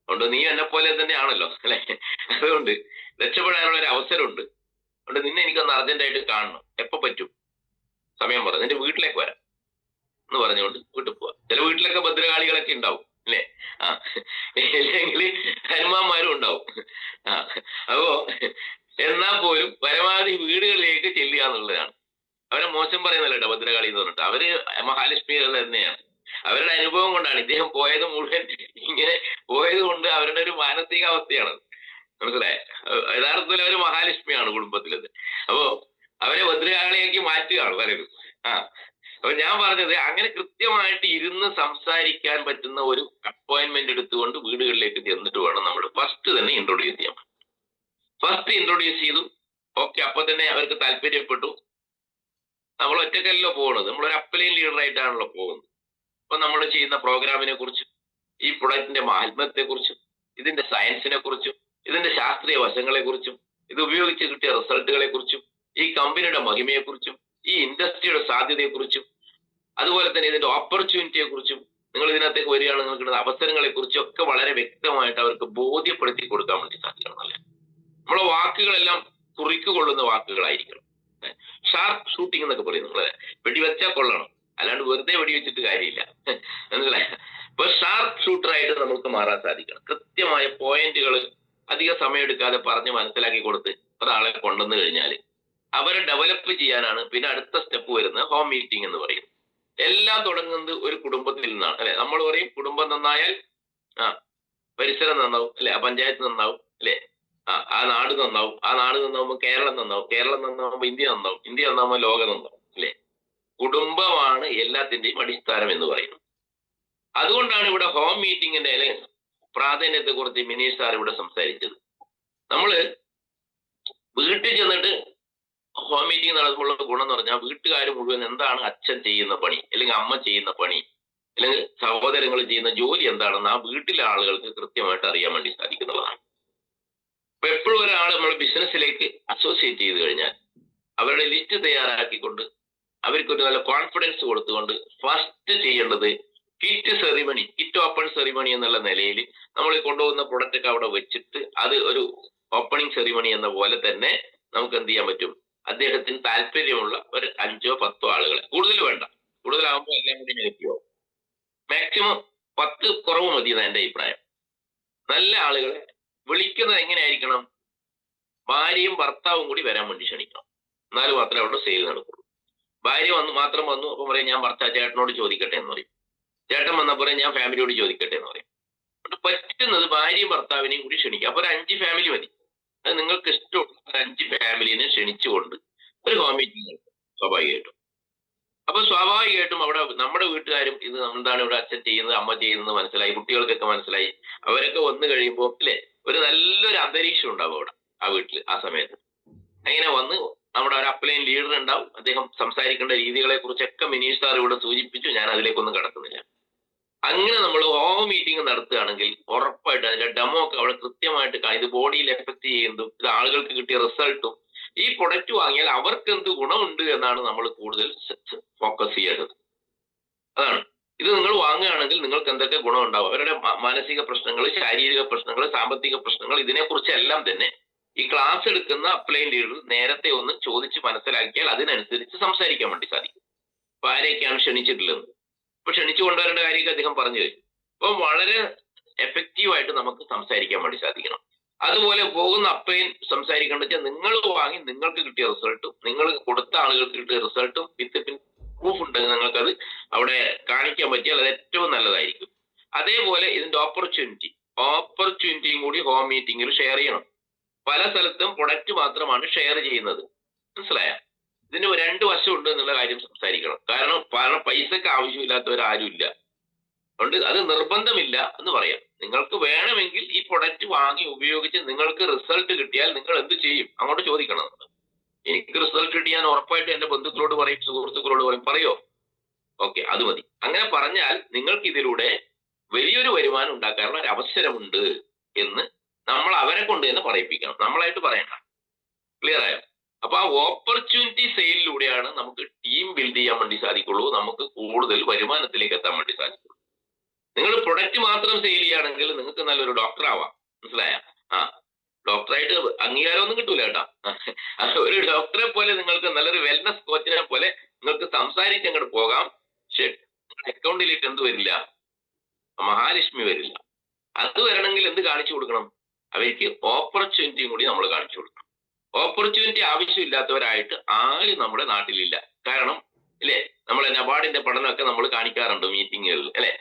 അതുകൊണ്ട് നീ എന്നെ പോലെ തന്നെയാണല്ലോ, അല്ലെ? അതുകൊണ്ട് രക്ഷപ്പെടാനുള്ള ഒരു അവസരമുണ്ട്. അതുകൊണ്ട് നിന്നെ എനിക്കൊന്ന് അർജന്റായിട്ട് കാണണം. എപ്പോ പറ്റും? സമയം പറ, നിന്റെ വീട്ടിലേക്ക് വരാം എന്ന് പറഞ്ഞുകൊണ്ട് വീട്ടിൽ പോവാ. ചില വീട്ടിലൊക്കെ ഭദ്രകാളികളൊക്കെ ഉണ്ടാവും, അല്ലേ? ഇല്ലെങ്കിൽ ഹനുമാന്മാരും ഉണ്ടാവും. അപ്പോ എന്നാൽ പോലും പരമാവധി വീടുകളിലേക്ക് ചെല്ലുക എന്നുള്ളതാണ്. അവരെ മോശം പറയുന്നല്ലോ ഭദ്രകാളി എന്ന് പറഞ്ഞിട്ട്. അവര് മഹാലക്ഷ്മികൾ തന്നെയാണ്. അവരുടെ അനുഭവം കൊണ്ടാണ് ഇദ്ദേഹം പോയത് മുഴുവൻ ഇങ്ങനെ പോയത് കൊണ്ട് അവരുടെ ഒരു മാനസികാവസ്ഥയാണ്. മനസ്സിലായ? യഥാർത്ഥത്തിൽ അവർ മഹാലക്ഷ്മിയാണ് കുടുംബത്തിലത്. അപ്പോ അവരെ ഭദ്രകാളിയാക്കി മാറ്റുകയാണ് പലരും. അപ്പൊ ഞാൻ പറഞ്ഞത് അങ്ങനെ കൃത്യമായിട്ട് ഇരുന്ന് സംസാരിക്കാൻ പറ്റുന്ന ഒരു അപ്പോയിന്റ്മെന്റ് എടുത്തുകൊണ്ട് വീടുകളിലേക്ക് ചെന്നിട്ട് വേണം നമ്മൾ ഫസ്റ്റ് തന്നെ ഇൻട്രൊഡ്യൂസ് ചെയ്യാൻ. ഫസ്റ്റ് ഇൻട്രൊഡ്യൂസ് ചെയ്തു, ഓക്കെ, അപ്പൊ തന്നെ അവർക്ക് താല്പര്യപ്പെട്ടു. നമ്മൾ ഒറ്റക്കല്ലോ പോകുന്നത്, നമ്മളൊരു അപ്പലൈൻ ലീഡറായിട്ടാണല്ലോ പോകുന്നത്. അപ്പൊ നമ്മൾ ചെയ്യുന്ന പ്രോഗ്രാമിനെ കുറിച്ചും ഈ പ്രൊഡക്റ്റിന്റെ മഹാത്മ്യത്തെ കുറിച്ചും ഇതിന്റെ സയൻസിനെ കുറിച്ചും ഇതിന്റെ ശാസ്ത്രീയ വശങ്ങളെ കുറിച്ചും ഇത് ഉപയോഗിച്ച് കിട്ടിയ റിസൾട്ടുകളെ കുറിച്ചും ഈ കമ്പനിയുടെ മഹിമയെക്കുറിച്ചും ഈ ഇൻഡസ്ട്രിയുടെ സാധ്യതയെക്കുറിച്ചും അതുപോലെ തന്നെ ഇതിന്റെ ഓപ്പർച്യൂണിറ്റിയെ കുറിച്ചും നിങ്ങൾ ഇതിനകത്തേക്ക് വരികയാണെങ്കിൽ നിങ്ങൾക്ക് അവസരങ്ങളെ കുറിച്ചും ഒക്കെ വളരെ വ്യക്തമായിട്ട് അവർക്ക് ബോധ്യപ്പെടുത്തി കൊടുക്കാൻ വേണ്ടി സാധിക്കണം. അല്ലേ? നമ്മളെ വാക്കുകളെല്ലാം കുറിക്കുകൊള്ളുന്ന വാക്കുകളായിരിക്കണം. ഷാർപ്പ് ഷൂട്ടിംഗ് എന്നൊക്കെ പറയും. നമ്മളെ വെടിവെച്ചാൽ കൊള്ളണം, അല്ലാണ്ട് വെറുതെ വെടിവെച്ചിട്ട് കാര്യമില്ല. മനസ്സിലായ? ഇപ്പൊ ഷാർപ്പ് ഷൂട്ടറായിട്ട് നമുക്ക് മാറാൻ സാധിക്കണം. കൃത്യമായ പോയിന്റുകൾ അധിക സമയം എടുക്കാതെ പറഞ്ഞ് മനസ്സിലാക്കി കൊടുത്ത് ഒരാളെ കൊണ്ടുവന്നു കഴിഞ്ഞാൽ അവരെ ഡെവലപ്പ് ചെയ്യാനാണ് പിന്നെ അടുത്ത സ്റ്റെപ്പ് വരുന്നത് ഹോം മീറ്റിംഗ് എന്ന് പറയും. എല്ലാം തുടങ്ങുന്നത് ഒരു കുടുംബത്തിൽ നിന്നാണ്, അല്ലെ? നമ്മൾ പറയും കുടുംബം നന്നായാൽ പരിസരം നന്നാവും, അല്ലെ? ആ പഞ്ചായത്ത് നന്നാവും, അല്ലെ? ആ നാട് നന്നാവും, ആ നാട് നന്നാവുമ്പോൾ കേരളം നന്നാവും, കേരളം നന്നാവുമ്പോൾ ഇന്ത്യ നന്നാവും, ഇന്ത്യ നന്നാവുമ്പോൾ ലോകം നന്നാവും, അല്ലെ? കുടുംബമാണ് എല്ലാത്തിന്റെയും അടിസ്ഥാനം എന്ന് പറയുന്നത്. അതുകൊണ്ടാണ് ഇവിടെ ഹോം മീറ്റിംഗിന്റെ പ്രാധാന്യത്തെ കുറിച്ച് മിനീഷ് സാർ ഇവിടെ സംസാരിച്ചത്. നമ്മള് വീട്ടിൽ ചെന്നിട്ട് ഹോം മീറ്റിംഗ് നടത്തുമ്പോഴുള്ള ഗുണം എന്ന് പറഞ്ഞാൽ വീട്ടുകാർ മുഴുവൻ എന്താണ് അച്ഛൻ ചെയ്യുന്ന പണി അല്ലെങ്കിൽ അമ്മ ചെയ്യുന്ന പണി അല്ലെങ്കിൽ സഹോദരങ്ങൾ ചെയ്യുന്ന ജോലി എന്താണെന്ന് ആ വീട്ടിലെ ആളുകൾക്ക് കൃത്യമായിട്ട് അറിയാൻ വേണ്ടി സാധിക്കുന്നതാണ്. അപ്പൊ എപ്പോഴും ഒരാൾ നമ്മൾ ബിസിനസ്സിലേക്ക് അസോസിയേറ്റ് ചെയ്ത് കഴിഞ്ഞാൽ അവരുടെ ലിസ്റ്റ് തയ്യാറാക്കിക്കൊണ്ട് അവർക്കൊരു നല്ല കോൺഫിഡൻസ് കൊടുത്തുകൊണ്ട് ഫസ്റ്റ് ചെയ്യേണ്ടത് kit ceremony, kit open ceremony എന്നുള്ള നിലയിൽ നമ്മൾ കൊണ്ടുപോകുന്ന പ്രൊഡക്റ്റ് ഒക്കെ അവിടെ വെച്ചിട്ട് അത് ഒരു ഓപ്പണിംഗ് സെറിമണി എന്ന പോലെ തന്നെ നമുക്ക് എന്ത് ചെയ്യാൻ പറ്റും, അദ്ദേഹത്തിന് താല്പര്യമുള്ള ഒരു 5 or 10 ആളുകളെ, കൂടുതൽ വേണ്ട, കൂടുതലാകുമ്പോൾ എല്ലാം കൂടി നെഗറ്റീവ് ആവും. മാക്സിമം 10 കുറവ് മതി എന്നാണ് എൻ്റെ അഭിപ്രായം. നല്ല ആളുകളെ വിളിക്കുന്നത് എങ്ങനെയായിരിക്കണം, ഭാര്യയും ഭർത്താവും കൂടി വരാൻ വേണ്ടി ക്ഷണിക്കണം. എന്നാലും മാത്രമേ അവിടെ സെയിൽ നടക്കുള്ളൂ. ഭാര്യ മാത്രം വന്നു അപ്പം പറയും ഞാൻ ചേട്ടനോട് ചോദിക്കട്ടെ എന്ന് പറയും, ചേട്ടൻ വന്നപ്പോൾ ഞാൻ ഫാമിലിയോട് ചോദിക്കട്ടെ എന്ന് പറയും. പറ്റുന്നത് ഭാര്യയും ഭർത്താവിനെയും കൂടി ക്ഷണിക്കുക. അപ്പൊ ഒരു 5 ഫാമിലി മതി. അത് നിങ്ങൾക്ക് ഇഷ്ടമുള്ള 5 ഫാമിലിനെ ക്ഷണിച്ചുകൊണ്ട് ഒരു ഹോം മീറ്റിംഗ് സ്വാഭാവികമായിട്ടും. അപ്പൊ സ്വാഭാവികമായിട്ടും അവിടെ നമ്മുടെ വീട്ടുകാരും ഇത് എന്താണ് ഇവിടെ അച്ഛൻ ചെയ്യുന്നത് അമ്മ ചെയ്യുന്നത് മനസ്സിലായി, കുട്ടികൾക്കൊക്കെ മനസ്സിലായി. അവരൊക്കെ വന്നു കഴിയുമ്പോൾ അല്ലേ ഒരു നല്ലൊരു അന്തരീക്ഷം ഉണ്ടാവും അവിടെ ആ വീട്ടിൽ ആ സമയത്ത്. അങ്ങനെ വന്ന് നമ്മുടെ ഒരു അപ്ലൈൻ ലീഡർ ഉണ്ടാവും. അദ്ദേഹം സംസാരിക്കേണ്ട രീതികളെ കുറിച്ചൊക്കെ മിനീഷ് സാർ ഇവിടെ സൂചിപ്പിച്ചു, ഞാൻ അതിലേക്കൊന്നും കടക്കുന്നില്ല. അങ്ങനെ നമ്മൾ ഹോം മീറ്റിംഗ് നടത്തുകയാണെങ്കിൽ ഉറപ്പായിട്ട് അതിന്റെ ഡെമോ ഒക്കെ അവിടെ കൃത്യമായിട്ട് ഇത് ബോഡിയിൽ എഫക്ട് ചെയ്യുന്നതും ഇത് ആളുകൾക്ക് കിട്ടിയ റിസൾട്ടും ഈ പ്രൊഡക്റ്റ് വാങ്ങിയാൽ അവർക്ക് എന്ത് ഗുണമുണ്ട് എന്നാണ് നമ്മൾ കൂടുതൽ ഫോക്കസ് ചെയ്യേണ്ടത്. അതാണ് ഇത് നിങ്ങൾ വാങ്ങുകയാണെങ്കിൽ നിങ്ങൾക്ക് എന്തൊക്കെ ഗുണം ഉണ്ടാവും, അവരുടെ മാനസിക പ്രശ്നങ്ങൾ, ശാരീരിക പ്രശ്നങ്ങൾ, സാമ്പത്തിക പ്രശ്നങ്ങൾ, ഇതിനെക്കുറിച്ചെല്ലാം തന്നെ ഈ ക്ലാസ് എടുക്കുന്ന അപ്ലൈൻ ലീഡർ നേരത്തെ ഒന്ന് ചോദിച്ച് മനസ്സിലാക്കിയാൽ അതിനനുസരിച്ച് സംസാരിക്കാൻ വേണ്ടി സാധിക്കും. അപ്പൊ ആരെയൊക്കെയാണ് ക്ഷണിച്ചിട്ടുള്ളത്, ഇപ്പൊ ക്ഷണിച്ചു കൊണ്ടുവരേണ്ട കാര്യമൊക്കെ അദ്ദേഹം പറഞ്ഞു തരും. അപ്പം വളരെ എഫക്റ്റീവായിട്ട് നമുക്ക് സംസാരിക്കാൻ വേണ്ടി സാധിക്കണം. അതുപോലെ പോകുന്ന അപ്ലൈൻ സംസാരിക്കേണ്ടത് വെച്ചാൽ നിങ്ങൾ വാങ്ങി നിങ്ങൾക്ക് കിട്ടിയ റിസൾട്ടും നിങ്ങൾ കൊടുത്ത ആളുകൾക്ക് കിട്ടിയ റിസൾട്ടും വിത്ത് പ്രൂഫ് ഉണ്ടെങ്കിൽ നിങ്ങൾക്കത് അവിടെ കാണിക്കാൻ പറ്റിയാൽ അത് ഏറ്റവും നല്ലതായിരിക്കും. അതേപോലെ ഇതിന്റെ ഓപ്പർച്യൂണിറ്റിയും കൂടി ഹോം മീറ്റിംഗിൽ ഷെയർ ചെയ്യണം. പല സ്ഥലത്തും പ്രൊഡക്റ്റ് മാത്രമാണ് ഷെയർ ചെയ്യുന്നത്, മനസ്സിലായ? ഇതിന് 2 വശമുണ്ട് എന്നുള്ള കാര്യം സംസാരിക്കണം. കാരണം പൈസക്ക് ആവശ്യമില്ലാത്തവരാരും ഇല്ല. അതുകൊണ്ട് അത് നിർബന്ധമില്ല എന്ന് പറയാം. നിങ്ങൾക്ക് വേണമെങ്കിൽ ഈ പ്രൊഡക്റ്റ് വാങ്ങി ഉപയോഗിച്ച് നിങ്ങൾക്ക് റിസൾട്ട് കിട്ടിയാൽ നിങ്ങൾ എന്ത് ചെയ്യും, അങ്ങോട്ട് ചോദിക്കണം. എനിക്ക് റിസൾട്ട് കിട്ടിയാൽ ഉറപ്പായിട്ട് എന്റെ ബന്ധുക്കളോട് പറയും, സുഹൃത്തുക്കളോട് പറയോ? ഓക്കെ, അത് മതി. അങ്ങനെ പറഞ്ഞാൽ നിങ്ങൾക്ക് ഇതിലൂടെ വലിയൊരു വരുമാനം ഉണ്ടാക്കാനുള്ള ഒരു അവസരമുണ്ട് എന്ന് നമ്മൾ അവരെ കൊണ്ട് തന്നെ പറയിപ്പിക്കണം, നമ്മളായിട്ട് പറയണ്ട. ക്ലിയർ ആയോ? അപ്പൊ ആ ഓപ്പർച്യൂണിറ്റി സെയിലിലൂടെയാണ് നമുക്ക് ടീം ബിൽഡ് ചെയ്യാൻ വേണ്ടി സാധിക്കുള്ളൂ, നമുക്ക് കൂടുതൽ വരുമാനത്തിലേക്ക് എത്താൻ വേണ്ടി സാധിക്കുള്ളൂ. നിങ്ങൾ പ്രൊഡക്റ്റ് മാത്രം സെയിൽ ചെയ്യുകയാണെങ്കിൽ നിങ്ങൾക്ക് നല്ലൊരു ഡോക്ടർ ആവാം, മനസ്സിലായ? ഡോക്ടറായിട്ട് അംഗീകാരമൊന്നും കിട്ടൂല കേട്ടോ. ഒരു ഡോക്ടറെ പോലെ നിങ്ങൾക്ക് നല്ലൊരു വെൽനസ് കോച്ചിനെ പോലെ നിങ്ങൾക്ക് സംസാരിച്ച് അങ്ങോട്ട് പോകാം. പക്ഷെ അക്കൗണ്ടിലേക്ക് എന്ത് വരില്ല, മഹാലക്ഷ്മി വരില്ല. അത് വരണമെങ്കിൽ എന്ത് കാണിച്ചു കൊടുക്കണം, അവർക്ക് ഓപ്പർച്യൂണിറ്റിയും കൂടി നമ്മൾ കാണിച്ചു കൊടുക്കണം. ഓപ്പർച്യൂണിറ്റി ആവശ്യമില്ലാത്തവരായിട്ട് ആരും നമ്മുടെ നാട്ടിലില്ല. കാരണം ഇല്ലേ, നമ്മളെ നബാർഡിന്റെ പഠനമൊക്കെ നമ്മൾ കാണിക്കാറുണ്ട് മീറ്റിങ്ങുകളിൽ അല്ലെ.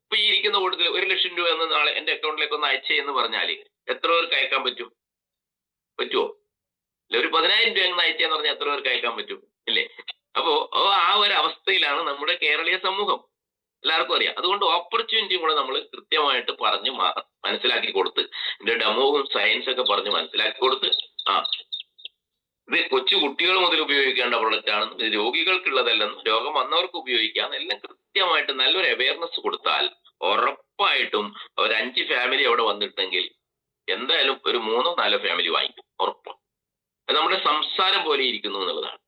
ഇപ്പൊ ഈ ഇരിക്കുന്ന കൂട്ടത്തിൽ 1 ലക്ഷം രൂപ എന്ന് നാളെ എന്റെ അക്കൗണ്ടിലേക്ക് ഒന്ന് അയച്ചേ എന്ന് പറഞ്ഞാൽ എത്ര പേർക്ക് അയക്കാൻ പറ്റുമോ? ഇല്ല, ഒരു 10,000 രൂപ എന്ന് അയച്ചെന്ന് പറഞ്ഞാൽ എത്ര പേർക്ക് അയക്കാൻ പറ്റും ഇല്ലേ? അപ്പോ ആ ഒരു അവസ്ഥയിലാണ് നമ്മുടെ കേരളീയ സമൂഹം, എല്ലാവർക്കും അറിയാം. അതുകൊണ്ട് ഓപ്പർച്യൂണിറ്റിയും കൂടെ നമ്മൾ കൃത്യമായിട്ട് പറഞ്ഞ് മനസ്സിലാക്കി കൊടുത്ത് ഇതിന്റെ ഡെമോവും സയൻസ് ഒക്കെ പറഞ്ഞ് മനസ്സിലാക്കി കൊടുത്ത് ഇത് കൊച്ചു കുട്ടികൾ മുതൽ ഉപയോഗിക്കേണ്ട പ്രൊഡക്റ്റ് ആണെന്നും ഇത് രോഗികൾക്കുള്ളതല്ലെന്നും രോഗം വന്നവർക്ക് ഉപയോഗിക്കാം എല്ലാം കൃത്യമായിട്ട് നല്ലൊരു അവയർനെസ് കൊടുത്താൽ ഉറപ്പായിട്ടും ഒരു 5 ഫാമിലി അവിടെ വന്നിട്ടെങ്കിൽ എന്തായാലും ഒരു 3-4 ഫാമിലി വാങ്ങിക്കും, ഉറപ്പ്. അത് നമ്മുടെ സംസാരം പോലെ ഇരിക്കുന്നു എന്നുള്ളതാണ്.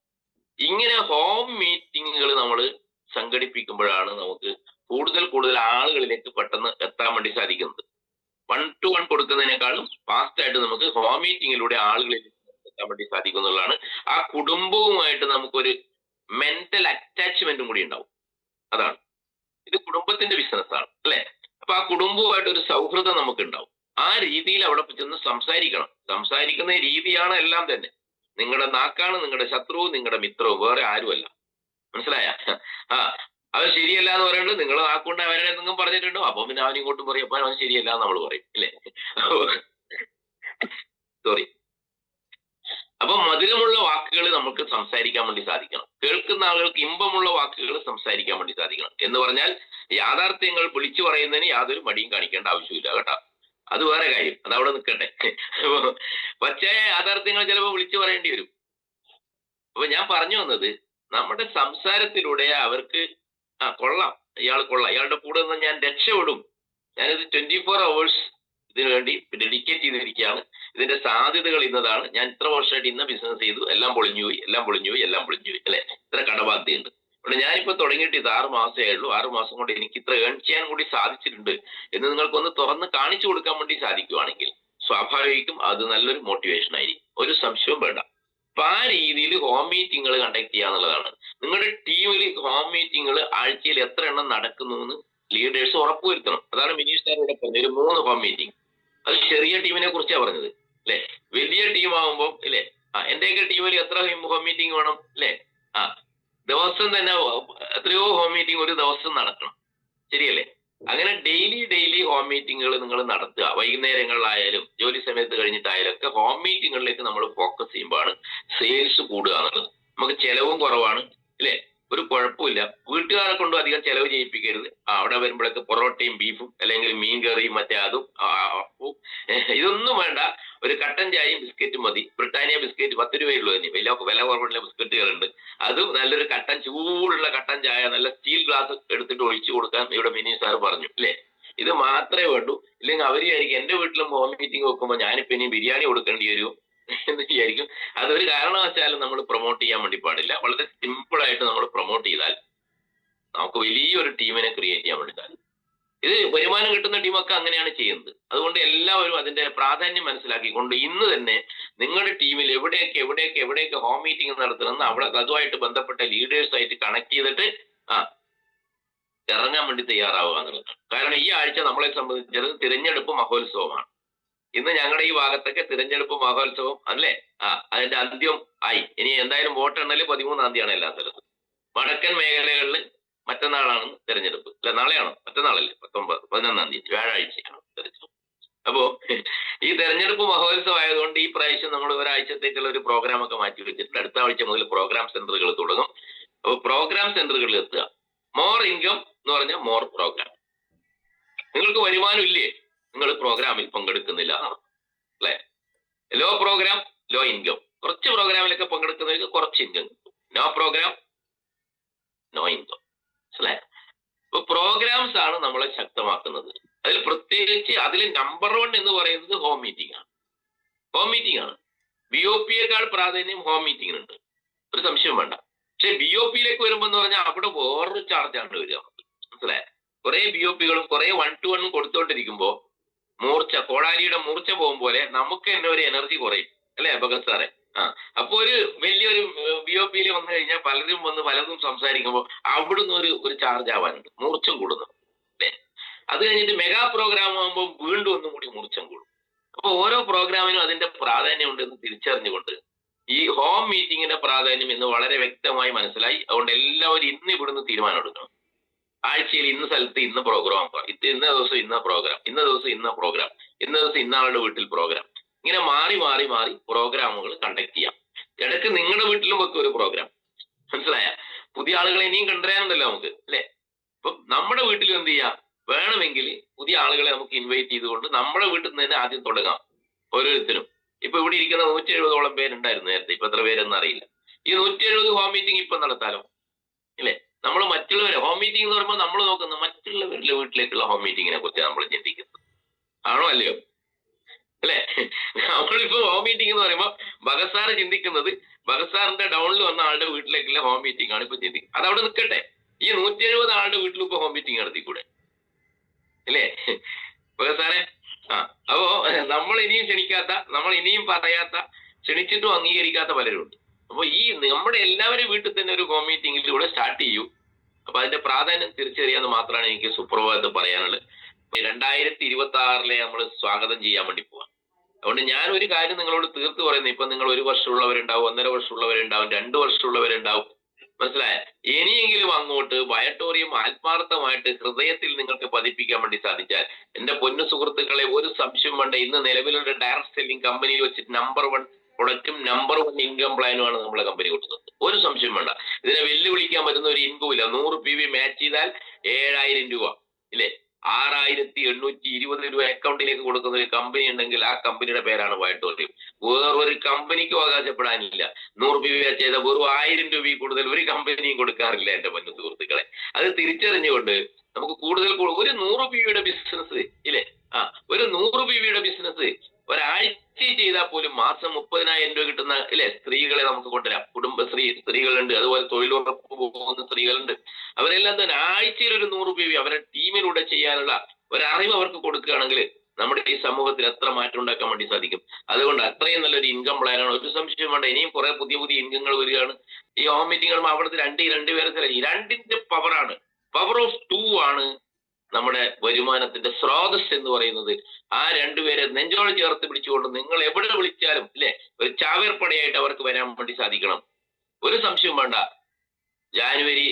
ഇങ്ങനെ ഹോം മീറ്റിങ്ങുകൾ നമ്മൾ സംഘടിപ്പിക്കുമ്പോഴാണ് നമുക്ക് കൂടുതൽ ആളുകളിലേക്ക് പെട്ടെന്ന് എത്താൻ വേണ്ടി സാധിക്കുന്നത്. 1-to-1 കൊടുക്കുന്നതിനേക്കാളും ഫാസ്റ്റായിട്ട് നമുക്ക് ഹോം മീറ്റിങ്ങിലൂടെ ആളുകളിലേക്ക് എത്താൻ വേണ്ടി സാധിക്കുന്നുള്ളതാണ്. ആ കുടുംബവുമായിട്ട് നമുക്കൊരു മെന്റൽ അറ്റാച്ച്മെന്റും കൂടി ഉണ്ടാവും. അതാണ്, ഇത് കുടുംബത്തിന്റെ ബിസിനസ്സാണ് അല്ലെ. അപ്പൊ ആ കുടുംബവുമായിട്ട് ഒരു സൗഹൃദം നമുക്ക് ഉണ്ടാവും. ആ രീതിയിൽ അവിടെ ചെന്ന് സംസാരിക്കണം. സംസാരിക്കുന്ന രീതിയാണ് എല്ലാം തന്നെ. നിങ്ങളുടെ നാക്കാണ് നിങ്ങളുടെ ശത്രുവും നിങ്ങളുടെ മിത്രവും, വേറെ ആരുമല്ല, മനസ്സിലായ? അത് ശരിയല്ല എന്ന് പറയുന്നത് നിങ്ങൾ നാക്കൊണ്ട് അവരെ എന്തെങ്കിലും പറഞ്ഞിട്ടുണ്ടോ, അപ്പൊ പിന്നെ അവൻ ഇങ്ങോട്ടും പറയും, അപ്പൊ അവൻ ശരിയല്ല എന്ന് നമ്മൾ പറയും ഇല്ലേ? സോറി. അപ്പൊ മധുരമുള്ള വാക്കുകൾ നമുക്ക് സംസാരിക്കാൻ വേണ്ടി സാധിക്കണം. കേൾക്കുന്ന ആളുകൾക്ക് ഇമ്പമുള്ള വാക്കുകൾ സംസാരിക്കാൻ വേണ്ടി സാധിക്കണം. എന്ന് പറഞ്ഞാൽ യാഥാർത്ഥ്യങ്ങൾ വിളിച്ചു പറയുന്നതിന് യാതൊരു മടിയും കാണിക്കേണ്ട ആവശ്യമില്ല കേട്ടോ. അത് വേറെ കാര്യം, അതവിടെ നിൽക്കട്ടെ. പക്ഷേ യാഥാർത്ഥ്യങ്ങൾ ചിലപ്പോൾ വിളിച്ചു പറയേണ്ടി വരും. അപ്പൊ ഞാൻ പറഞ്ഞു വന്നത്, നമ്മുടെ സംസാരത്തിലൂടെ അവർക്ക് കൊള്ളാം, ഇയാൾ കൊള്ളാം, ഇയാളുടെ കൂടെ നിന്ന് ഞാൻ രക്ഷപ്പെടും, ഞാനിത് 24 hours ഇതിനു വേണ്ടി ഡെഡിക്കേറ്റ് ചെയ്തിരിക്കുകയാണ്, ഇതിന്റെ സാധ്യതകൾ ഇന്നതാണ്, ഞാൻ ഇത്ര വർഷമായിട്ട് ഇന്ന ബിസിനസ് ചെയ്തു, എല്ലാം പൊളിഞ്ഞു പോയി അല്ലെ, ഇത്ര കടബാധ്യതയുണ്ട്. അതുകൊണ്ട് ഞാനിപ്പോ തുടങ്ങിയിട്ട് ഇത് 6 മാസമേ ഉള്ളൂ. 6 മാസം കൊണ്ട് എനിക്ക് ഇത്ര ഏൺ ചെയ്യാൻ കൂടി സാധിച്ചിട്ടുണ്ട് എന്ന് നിങ്ങൾക്കൊന്ന് തുറന്ന് കാണിച്ചു കൊടുക്കാൻ വേണ്ടി സാധിക്കുവാണെങ്കിൽ സ്വാഭാവികം അത് നല്ലൊരു മോട്ടിവേഷൻ ആയിരിക്കും, ഒരു സംശയവും വേണ്ട. അപ്പൊ ആ രീതിയിൽ ഹോം മീറ്റിങ്ങുകൾ കണ്ടക്ട് ചെയ്യുക എന്നുള്ളതാണ്. നിങ്ങളുടെ ടീമിൽ ഹോം മീറ്റിങ്ങുകൾ ആഴ്ചയിൽ എത്ര എണ്ണം നടക്കുന്നു എന്ന് ലീഡേഴ്സ് ഉറപ്പുവരുത്തണം. അതാണ് മിനീഷ് സാർ ഇവിടെ പറഞ്ഞത്, ഒരു 3 ഹോം മീറ്റിംഗ്. അത് ചെറിയ ടീമിനെ കുറിച്ചാണ് പറഞ്ഞത് അല്ലെ. വലിയ ടീം ആവുമ്പോൾ ഇല്ലേ, എന്റെയൊക്കെ ടീമിൽ എത്ര ഹോം മീറ്റിംഗ് വേണം അല്ലെ, ദിവസം തന്നെ എത്രയോ ഹോം മീറ്റിംഗ് ഒരു ദിവസം നടക്കണം, ശരിയല്ലേ? അങ്ങനെ ഡെയിലി ഹോം മീറ്റിങ്ങുകൾ നിങ്ങൾ നടത്തുക. വൈകുന്നേരങ്ങളിലായാലും ജോലി സമയത്ത് കഴിഞ്ഞിട്ടായാലും ഒക്കെ ഹോം മീറ്റിങ്ങുകളിലേക്ക് നമ്മൾ ഫോക്കസ് ചെയ്യുമ്പോഴാണ് സെയിൽസ് കൂടുക എന്നുള്ളത്. നമുക്ക് ചെലവും കുറവാണ് അല്ലേ, ഒരു കുഴപ്പമില്ല. വീട്ടുകാരെ കൊണ്ടും അധികം ചെലവ് ചെയ്യിപ്പിക്കരുത്. അവിടെ വരുമ്പോഴേക്ക് പൊറോട്ടയും ബീഫും അല്ലെങ്കിൽ മീൻ കറിയും മറ്റേ അതും ഇതൊന്നും വേണ്ട. ഒരു കട്ടൻ ചായയും ബിസ്ക്കറ്റും മതി. ബ്രിട്ടാനിയ ബിസ്ക്കറ്റ് 10 രൂപയുള്ളൂ, തന്നെ വില കുറവുള്ള ബിസ്ക്കറ്റുകളുണ്ട്. അതും നല്ലൊരു ചൂടുള്ള കട്ടൻ ചായ നല്ല സ്റ്റീൽ ഗ്ലാസ് എടുത്തിട്ട് ഒഴിച്ചു കൊടുക്കാൻ ഇവിടെ മിനി സാർ പറഞ്ഞു അല്ലേ. ഇത് മാത്രമേ വേണ്ടൂ. ഇല്ലെങ്കിൽ അവർ വിചാരിക്കും എന്റെ വീട്ടിലും ഹോം മീറ്റിംഗ് വെക്കുമ്പോൾ ഞാനിപ്പോ ഇനി ബിരിയാണി കൊടുക്കേണ്ടി വരും എന്ന് വിചാരിക്കും. അതൊരു കാരണവശാലും നമ്മൾ പ്രൊമോട്ട് ചെയ്യാൻ വേണ്ടി പാടില്ല. വളരെ സിമ്പിൾ ആയിട്ട് നമ്മൾ പ്രൊമോട്ട് ചെയ്താൽ നമുക്ക് വലിയൊരു ടീമിനെ ക്രിയേറ്റ് ചെയ്യാൻ വേണ്ടി സാധിക്കും. ഇത് വരുമാനം കിട്ടുന്ന ടീമൊക്കെ അങ്ങനെയാണ് ചെയ്യുന്നത്. അതുകൊണ്ട് എല്ലാവരും അതിന്റെ പ്രാധാന്യം മനസ്സിലാക്കിക്കൊണ്ട് ഇന്ന് തന്നെ നിങ്ങളുടെ ടീമിൽ എവിടെയൊക്കെ ഹോം മീറ്റിംഗ് നടത്തണമെന്ന് അവിടെ അതുമായിട്ട് ബന്ധപ്പെട്ട ലീഡേഴ്സായിട്ട് കണക്ട് ചെയ്തിട്ട് ഇറങ്ങാൻ വേണ്ടി തയ്യാറാവുക എന്നുള്ളതാണ്. കാരണം ഈ ആഴ്ച നമ്മളെ സംബന്ധിച്ചത് തിരഞ്ഞെടുപ്പ് മഹോത്സവമാണ്. ഇന്ന് ഞങ്ങളുടെ ഈ ഭാഗത്തൊക്കെ തിരഞ്ഞെടുപ്പ് മഹോത്സവം അല്ലേ, അതിന്റെ അന്ത്യം ആയി. ഇനി എന്തായാലും വോട്ടെണ്ണല് 13-ാം തീയതിയാണ് എല്ലാ സ്ഥലത്തും. വടക്കൻ മേഖലകളിൽ മറ്റന്നാളാണ് തെരഞ്ഞെടുപ്പ്, അല്ല നാളെയാണോ, മറ്റന്നാളല്ലേ, 11-ാം തീയതി വ്യാഴാഴ്ചയാണ് തെരഞ്ഞെടുപ്പ്. അപ്പോ ഈ തെരഞ്ഞെടുപ്പ് മഹോത്സവം ആയതുകൊണ്ട് ഈ പ്രാവശ്യം നമ്മൾ ഒരാഴ്ചത്തേക്കുള്ള ഒരു പ്രോഗ്രാം ഒക്കെ മാറ്റി വെച്ചിട്ടുണ്ട്. അടുത്ത ആഴ്ച മുതൽ പ്രോഗ്രാം സെന്ററുകൾ തുടങ്ങും. അപ്പോൾ പ്രോഗ്രാം സെന്ററുകളിൽ എത്തുക. മോർ ഇൻകം എന്ന് പറഞ്ഞാൽ മോർ പ്രോഗ്രാം. നിങ്ങൾക്ക് വരുമാനം ഇല്ലേ, നിങ്ങൾ പ്രോഗ്രാമിൽ പങ്കെടുക്കുന്നില്ല അല്ലെ. Low program low income. കുറച്ച് പ്രോഗ്രാമിലൊക്കെ പങ്കെടുക്കുന്നവർക്ക് കുറച്ച് ഇൻകം കിട്ടും. No program no income. അല്ലെ. അപ്പൊ പ്രോഗ്രാംസ് ആണ് നമ്മളെ ശക്തമാക്കുന്നത്. അതിൽ പ്രത്യേകിച്ച് അതിൽ നമ്പർ 1 എന്ന് പറയുന്നത് ഹോം മീറ്റിംഗ് ആണ്. BOP-യേക്കാൾ പ്രാധാന്യം ഹോം മീറ്റിംഗിനുണ്ട്, ഒരു സംശയം വേണ്ട. പക്ഷെ BOP-യിലേക്ക് വരുമ്പോൾ എന്ന് പറഞ്ഞാൽ അവിടെ വേറൊരു ചാർജാണ് വരിക. മനസ്സിലായ, കുറെ BOP-കളും കുറെ 1-to-1 കൊടുത്തോണ്ടിരിക്കുമ്പോ കോടാലിയുടെ മൂർച്ച പോകും പോലെ നമുക്ക് തന്നെ ഒരു എനർജി കുറയും അല്ലെ ഭഗത് സാറെ. അപ്പൊ ഒരു വലിയൊരു BOP-യിൽ വന്നു കഴിഞ്ഞാൽ പലരും വന്ന് പലതും സംസാരിക്കുമ്പോൾ അവിടുന്ന് ഒരു ചാർജ് ആവാനുണ്ട്, മൂർച്ചം കൂടുന്നു അല്ലെ. അത് കഴിഞ്ഞിട്ട് മെഗാ പ്രോഗ്രാം ആകുമ്പോൾ വീണ്ടും ഒന്നും കൂടി മൂർച്ചം കൂടും. അപ്പൊ ഓരോ പ്രോഗ്രാമിനും അതിന്റെ പ്രാധാന്യം ഉണ്ടെന്ന് തിരിച്ചറിഞ്ഞുകൊണ്ട് ഈ ഹോം മീറ്റിങ്ങിന്റെ പ്രാധാന്യം ഇന്ന് വളരെ വ്യക്തമായി മനസ്സിലായി. അതുകൊണ്ട് എല്ലാവരും ഇന്ന് ഇവിടുന്ന് തീരുമാനം എടുക്കണം. ആഴ്ചയിൽ ഇന്ന സ്ഥലത്ത് ഇന്ന പ്രോഗ്രാം, ഇന്ന ദിവസം ഇന്ന പ്രോഗ്രാം, ഇന്ന ദിവസം ഇന്ന പ്രോഗ്രാം, ഇന്ന ദിവസം ഇന്ന ആളുടെ വീട്ടിൽ പ്രോഗ്രാം. ഇങ്ങനെ മാറി പ്രോഗ്രാമുകൾ കണ്ടക്ട് ചെയ്യാം. ഇടയ്ക്ക് നിങ്ങളുടെ വീട്ടിലും വെക്കും ഒരു പ്രോഗ്രാം. മനസ്സിലായ, പുതിയ ആളുകളെ ഇനിയും കണ്ടുവരാനുണ്ടല്ലോ നമുക്ക് അല്ലെ. അപ്പൊ നമ്മുടെ വീട്ടിൽ എന്ത് ചെയ്യാം, വേണമെങ്കിൽ പുതിയ ആളുകളെ നമുക്ക് ഇൻവൈറ്റ് ചെയ്തുകൊണ്ട് നമ്മുടെ വീട്ടിൽ നിന്ന് തന്നെ ആദ്യം തുടങ്ങാം. ഓരോരുത്തരും ഇപ്പൊ ഇവിടെ ഇരിക്കുന്ന 170ഓളം പേരുണ്ടായിരുന്നു നേരത്തെ, ഇപ്പൊ എത്ര പേരെന്ന് അറിയില്ല. ഈ 170 ഹോം മീറ്റിംഗ് ഇപ്പൊ നടത്താലോ ഇല്ലേ. നമ്മൾ മറ്റുള്ളവരെ ഹോം മീറ്റിംഗ് എന്ന് പറയുമ്പോൾ നമ്മൾ നോക്കുന്നത് മറ്റുള്ളവരുടെ വീട്ടിലേക്കുള്ള ഹോം മീറ്റിങ്ങിനെ കുറിച്ച് നമ്മൾ ചിന്തിക്കുന്നത് ആണോ അല്ലയോ അല്ലെ. നമ്മളിപ്പോ ഹോം മീറ്റിംഗ് എന്ന് പറയുമ്പോൾ ഭഗത് സാറ് ചിന്തിക്കുന്നത് ഭഗത് സാറിന്റെ ഡൗണിൽ വന്ന ആളുടെ വീട്ടിലേക്കുള്ള ഹോം മീറ്റിംഗ് ആണ് ഇപ്പൊ ചിന്തിക്കുന്നത്. അത് അവിടെ നിൽക്കട്ടെ, ഈ 170 ആളുടെ വീട്ടിൽ ഇപ്പൊ ഹോം മീറ്റിംഗ് നടത്തിക്കൂടെ അല്ലേ ഭഗത് സാറെ. അപ്പോ നമ്മൾ ഇനിയും ക്ഷണിക്കാത്ത, നമ്മൾ ഇനിയും പറയാത്ത, ക്ഷണിച്ചിട്ടും അംഗീകരിക്കാത്ത പലരുണ്ട്. അപ്പൊ ഈ നമ്മുടെ എല്ലാവരും വീട്ടിൽ തന്നെ ഒരു ഹോം മീറ്റിംഗിലൂടെ സ്റ്റാർട്ട് ചെയ്യൂ. അപ്പൊ അതിന്റെ പ്രാധാന്യം തിരിച്ചറിയാന്ന് മാത്രമാണ് എനിക്ക് സുപ്രഭാതത്ത് പറയാനുള്ളത്. 2026 നമ്മൾ സ്വാഗതം ചെയ്യാൻ വേണ്ടി പോവാം. അതുകൊണ്ട് ഞാൻ ഒരു കാര്യം നിങ്ങളോട് തീർത്ത് പറയുന്നത്, ഇപ്പൊ നിങ്ങൾ 1 വർഷമുള്ളവരുണ്ടാവും, 1.5 വർഷമുള്ളവരുണ്ടാവും, 2 വർഷമുള്ളവരുണ്ടാവും. മനസ്സിലായ, ഇനിയെങ്കിലും അങ്ങോട്ട് ബയട്ടോറിയം ആത്മാർത്ഥമായിട്ട് ഹൃദയത്തിൽ നിങ്ങൾക്ക് പതിപ്പിക്കാൻ വേണ്ടി സാധിച്ചാൽ എന്റെ പൊന്നു സുഹൃത്തുക്കളെ, ഒരു സംശയം വേണ്ട. ഇന്ന് നിലവിലുള്ള ഡയറക്ട് സെല്ലിംഗ് കമ്പനിയിൽ വെച്ചിട്ട് നമ്പർ 1 പ്രൊഡക്റ്റും നമ്പർ 1 ഇൻകം പ്ലാനുമാണ് നമ്മളെ കമ്പനി കൊടുക്കുന്നത്. ഒരു സംശയം വേണ്ട. ഇതിനെ വെല്ലുവിളിക്കാൻ പറ്റുന്ന ഒരു ഇൻകം ഇല്ല. 100 PV മാച്ച് ചെയ്താൽ 7000 രൂപ ഇല്ലേ, 6820 രൂപ അക്കൗണ്ടിലേക്ക് കൊടുക്കുന്ന ഒരു കമ്പനി ഉണ്ടെങ്കിൽ ആ കമ്പനിയുടെ പേരാണ് ബയട്ടോറിയം. വേറൊരു കമ്പനിക്കും അവകാശപ്പെടാനില്ല. 100 PV മാച്ച് ചെയ്ത വെറും 1000 രൂപയിൽ കൂടുതൽ ഒരു കമ്പനിയും കൊടുക്കാറില്ല എന്റെ പൊന്നു സുഹൃത്തുക്കളെ. അത് തിരിച്ചറിഞ്ഞുകൊണ്ട് നമുക്ക് കൂടുതൽ ഒരു 100 PV-യുടെ ബിസിനസ് ഇല്ലേ, ഒരു 100 PV-യുടെ ബിസിനസ് ഒരാഴ്ച ചെയ്താൽ പോലും മാസം 30,000 രൂപ കിട്ടുന്ന ഇല്ലേ സ്ത്രീകളെ നമുക്ക് കൊണ്ടുവരാം. സ്ത്രീകളുണ്ട്, അതുപോലെ തൊഴിലുറപ്പ് പോകുന്ന സ്ത്രീകളുണ്ട്. അവരെല്ലാം തന്നെ ആഴ്ചയിൽ ഒരു 100 PV അവരുടെ ടീമിലൂടെ ചെയ്യാനുള്ള ഒരറിവ് അവർക്ക് കൊടുക്കുകയാണെങ്കിൽ നമ്മുടെ ഈ സമൂഹത്തിൽ എത്ര മാറ്റം ഉണ്ടാക്കാൻ വേണ്ടി സാധിക്കും. അതുകൊണ്ട് അത്രയും നല്ലൊരു ഇൻകം പ്ലാനാണ്. ഒരു സംശയം വേണ്ട. ഇനിയും കുറെ പുതിയ പുതിയ ഇൻകങ്ങൾ വരികയാണ്. ഈ ഹോം മീറ്റിംഗ് അവിടുത്തെ രണ്ടുപേരെ രണ്ടിന്റെ പവറാണ്. പവർ ഓഫ് 2 ആണ് നമ്മുടെ വരുമാനത്തിന്റെ സ്രോതസ് എന്ന് പറയുന്നത്. ആ രണ്ടുപേരെ നെഞ്ചോട് ചേർത്ത് പിടിച്ചുകൊണ്ട് നിങ്ങൾ എവിടെ വിളിച്ചാലും ഇല്ലേ ഒരു ചാവേർപ്പടയായിട്ട് അവർക്ക് വരാൻ വേണ്ടി സാധിക്കണം. ഒരു സംശയം വേണ്ട. ജാനുവരി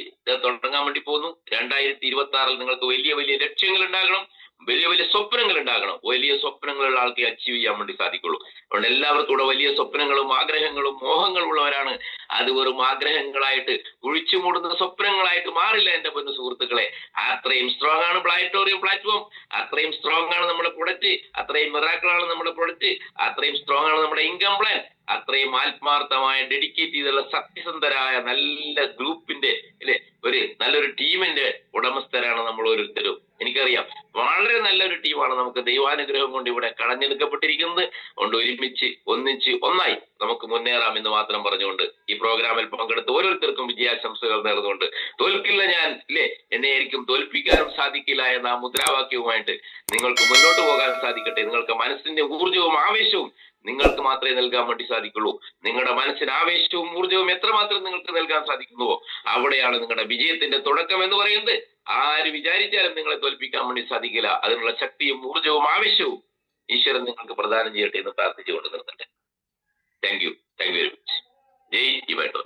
തുടങ്ങാൻ വേണ്ടി പോകുന്നു. 2026 നിങ്ങൾക്ക് വലിയ വലിയ ലക്ഷ്യങ്ങൾ ഉണ്ടാകണം, വലിയ വലിയ സ്വപ്നങ്ങൾ ഉണ്ടാകണം. വലിയ സ്വപ്നങ്ങളുള്ള ആൾക്ക് അച്ചീവ് ചെയ്യാൻ വേണ്ടി സാധിക്കുള്ളൂ. അതുകൊണ്ട് എല്ലാവർക്കും ഇവിടെ വലിയ സ്വപ്നങ്ങളും ആഗ്രഹങ്ങളും മോഹങ്ങളും ഉള്ളവരാണ്. അത് വെറും ആഗ്രഹങ്ങളായിട്ട് കുഴിച്ചു മൂടുന്ന സ്വപ്നങ്ങളായിട്ട് മാറില്ല എന്റെ പൊന്നു സുഹൃത്തുക്കളെ. അത്രയും സ്ട്രോങ് ആണ് ബ്ലൈറ്റോറിയം പ്ലാറ്റ്ഫോം, അത്രയും സ്ട്രോങ് ആണ് നമ്മുടെ പ്രൊഡക്റ്റ്, അത്രയും മിറാക്കിളാണ് നമ്മുടെ പ്രൊഡക്റ്റ്, അത്രയും സ്ട്രോങ് ആണ് നമ്മുടെ ഇൻകം പ്ലാൻ, അത്രയും ആത്മാർത്ഥമായ ഡെഡിക്കേറ്റ് ചെയ്തുള്ള സത്യസന്ധരായ നല്ല ഗ്രൂപ്പിന്റെ ഇല്ലേ ഒരു നല്ലൊരു ടീമിന്റെ ഉടമസ്ഥരാണ് നമ്മൾ ഓരോരുത്തരും. എനിക്കറിയാം വളരെ നല്ലൊരു ടീമാണ് നമുക്ക് ദൈവാനുഗ്രഹം കൊണ്ട് ഇവിടെ കടഞ്ഞെടുക്കപ്പെട്ടിരിക്കുന്നത്. കൊണ്ട് ഒരുമിച്ച് ഒന്നായി നമുക്ക് മുന്നേറാം എന്ന് മാത്രം പറഞ്ഞുകൊണ്ട് ഈ പ്രോഗ്രാമിൽ പങ്കെടുത്ത് ഓരോരുത്തർക്കും വിജയാശംസകൾ നേർന്നുകൊണ്ട് തോൽക്കില്ല ഞാൻ ഇല്ലേ എന്നെ ആയിരിക്കും തോൽപ്പിക്കാനും സാധിക്കില്ല എന്ന മുദ്രാവാക്യവുമായിട്ട് നിങ്ങൾക്ക് മുന്നോട്ട് പോകാൻ സാധിക്കട്ടെ. നിങ്ങൾക്ക് മനസ്സിന്റെ ഊർജവും ആവേശവും നിങ്ങൾക്ക് മാത്രമേ നൽകാൻ വേണ്ടി സാധിക്കുള്ളൂ. നിങ്ങളുടെ മനസ്സിന് ആവേശവും ഊർജവും എത്രമാത്രം നിങ്ങൾക്ക് നൽകാൻ സാധിക്കുന്നുവോ അവിടെയാണ് നിങ്ങളുടെ വിജയത്തിന്റെ തുടക്കം എന്ന് പറയുന്നത്. ആര് വിചാരിച്ചാലും നിങ്ങളെ തോൽപ്പിക്കാൻ വേണ്ടി സാധിക്കില്ല. അതിനുള്ള ശക്തിയും ഊർജവും ആവേശവും ഈശ്വരൻ നിങ്ങൾക്ക് പ്രദാനം ചെയ്യട്ടെ എന്ന് പ്രാർത്ഥിച്ചുകൊണ്ട് നിർത്തട്ടെ. Thank you very much. ജയ് യുവൈറ്റോ.